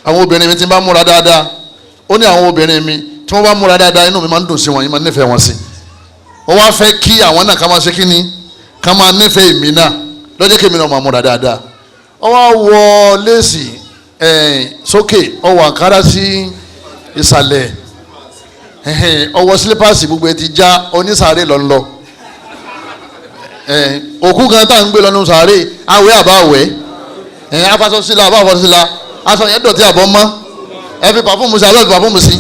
àwọn obìnrin mi ti bá múra dáadáa ó ní àwọn obìnrin mi tí wọ́n bá múra dáadáa inú mi máa ń dùn sí wọn yìí máa ń nífẹ̀ẹ́ wọn sí ó wá fẹ́ kí àwọn náà ká máa ṣe kí ni ká máa nífẹ̀ẹ́ èmi náà lọ́jọ́ kí èmi náà máa múra dáadáa ó wá wọ léèsì sókè ó wọ àǹkárá sí ìsàlẹ̀ ó wọ sílípàsì gbogbo ẹ ti já onísàárè lọ́nlọ́ òkú kan tá à ń gbé lọ́nu sàárè àwẹ̀ àbáwẹ̀ afasọ síla àbáwọ̀ síla aṣọ yẹn dọ̀tí àbọ̀ mọ́ ẹ fi pàfọ́ọ̀mù sí alọ́ọ̀dù pàfọ́ọ̀mù sí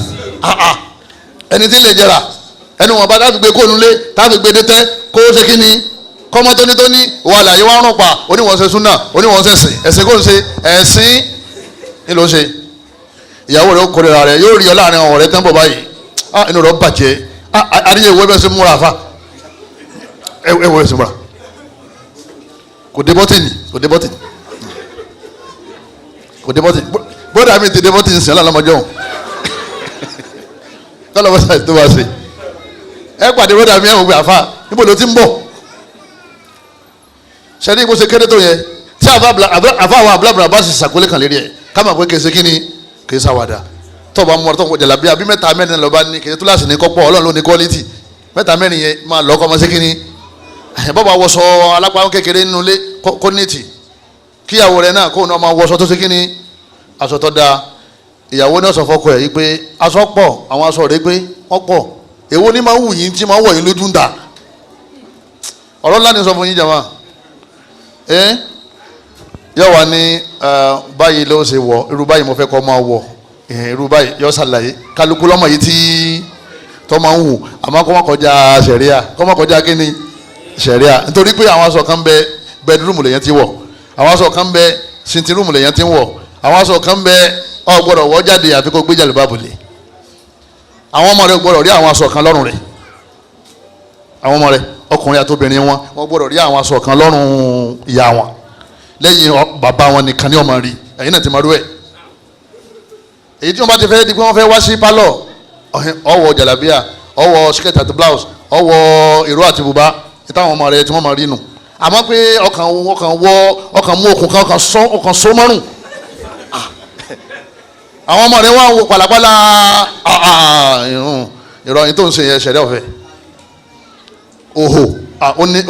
ẹni tí ń lè jẹrà ẹni wọn bá táfi gbé kóònù lé táfi gbé dẹ́tẹ́ kó ṣe kí ni kọ́mọ tónítóní wà láyé wá rún pa oníwọ̀nsẹ̀ súnà oníwọ̀nsẹ̀ sìn ẹ̀sìn kò ń ṣe ẹ̀sìn ní ló ṣe ìyàwó rẹ̀ ó kórìíra rẹ̀ yóò rí ọ láàrin àwọn ọ̀rẹ́ tẹ́ ń bọ̀ báyìí inú rẹ̀ ó bàjẹ́ àríyé ìwé bẹ́ẹ̀ sí múra àfa ẹ̀wọ̀ bẹ́ẹ̀ sí múra kò dé bọ́tìnì bọ́dà mi ti dé bọ́tìnì sí ọlọ́mọdé ọ̀hún kọ́lọ́mọdé tó bá ṣe ẹ pàdé bọ́dà mi ẹ̀wọ̀n gbé àfa níbo ló ti ń bọ̀ sẹ́ni ìbò ṣe kéde tó yẹ tí àfa àwọn abúlábùrà bá sì ṣàkólé kan lérí ẹ̀ ká máa pé kèsì kí ni kèsì àwàdà tó bá mú ọ tó ń jẹ̀lá bí mẹ́ta mẹ́rin lọ́ba ní kèsì tó láti ní kọ́pọ̀ ọlọ́run ló ní quality mẹ́ta mẹ́rin yẹn máa lọ́ kọ́ ọmọ sí kí ni bọ́ba wọṣọ alápá kékeré nínú ilé kó nìtì kíyàwó rẹ̀ náà kó náà máa wọṣọ tó sí kí ni aṣọ tó dáa ìyàwó náà sọ fọ́kọ ẹ̀ yìí pé aṣọ pọ̀ àwọn aṣọ rẹ̀ pé wọ́n pọ̀ èwo ni máa wù yín tí máa wọ̀ yín lójú ń dà ọ̀rọ̀ ńlá ni sọ fún yín jàmá yóò wá ní báyìí ló ṣe wọ̀ irú báyìí mo fẹ́ kọ́ máa wọ̀ irú báyìí yóò ṣàlàyé kálukú lọ́mọ yìí tí tó máa ń wù àmọ́ kó má kọjá ṣẹ̀ríà kó má kọjá kí ni ṣẹ̀ríà nítorí pé àwọn aṣọ kan bẹ bẹẹdúrúmù lèyàn ti wọ̀ àwọn aṣọ kan bẹ sintirúmù lèyàn ti wọ̀ àwọn aṣọ kan bẹ ọ gbọ́dọ̀ wọ̀ jáde àfi kó gbé jàlùbáàbù lé àwọn ọmọ rẹ gbọ́dọ̀ rí àwọn aṣọ kan lọ́rùn rẹ̀ àwọn ọmọ rẹ ọkùnrin àti obìnrin wọn gbọ́dọ̀ rí àwọn aṣọ kan lọ́rùn ìyá wọn lẹ́yìn bàbá wọn nìkan ní ọmọ rí ẹ̀yin náà ti máa rú ẹ̀ èyí tí wọ́n bá ti fẹ́ di pé wọ́n fẹ́ wá sí pálọ̀ ọwọ́ jàlábíà ọwọ́ skirt àti blouse ọwọ́ ìró àti bùbá ìtàwọn ọmọ rẹ tí wọ́n máa rí nù àmọ́ pé ọkàn mú okùn kan ọkàn so márùn àwọn ọmọ rẹ wọ́n wò pàlàpàlà ìròyìn tó ń ṣe yẹn ṣẹ̀dá ọ̀fẹ́ oho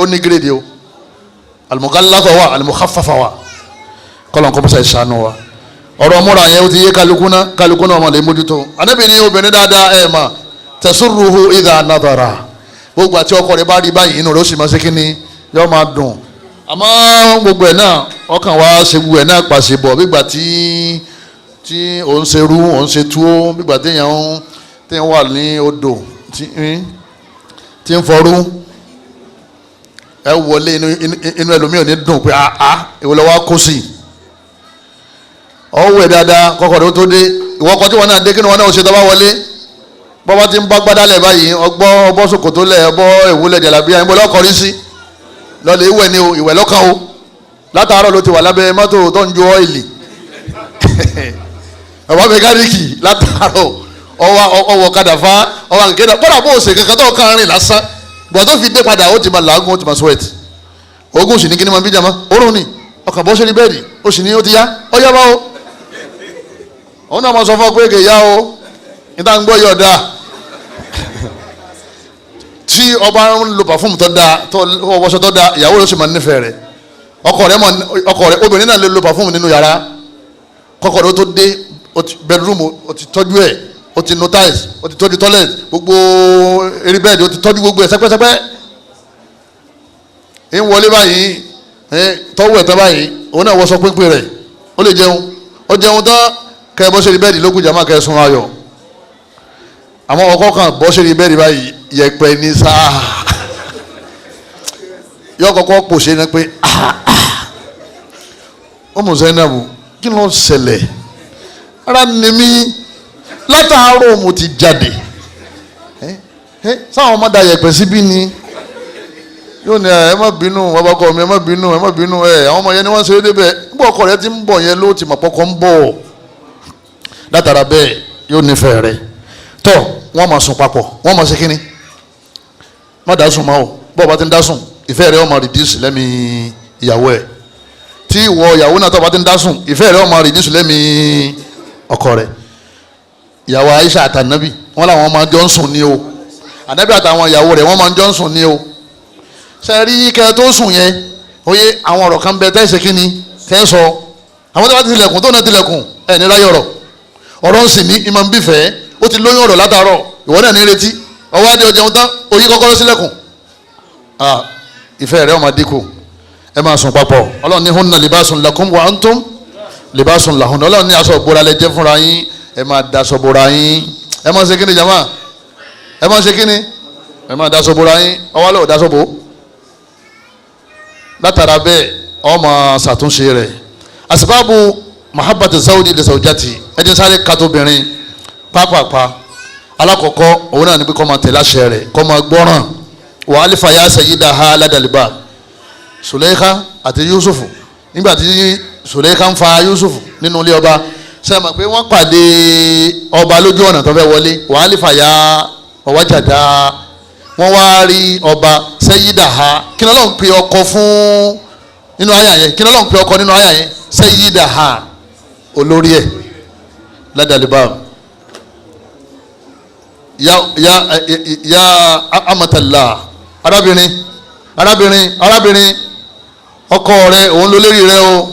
ó ní gírèdì o al-mughallazah wà al-mukhaffafa wà kọ́lọ́n kọ́ bọ́sà ìṣàánú wa ọ̀rọ̀ múra yẹn ó ti yé kálukú náà ọmọ lè mójútó Ànábì ní obìnrin dáadáa ẹ̀ mà tasurruhu idha nadara gbogbo àti ọkọ rẹ̀ bá rí báyìí inú rẹ̀ ó sì máa ṣe kíni yóò máa dùn àmọ́ gbogbo ẹ̀ náà ọkàn wa ṣe gbogbo ẹ̀ náà pàṣẹ bọ̀ gbígbà tí òun ṣe rú òun ṣe túwó gbígbà téèyàn wà ní odò tí ń fọrú ẹ wọlé inú ẹlòmíì ò ní dùn pé ìwọ lọ wá kó sí ọwọ́ ẹ̀ dáadáa kọ́kọ́ rẹ̀ ó tó dé ìwọ ọkọ tí wọn náà dé kí ni wọn náà ṣe tó bá wọlé bọ́bá ti ń bá gbádálẹ̀ báyìí ọbọ̀ sòkòtò lẹ̀ ọbọ̀ ìwúlẹ̀ jàlábíyà ìbọn lọ́kọ̀ọ́rí sí lọ́lẹ̀ ìwẹ̀ ni o ìwẹ̀ lọ́kàn o látàárọ̀ ló ti wà lábẹ́ mọ́tò tó ń ju ọ́ìlì ọba mẹkáníìkì látàárọ̀ ọwọ́ kàdàfà ọwọ́ àgẹ́dà bọ́dà bó ṣe kankan tó kàn rìn lásán gbọ́dọ̀ tó fi dé padà ó ti máa làágùn ó ti máa sweat ogun sì ní kíní máa bí jama orun ni ọkàn bọ́ sórí bẹ́ẹ̀dì ó sì ní ó ti yá ó yá bá o òun náà máa sọ fún ọ pé kè yá o níta ń gbọ́ yọ̀ dáa tí ọba ń lo pàfúmù tó dáa tó wọṣọ tó dáa ìyàwó rẹ̀ sì máa nífẹ̀ẹ́ rẹ̀ ọkọ rẹ̀ obìnrin náà lè lo pàfúmù nínú yàrá kọ́kọ́ rẹ̀ ó tó dé bedroom ó ti tọ́jú ẹ̀ ó ti nu tiles ó ti tọ́jú toilet gbogbo eré bẹ́ẹ̀dì ó ti tọ́jú gbogbo ẹ̀ sẹ́pẹ́sẹ́pẹ́ ń wọlé báyìí tọ́wọ́ ẹ̀ tán báyìí òun náà wọṣọ pínpín rẹ̀ ó lè jẹun ó jẹun tán kẹ́ ẹ bọ́ sí eré bẹ́ẹ̀dì lókùn jàmá kẹ́ ẹ sun ayọ̀ àmọ́ ọkọ kan bọ́ sí eré bẹ́ẹ̀dì báyìí yẹpẹ ní sáà yọ kọ́kọ́ pòṣe ní pé ọmọ Zainabu kí ló ṣẹlẹ̀ ara ni mí látàárọ̀ mo ti jáde sáwọn ọmọ da yẹpẹ síbí ni yóò ní ẹ má bínú bàbá ọkọ mi ẹ má bínú àwọn ọmọ yẹn ni wọ́n ṣe é débẹ̀ nígbà ọkọ rẹ ti ń bọ̀ yẹn ló ti mọ̀ pọ́kọ́ ń bọ̀ látara bẹ́ẹ̀ yóò nífẹ̀ẹ́ rẹ tọ́ wọ́n máa sùn papọ̀ wọ́n máa ṣe kínní má dá sùn máa o bọ́ọ̀ bá ti ń dá sùn ìfẹ́ rẹ̀ ó máa reduce lẹ́mìí ìyàwó ẹ̀ tí ìwọ ìyàwó náà tó bá ti ń dá sùn ìfẹ́ rẹ̀ ó máa reduce lẹ́mìí ọkọ rẹ̀ ìyàwó Aisha àtànábì wọ́n làwọn máa jọ ń sùn ní o ànábì àtàwọn ìyàwó rẹ̀ wọ́n máa jọ ń sùn ní o ṣe rí kẹ́ tó sùn yẹn oyè àwọn ọ̀rọ̀ kan bẹ tẹ́ ṣe kínní tẹ́ sọ àwọn tó bá ti tilẹ̀kùn tó náà tilẹ̀kùn ẹ̀ ní láyọ̀ ọ̀rọ̀ ń sìn ní ìmọ̀ ń bífẹ̀ẹ́ ó ti lóyún ọ̀rọ̀ látàárọ̀ ìwọ náà ní retí ọwọ́ adé ọjọ́ tán oyin kọ́kọ́rọ́ sílẹ̀kùn ìfẹ́ rẹ̀ ó máa dínkù ẹ máa sùn papọ̀ ọlọ́run ní hunna libasun lakum wa antum libasun lahunna ọlọ́run ní aṣọ ìbora lẹ jẹ́ fúnra yín ẹ máa daṣọ bora yín ẹ máa ṣe kíni jama ẹ máa ṣe kíni ẹ máa daṣọ bora yín ọwọ́ lọ́wọ́ daṣọ bò látara bẹ́ẹ̀ ọ máa ṣàtúnṣe rẹ̀ asbabu mahabbati zawji li zawjati ẹ jẹ́ sáré kàtóbìnrin pápápá alakọkọ òun náà ní pé kó máa tẹ̀lé àṣẹ rẹ̀ kó máa gbọ́ràn wà alifa ya sayyidaha ládàlíbà Sùlẹ́kà àti Yusufu nígbà tí Sùlẹ́kà ń fa Yusufu nínú ilé ọba ṣe mọ̀ pé wọ́n pàdé ọba lójú ọ̀nà tó fẹ́ wọlé wà alifa ya ọwájàdá wọ́n wá rí ọba sayyidaha kí ni Ọlọ́run pe ọkọ fún nínú àyà yẹn kí ni Ọlọ́run pe ọkọ nínú àyà yẹn sayyidaha olórí ẹ̀ ládàlíbà ya amatala arábìnrin ọkọ rẹ òun ló lérí rẹ o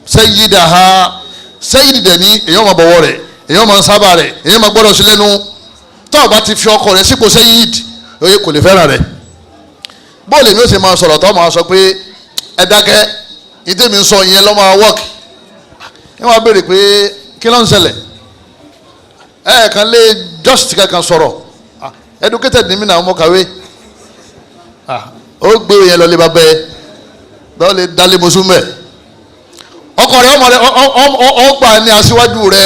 sayyidaha sayyid dẹ̀ ní èèyàn máa bọ̀wọ̀ rẹ̀ èèyàn máa sábà rẹ̀ èèyàn máa gbọ́dọ̀ sí lẹ́nu tó o bá ti fi ọkọ rẹ sípò sayyid oye kò lè fẹ́ràn rẹ̀ bóòlù mi ó sì máa sọ̀rọ̀ tó máa sọ pé ẹ dákẹ́ ìdí mi ń sọ ìyẹn lọ́ máa wọ́ọ̀kì ẹ wá béèrè pé kí ló ń ṣẹlẹ̀ ẹ kàn lè just kankan sọ̀rọ̀ educated ni mí náà mo kàwé ó gbé yẹn lọ lé bàbá ẹ lọ́ọ́ lè dálé mọ́súmẹ́ ọkọ rẹ ọmọ rẹ ọgbà ní aṣíwájú rẹ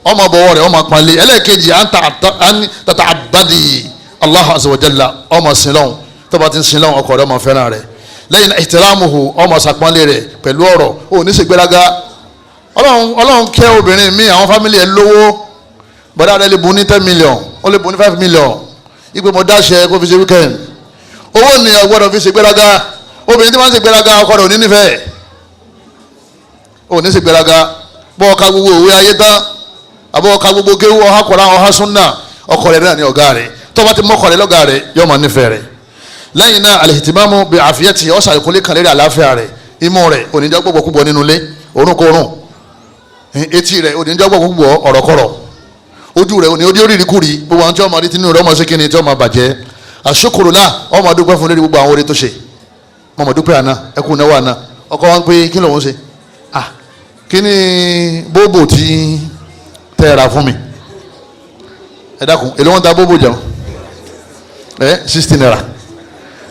ọmọ bọ̀wọ̀ rẹ ọmọ pọ́nlé ẹlẹ́ẹ̀kejì tata abadi Allahu azza wa jalla ọmọ sinlọ́hún tó bá ti ń sinlọ́hún ọkọ rẹ ọmọ fẹ́ràn rẹ lẹ́yìn ihtiramuhu ọmọ sàpọ́nlé rẹ pẹ̀lú ọ̀rọ̀ ó ní ṣègbéraga ọlọ́run kẹ́ obìnrin mi àwọn fámìlì ẹ lówó bọ́dá rẹ lè bu ní 10 million ó lè bu ní 5 million ìgbé mo dáṣẹ kó fi ṣe weekend owó ni ọgbọ́dọ̀ fi ṣe gbéraga obìnrin tí wọ́n ń ṣe gbéraga ọkọ rẹ̀ ò ní nífẹ̀ẹ́ ò ní ṣe gbéraga bọ́ ọ̀ka gbogbo òwe ayé tán àbọ̀ ọ̀ka gbogbo kéwú ọ̀há kọ̀ọ̀lá ọ̀há súnà ọkọ rẹ̀ náà ní ọ̀gá rẹ̀ tó bá ti mọ́kọ rẹ̀ lọ́gá rẹ̀ yóò máa nífẹ̀ẹ́ rẹ̀ lẹ́yìn náà alihitimamu bi àfiyẹ́tì ọ̀sà ìkólé kan lérí àláfíà rẹ̀ imú rẹ̀ onídjọ́ gbogbo kúbọ̀ nínú ilé òórùnkòórùn, etí rẹ̀ òní jọ́gbọ́ gbogbo ọ̀rọ̀kọ̀rọ̀, ojú rẹ̀ òní ojú rírì kúri, gbogbo àwọn tí wọ́n máa rí tinú rẹ̀ ọmọ sí kíni tí wọ́n máa bàjẹ́. àṣukùrùlá ọmọ dúpẹ́ fún lórí gbogbo àwọn oore tó ṣe, ọmọ dúpẹ́ àná ẹkú náwó àná. ọkọ wa ń pè kí lòun ṣe, kí ni bóbò tí tẹ́ ra fún mi, ẹ dákun èlò wọn ta bóbò jẹun 60 naira.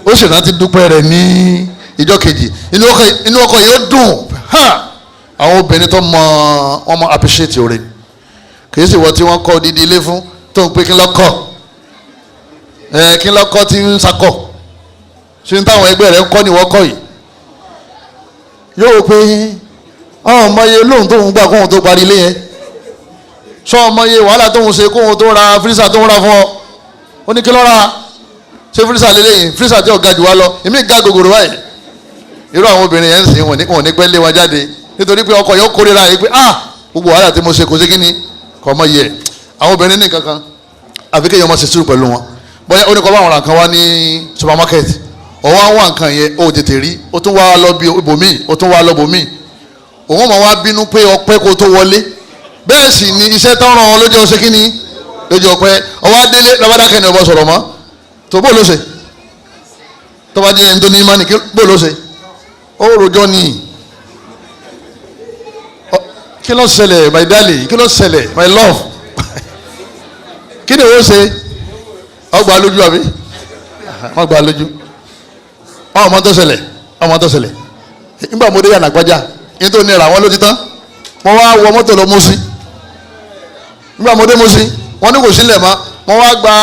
ó sì rántí dúpẹ́ rẹ̀ ní ìjọ kejì, inú ọkọ yìí ó dùn. àwọn obìnrin tó mọ wọn mọ appreciate oore, kì í sì wọ́n tí wọ́n kọ́ dídí ilé fún tó ń pè kí lọ́kọ̀ kí lọ́kọ̀ tí ń sakọ̀ ṣé ń táwọn ẹgbẹ́ rẹ̀ ń kọ́ ni wọ́n kọ́ yìí. yóò pé ọmọye lóhùn tóun gbà kóhun tó parí ilé yẹn, sọ ọmọye wàhálà tóun ṣe kóhun tó ra fírísà tó ń ra fún ọ, ó ní kí ló ra ṣé fírísà lélẹ́yìn, fírísà tí ò ga jù wá lọ, èmi ga gògòrò báyìí. irú àwọn obìnrin yẹn ń sìn wọn ní pẹ́ lé wọn jáde nítorí pé ọkọ yóò kórira yìí pé gbogbo wàhálà tí mo ṣe kò sí kíni kò mọ iye. àwọn obìnrin ní kankan àfi kéèyàn máa ṣe sùúrù pẹ̀lú wọn. bóyá ó ní kọ́ bá àwọn nǹkan wá ní supermarket, ọ̀wọ́n àwọn nǹkan yẹn ó tètè rí, ó tún wá lọ bí ibòmíì, ó tún wá lọ bòmíì. òun máa wá bínú pé ọpẹ́ kó tó wọlé, bẹ́ẹ̀ sì ni iṣẹ́ tó ràn ọ́ lójú ọ̀sẹ̀ kíni lójú ọpẹ́. ọwọ́ adélé lọ́wọ́dákẹ́ ni ọba sọ̀rọ̀ mọ́ tó bó ló ṣe, tó bá jẹ́ ẹni tó ní ìmánì bó ló ṣe, ó rojọ́ ni. kí ló ṣẹlẹ̀ my darling, kí ló ṣẹlẹ̀ my love kí ni ó ṣe, ọgbà lójú àbí wọ́n gbà lójú. ọmọ tó ṣẹlẹ̀ nígbà mo dé yànnà gbájà yín tó nira wọn ló ti tán, wọ́n wá wọ mọ́tò lọ Mùsí. nígbà mo dé Mùsí wọ́n ní kò sílẹ̀ mọ́, wọ́n wá gba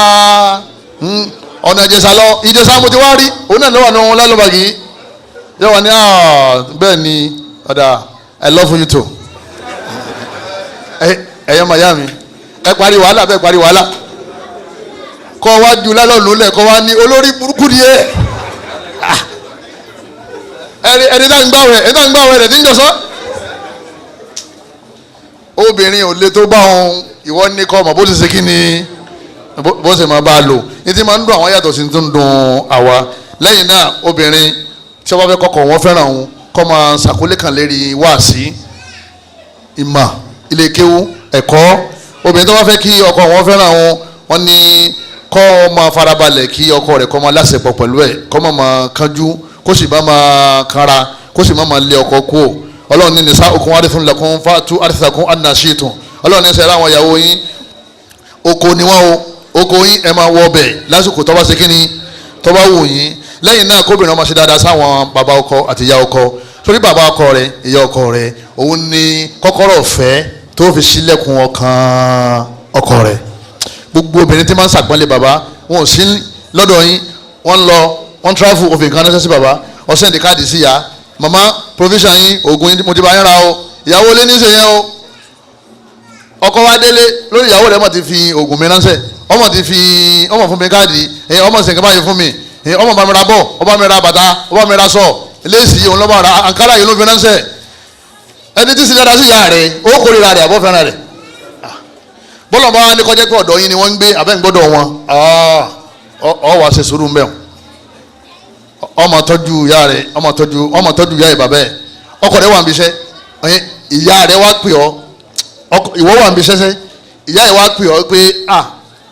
ọ̀nà Ìjẹ̀ṣà lọ. Ìjẹ̀ṣà mo ti wá rí òun náà lọ́wọ́ àwọn lálọ́bàgì yóò wà ní bẹ́ẹ̀ ni ọ̀dà I love you too. ẹ̀yọ́ màyá mi ẹ parí wàhálà bẹ́ẹ̀ parí wàhálà kọ́ wá ju lálọ́ọ̀lù lẹ̀ kọ́ wá ní olórí burúkú ni ẹ̀ ẹni tá ń gbàwẹ̀ rẹ̀ tí ń jọ̀sọ́. obìnrin ò lè tó bá òun, ìwọ ní kọ́ ọmọ bó ti ṣe kí ni bó ṣe máa bá a lò ní ti máa ń dùn àwọn yàtọ̀ sí tó ń dùn àwa. lẹ́yìn náà obìnrin tí wọ́n bá fẹ́ kọ́kọ́ wọn fẹ́ràn òun kọ́ máa ṣàkólé kan lérí wáàsí, ìmọ̀, ilé kéwú, ẹ̀kọ́. obìnrin tó bá fẹ́ kí ọkọ wọn fẹ́ràn òun, wọ́n ní kó máa farabalẹ̀ kí ọkọ rẹ̀ kó máa láṣepọ̀ pẹ̀lú ẹ̀, kó máa kánjú, kó sì máa kanra, kó sì máa lé ọkọ kú o. ọlọ́run ní nisā'ukum ḥarthun lakum fa'tū ḥarthakum annā shi'tum. ọlọ́run ní sẹ́yìn àwọn ìyàwó yín oko ni wọ́n o, oko yín ẹ máa wọ ọbẹ̀ lásìkò tó bá ṣe kíni tó bá wù yín. lẹ́yìn náà kóbìnrin ọmọ ṣe dáadáa sáwọn bàbá ọkọ àti ìyá ọkọ, torí bàbá ọkọ rẹ̀ ìyá ọkọ rẹ̀ òun ní kọ́kọ́rọ́ ọ̀fẹ́ tó fi ṣílẹ̀kùn ọkàn ọkọ rẹ̀. gbogbo obìnrin tí máa ń ṣàpọ́nlé bàbá wọn ò sí lọ́dọ̀ yín, wọ́n travel òfin kan ránṣẹ́ sí bàbá, ọ̀sẹ̀ ní káàdì sí ya mama provision yín oògùn yín mo ti bá yín ra o, ìyàwó lé ní í ṣe yẹn o. ọkọ wa délé lórí ìyàwó rẹ̀ ọmọ ti fi oògùn mi ránṣẹ́, ọmọ fún mi káàdì, ọmọ sì ń kábàáyé fún mi, ọmọ bá mi ra bọ̀, ọba mi ra bàtà, ọba mi ra sọ léèsì òun lọ́ba ra àǹkárá yìí ló fi ránṣẹ́. ẹni tí sì dára sí ìyá rẹ̀ ó kórìíra rẹ̀ àbọ̀ fẹ́ràn rẹ̀. bọ́lá bá ní kọjá pé ọ̀dọ̀ yín ni wọ́n ń gbé abẹ́ ń gbọ́dọ̀ wọn ọ wá ṣe sùúrù mbẹ́ ọmọ tọ́jú ìyá rẹ̀ ọmọ tọ́jú ìyá ìbàbẹ́ ọkọ rẹ̀ wà níbi iṣẹ́ ìyá rẹ̀ wá pè ọ́ ìwọ wà níbi iṣẹ́ ìyá rẹ̀ wá pè ọ́ pé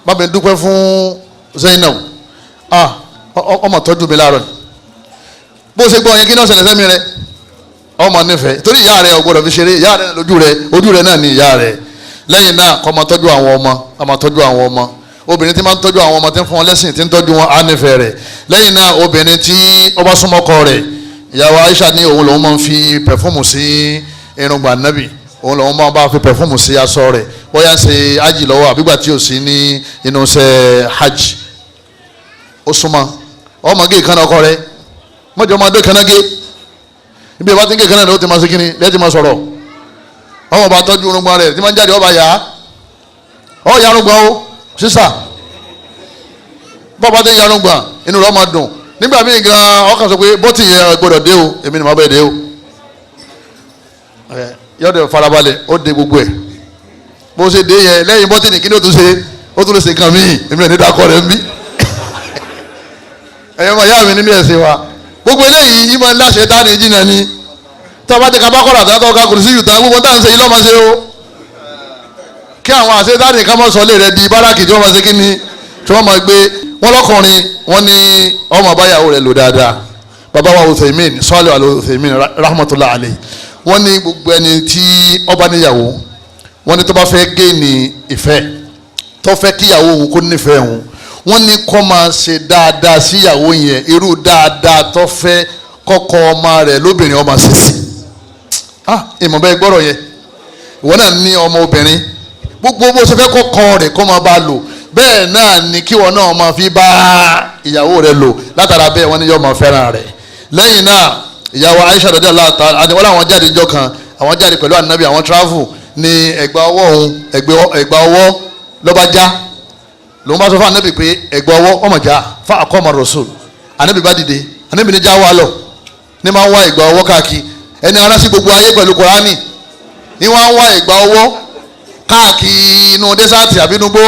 bá mi dúpẹ́ fún Zainab ọmọ tọ́jú mi láàárọ̀ bó ṣe gbọ́ yẹn kí náà ṣẹlẹ̀ sẹ́mi rẹ̀ ọmọ nífẹ̀ẹ́ torí ìyá rẹ̀ ò gbọ́dọ̀ fi ṣeré, ìyá rẹ̀ ojú rẹ̀ náà ni ìyá rẹ̀. lẹ́yìn náà kó máa tọ́jú àwọn ọmọ, obìnrin tí máa ń tọ́jú àwọn ọmọ tí ń fún wọn lẹ́sìn tí ń tọ́jú wọn á nífẹ̀ẹ́ rẹ̀. lẹ́yìn náà obìnrin tí ó bá súnmọ́ ọkọ rẹ̀, ìyàwó Aisha ní òun lòun máa ń fi pẹ̀fúmù sí irùngbọ̀n Ànábì, òun lòun máa ń bá fi pẹ̀fúmù sí aṣọ rẹ̀ bóyá ń ṣe hajj lọ́wọ́ àbígbà tí ò sí ní inú ṣe hajj. ó súnmọ́ ọmọ gé ìkànnì ọkọ rẹ̀ mọ́jọ́ máa dé ìkànnì gé ibi ìbá tí ń gé ìkànnì rẹ̀ ó ti máa ṣe kíni lẹ́ẹ̀tì máa sọ̀rọ̀ ọmọ bá tọ́jú irùngbọ̀n rẹ̀ tí máa ń jáde ọba yá irùngbọ̀n o sísà bọ́ọ̀bá tẹ́ yarùngbọ̀n inú rẹ̀ máa dùn nígbà míì gan ọkàn sọ pé bọ́tì yẹn gbọ́dọ̀ dé o èmi ni màá bẹ̀ dé o yọ̀dọ̀ farabalẹ̀ ó de gbogbo ẹ̀ bó ṣe dé yẹn lẹ́yìn bọ́tì ní kíni ó tún lè ṣe nǹkan míì èmi ò ní dákọ̀ rẹ̀ ń bí ẹ̀yọ́ máa yá mi nínú ẹ̀sìn wa gbogbo eléyìí yìí máa ń láṣẹ tá ní jìnnà ni tó bá ti ka Bákọ́rà àtàtọ̀ ká kùrùsí yù tán gbogbo táwọn ṣe yìí lọ́mọ ṣe o kí àwọn àṣetáni ká mọ́ sọlé rẹ di báràkì tí wọ́n máa ṣe kí ni tí wọ́n máa gbé wọn lọ́kùnrin wọn ní ọmọ báyàwó rẹ lò dáadáa bàbá wa Uthaymin sọ́ọ́lì wa Uthaymin rahmatulah alayhi wọ́n ní gbogbo ẹni tí ọba níyàwó wọ́n ní tó bá fẹ́ gé ní ìfẹ́ tó fẹ́ kíyàwó òun kó nífẹ̀ẹ́ òun wọ́n ní kó máa ṣe dáadáa síyàwó yẹn irú dáadáa tó fẹ́ kọ́kọ́ ọmọ rẹ̀ lóbìnrin ọmọ ṣèṣì ìmọ̀ bẹ́ẹ̀ gbọ́rọ̀ yẹn ìwọ náà ní ọmọ obìnrin gbogbo bó ṣe fẹ́ kọ́kọ́ rẹ̀ kó máa bá a lò bẹ́ẹ̀ náà ni kíwọ náà máa fi bá ìyàwó rẹ̀ lò látara bẹ́ẹ̀ wọ́n ní yóò máa fẹ́ràn rẹ̀ lẹ́yìn náà ìyàwó Aisha radiyallahu ta'ala àti wọ́n làwọn jáde ìjọ kan àwọn jáde pẹ̀lú ànábì àwọn travel ní ẹ̀gbà ọwọ́ òun ẹ̀gbà ọwọ́ lọ́ba já lòun bá sọ fún ànábì pé ẹ̀gbà ọwọ́ ọmọ já fún aqama rasul ànábì bá dìde ànábì ní já wà lọ ní máa ń wá ẹ̀gbà ọwọ́ káàkiri ẹni arásí gbogbo ayé pẹ̀lú Kùránì ní wọ́n ń wá ẹ̀gbà ọwọ́ káàkiri inú dẹ́sàtì àbínúgbó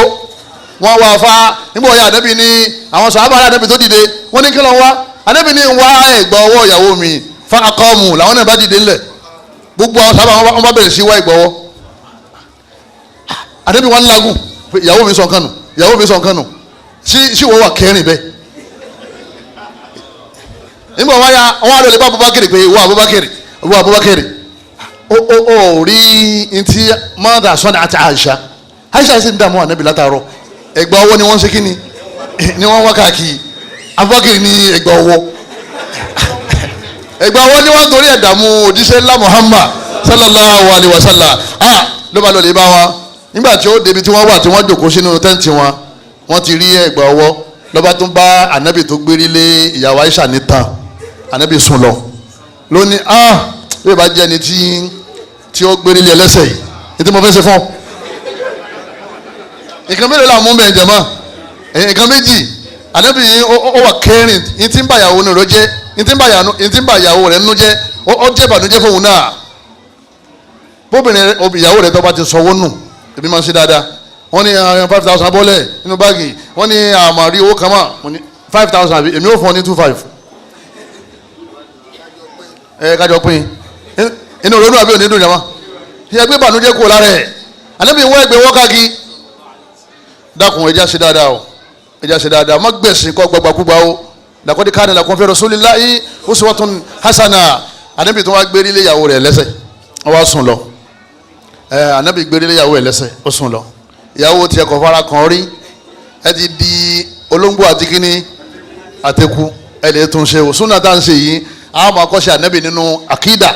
wọ́n wá fa nígbà ọ̀yà ànábì ní àwọn sàhábà ànábì tó dìde wọ́n ní kí ló ń wá ànábì ní wá ẹ̀gbà ọwọ́ ìyàwó mi fa aqamu làwọn náà bá dìde ńlẹ̀ gbogbo àwọn sábà wọn bá bẹ̀rẹ̀ sí wá ìgbọ̀wọ́ ànábì wọn lágùn ìyàwó mi sọ nǹkan nù ìyàwó mi sọ nǹkan nù sí wọ́n wà kẹrin bẹ́ẹ̀ nígbà wọn ya wọn á lè bá Abubakar pé wọ́n Abubakar ó rí ntí mọ́tà sọ́ni àti Aisha sì ń dààmú ànábì látàárọ̀ ẹ̀gbà ọwọ́ ni wọ́n ń ṣe kí ni wọ́n wá káàkiri Abubakar ní ẹ̀gbà ọwọ́ ẹgbẹ́ wọn ni wọ́n torí ẹ̀dààmú òjíṣẹ́ ńlá Muhammad sallallahu alayhi wa sallam ló bá lọ lè bá wọn nígbà tí ó débi tí wọ́n wà tí wọ́n jòkó sínú tẹ́ǹtì wọn wọ́n ti rí ẹgbẹ́ ọwọ́ lọ́ba tó ń bá ànábì tó gbérí lé ìyàwó Aisha níta ànábì sùn lọ lónìí bí ìbá jẹ́ ẹni tí ó gbérí lé ẹlẹ́sẹ̀ yìí ní tí mo fẹ́ ṣe fún nǹkan mélòó làwọn mú bẹ́ẹ̀ jẹ̀ mọ́ nǹkan méjì ànábì ó wà kẹrin ní tí ń bá ìyàwó nù ló jẹ́ ntí ń bá ìyàwó rẹ̀ nínú jẹ́ ó jẹ́ ìbànújẹ́ fóun náà bóbìnrin ìyàwó rẹ̀ tó bá ti sọwọ́ nù èmi máa ń ṣe dáadáa wọ́n ní 5,000 bọ́lẹ̀ nínú báàgì wọ́n ní àmàrí owó kan mà 5,000 àbí èmi ò fún ọ ní 2,500 kájọ pín inú ronú àbí òní dùn jàmá ṣe ẹgbẹ́ ìbànújẹ́ kúrò lára ẹ̀ ànábì wọ́n ẹgbẹ́ wọ́n káàkiri dákun ẹja ṣe dáadáa o ẹja ṣe dáadáa má gbẹ̀sìn kọ́ gbàgbàkúgbà o lakodi kana lakum fi rasulillahi uswatun hasana anabi tó wá gbérí lé ìyàwó rẹ̀ lẹ́sẹ̀ ó wá sùn lọ anabi gbérí lé ìyàwó rẹ̀ lẹ́sẹ̀ ó sùn lọ ìyàwó tiẹ̀ kò fara kan rí ẹ ti di olóńgbò àti kíní àtẹkù ẹ lè tún ṣe o súnà tá à ń ṣe yìí a máa kọ́ṣe anabi nínú akida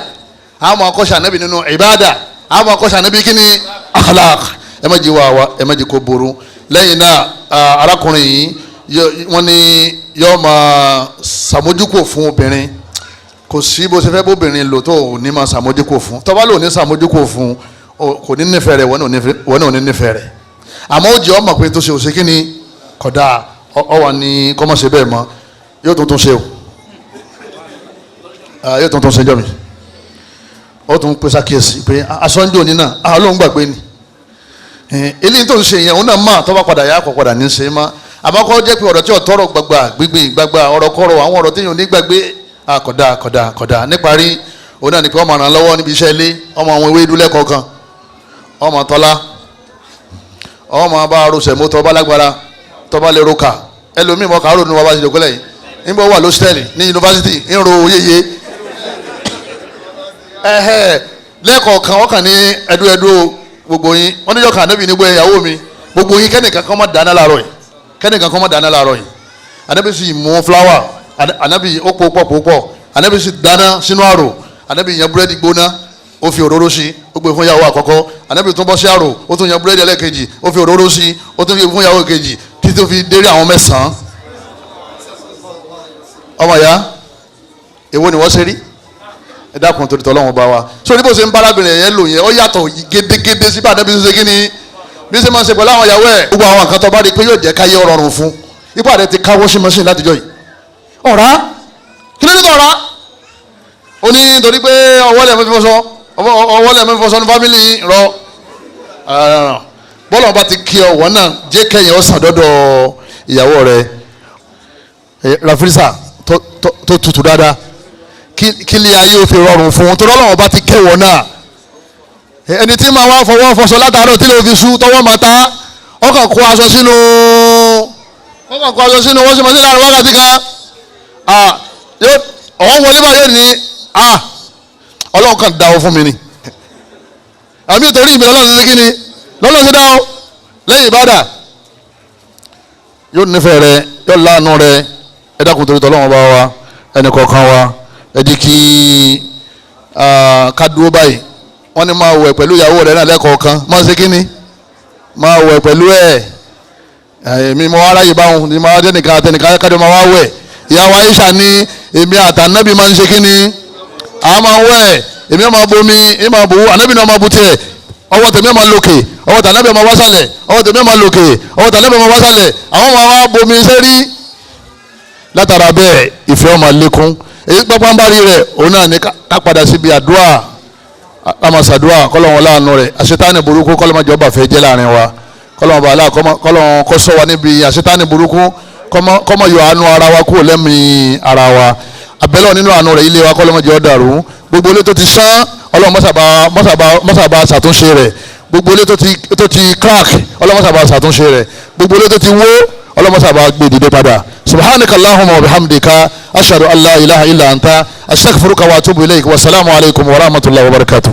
a máa kọ́ṣe anabi nínú ibada a máa kọ́ṣe anabi kíní akhlaq ẹ má jí wá ẹ má jí kó burú lẹ́yìn náà arákùnrin yìí wọ́n ní yóò máa ṣàmójúkò fún obìnrin kò sí bó ṣe fẹ́ bóbìnrin lò tó ò ní máa ṣàmójúkò fún tó bá lò ní ṣàmójúkò fún kò ní nífẹ̀ẹ́ rẹ̀ wọ́n náà ò ní nífẹ̀ẹ́ rẹ̀ àmọ́ ó jẹ́ ọmọ pé tó ṣe òṣèkí ni kódà ọ wà ní kọ́mọ̀ṣe bẹ́ẹ̀ mọ́ yóò tuntun ṣe o yóò tuntun ṣe jọ mi ó tún pèsè àkíyèsí pé aṣọ́njò ní náà olóhùn gbàgbé ni eléyìí tó ń ṣe yẹn òun náà máa tó bá padà yá kọ̀ padà ní ṣe má àmọ́kọ́ jẹ́ pé ọ̀rọ̀ tí ọ̀tọ́rọ̀ gbàgbà ọ̀rọ̀ kọ̀rọ̀ àwọn ọ̀rọ̀ tí yóò ní gbàgbé kódà níparí òun náà ní pé ọmọ ràn lọ́wọ́ níbi iṣẹ́ ilé ọmọ àwọn ewé ìdúlẹ̀ kọ̀ọ̀kan ọmọ tọ́lá ọmọ bá rọṣẹ̀ mọ́tò ọba lágbára tọ́ba lè roka ẹlòmíì mọ́ kàárò nínú bàbá ìjọkọ́lẹ̀ yìí níbo wà lọ́sítẹ́ẹ̀lì ní yunifásitì ń ro yeye lẹ́ẹ̀kọ̀ọ̀kan wọ́n kàn ní ẹdú gbogbo yín wọ́n níjọ́ kan ànábì nígbó ìyàwó mi gbogbo yín kẹ́nìkan kan má dáná láàárọ̀ yìí ànábì sì mú fúláwà ànábì ó pòpọ̀ ànábì sì dáná sínú àrò ànábì yan búrẹ́dì gbóná ó fi òróró sí ó gbé fún ìyàwó àkọ́kọ́ ànábì tún bọ́ sí àrò ó tún yan búrẹ́dì ẹlẹ́kejì ó fi òróró sí ó tún fi fún ìyàwó kejì títí tó fi dérí àwọn 9 ọmọ ya èwo ni wọ́n ṣe rí ẹ dákun torí tọ́lọ́wọ́n bá wa sórí bó ṣe ń bárábìnrin yẹn lò yẹn ó yàtọ̀ gédégédé sí bá ànábì ṣe kí ni bí ṣe máa ń ṣe pẹ̀lú àwọn ìyàwó ẹ̀ gbogbo àwọn nǹkan tó bá rí i pé yóò jẹ́ káyé ọ̀rọ̀rùn fún ipá rẹ̀ ti ká washing machine látijọ́ yìí ọ̀rá kí ló dé tó ọ̀rá ó ní torí pé ọwọ́ lẹ̀ mọ́ fífọṣọ ní fámìlì rọ bọ́ọ̀lù ọba ti kí ọwọ́ náà jẹ́ kẹ́yìn ọ̀sán dọ́dọ̀ ìyàwó rẹ̀ rafirisa tó tutù dáadáa kílẹ̀ ayé ò fi rọrùn fún un tó lọ́wọ́ bá ti kẹwọ́ náà ẹni tí máa wá fọwọ́ fọṣọ látàárọ̀ tí lè fi sú tọwọ́ máa ta ọkàn kó aṣọ sínú wọ́n sì máa sí láàrin wákàtí kan ọ̀wọ́n wọlé báyìí ní ọlọ́run kan dáwọ́ fún mi ni àmì ìtòrí mi lọ́lọ́run ṣe kí ni lọ́lọ́run ṣe dáwọ́ lẹ́yìn ìbádà yóò nífẹ̀ẹ́ rẹ yóò láàánú rẹ ẹ dákun torí tọ́lọ́run bá wa ẹnì kọ̀ọ̀kan wa ẹ di kí ká dúró báyìí wọ́n ní máa wẹ̀ pẹ̀lú ìyàwó rẹ̀ náà lẹ́kọ̀ọ̀kan máa ṣe kí ni máa wẹ̀ pẹ̀lú ẹ̀ èmi mo wá ráyè báwọn ní máa dẹ́nìkan àtẹnìkan kájọ máa wá wẹ̀ ìyàwó Aisha ní èmi àtànábì máa ń ṣe kí ni àwọn máa wẹ̀ èmi máa bomi èmi máa bò ànábì náà máa bu tiẹ̀ ọwọ́ tèmi máa lòkè ọwọ́ tànábì máa wá sálẹ̀ ọwọ́ tèmi máa lòkè ọwọ́ tànábì máa wá sálẹ̀ àwọn máa wá bomi sẹ́rí látara bẹ́ẹ̀ ìfẹ́ ọmọ lékún èyí pápá ń bá rí rẹ̀ òun náà ní ká padà síbi àdúrà amasadua kọlọ́wọ́n láàánú rẹ̀ àṣetáni burúkú kọlọ́wọ́n jọba fẹ́ jẹ́ láàrin wa kọlọ́wọ́n bàálà kọlọ́wọ́n kọ́ sọ wa níbi àṣetáni burúkú kọ́mọ yọ àánú ara wa kúrò lẹ́mìí ara wa abẹ́lẹ́ nínú àánú rẹ̀ ilé wa kọlọ́wọ́n jẹ́ ọ̀dàrú gbogbo ilé tó ti sán ọlọ́wọ́n mọ́sàbà ṣàtúnṣe rẹ̀ gbogbo ilé tó ti crack ọlọ́wọ́n mọ́sàbà ṣàtúnṣe rẹ̀ gbogbo ilé tó ti wó ọlọ́wọ́n mọ́sàbà gbé dìde padà subhanaka allahumma wa bihamdika ashhadu an la ilaha illa anta astaghfiruka wa atubu ilayk wa assalamu alaykum wa rahmatullahi wa barakatuh.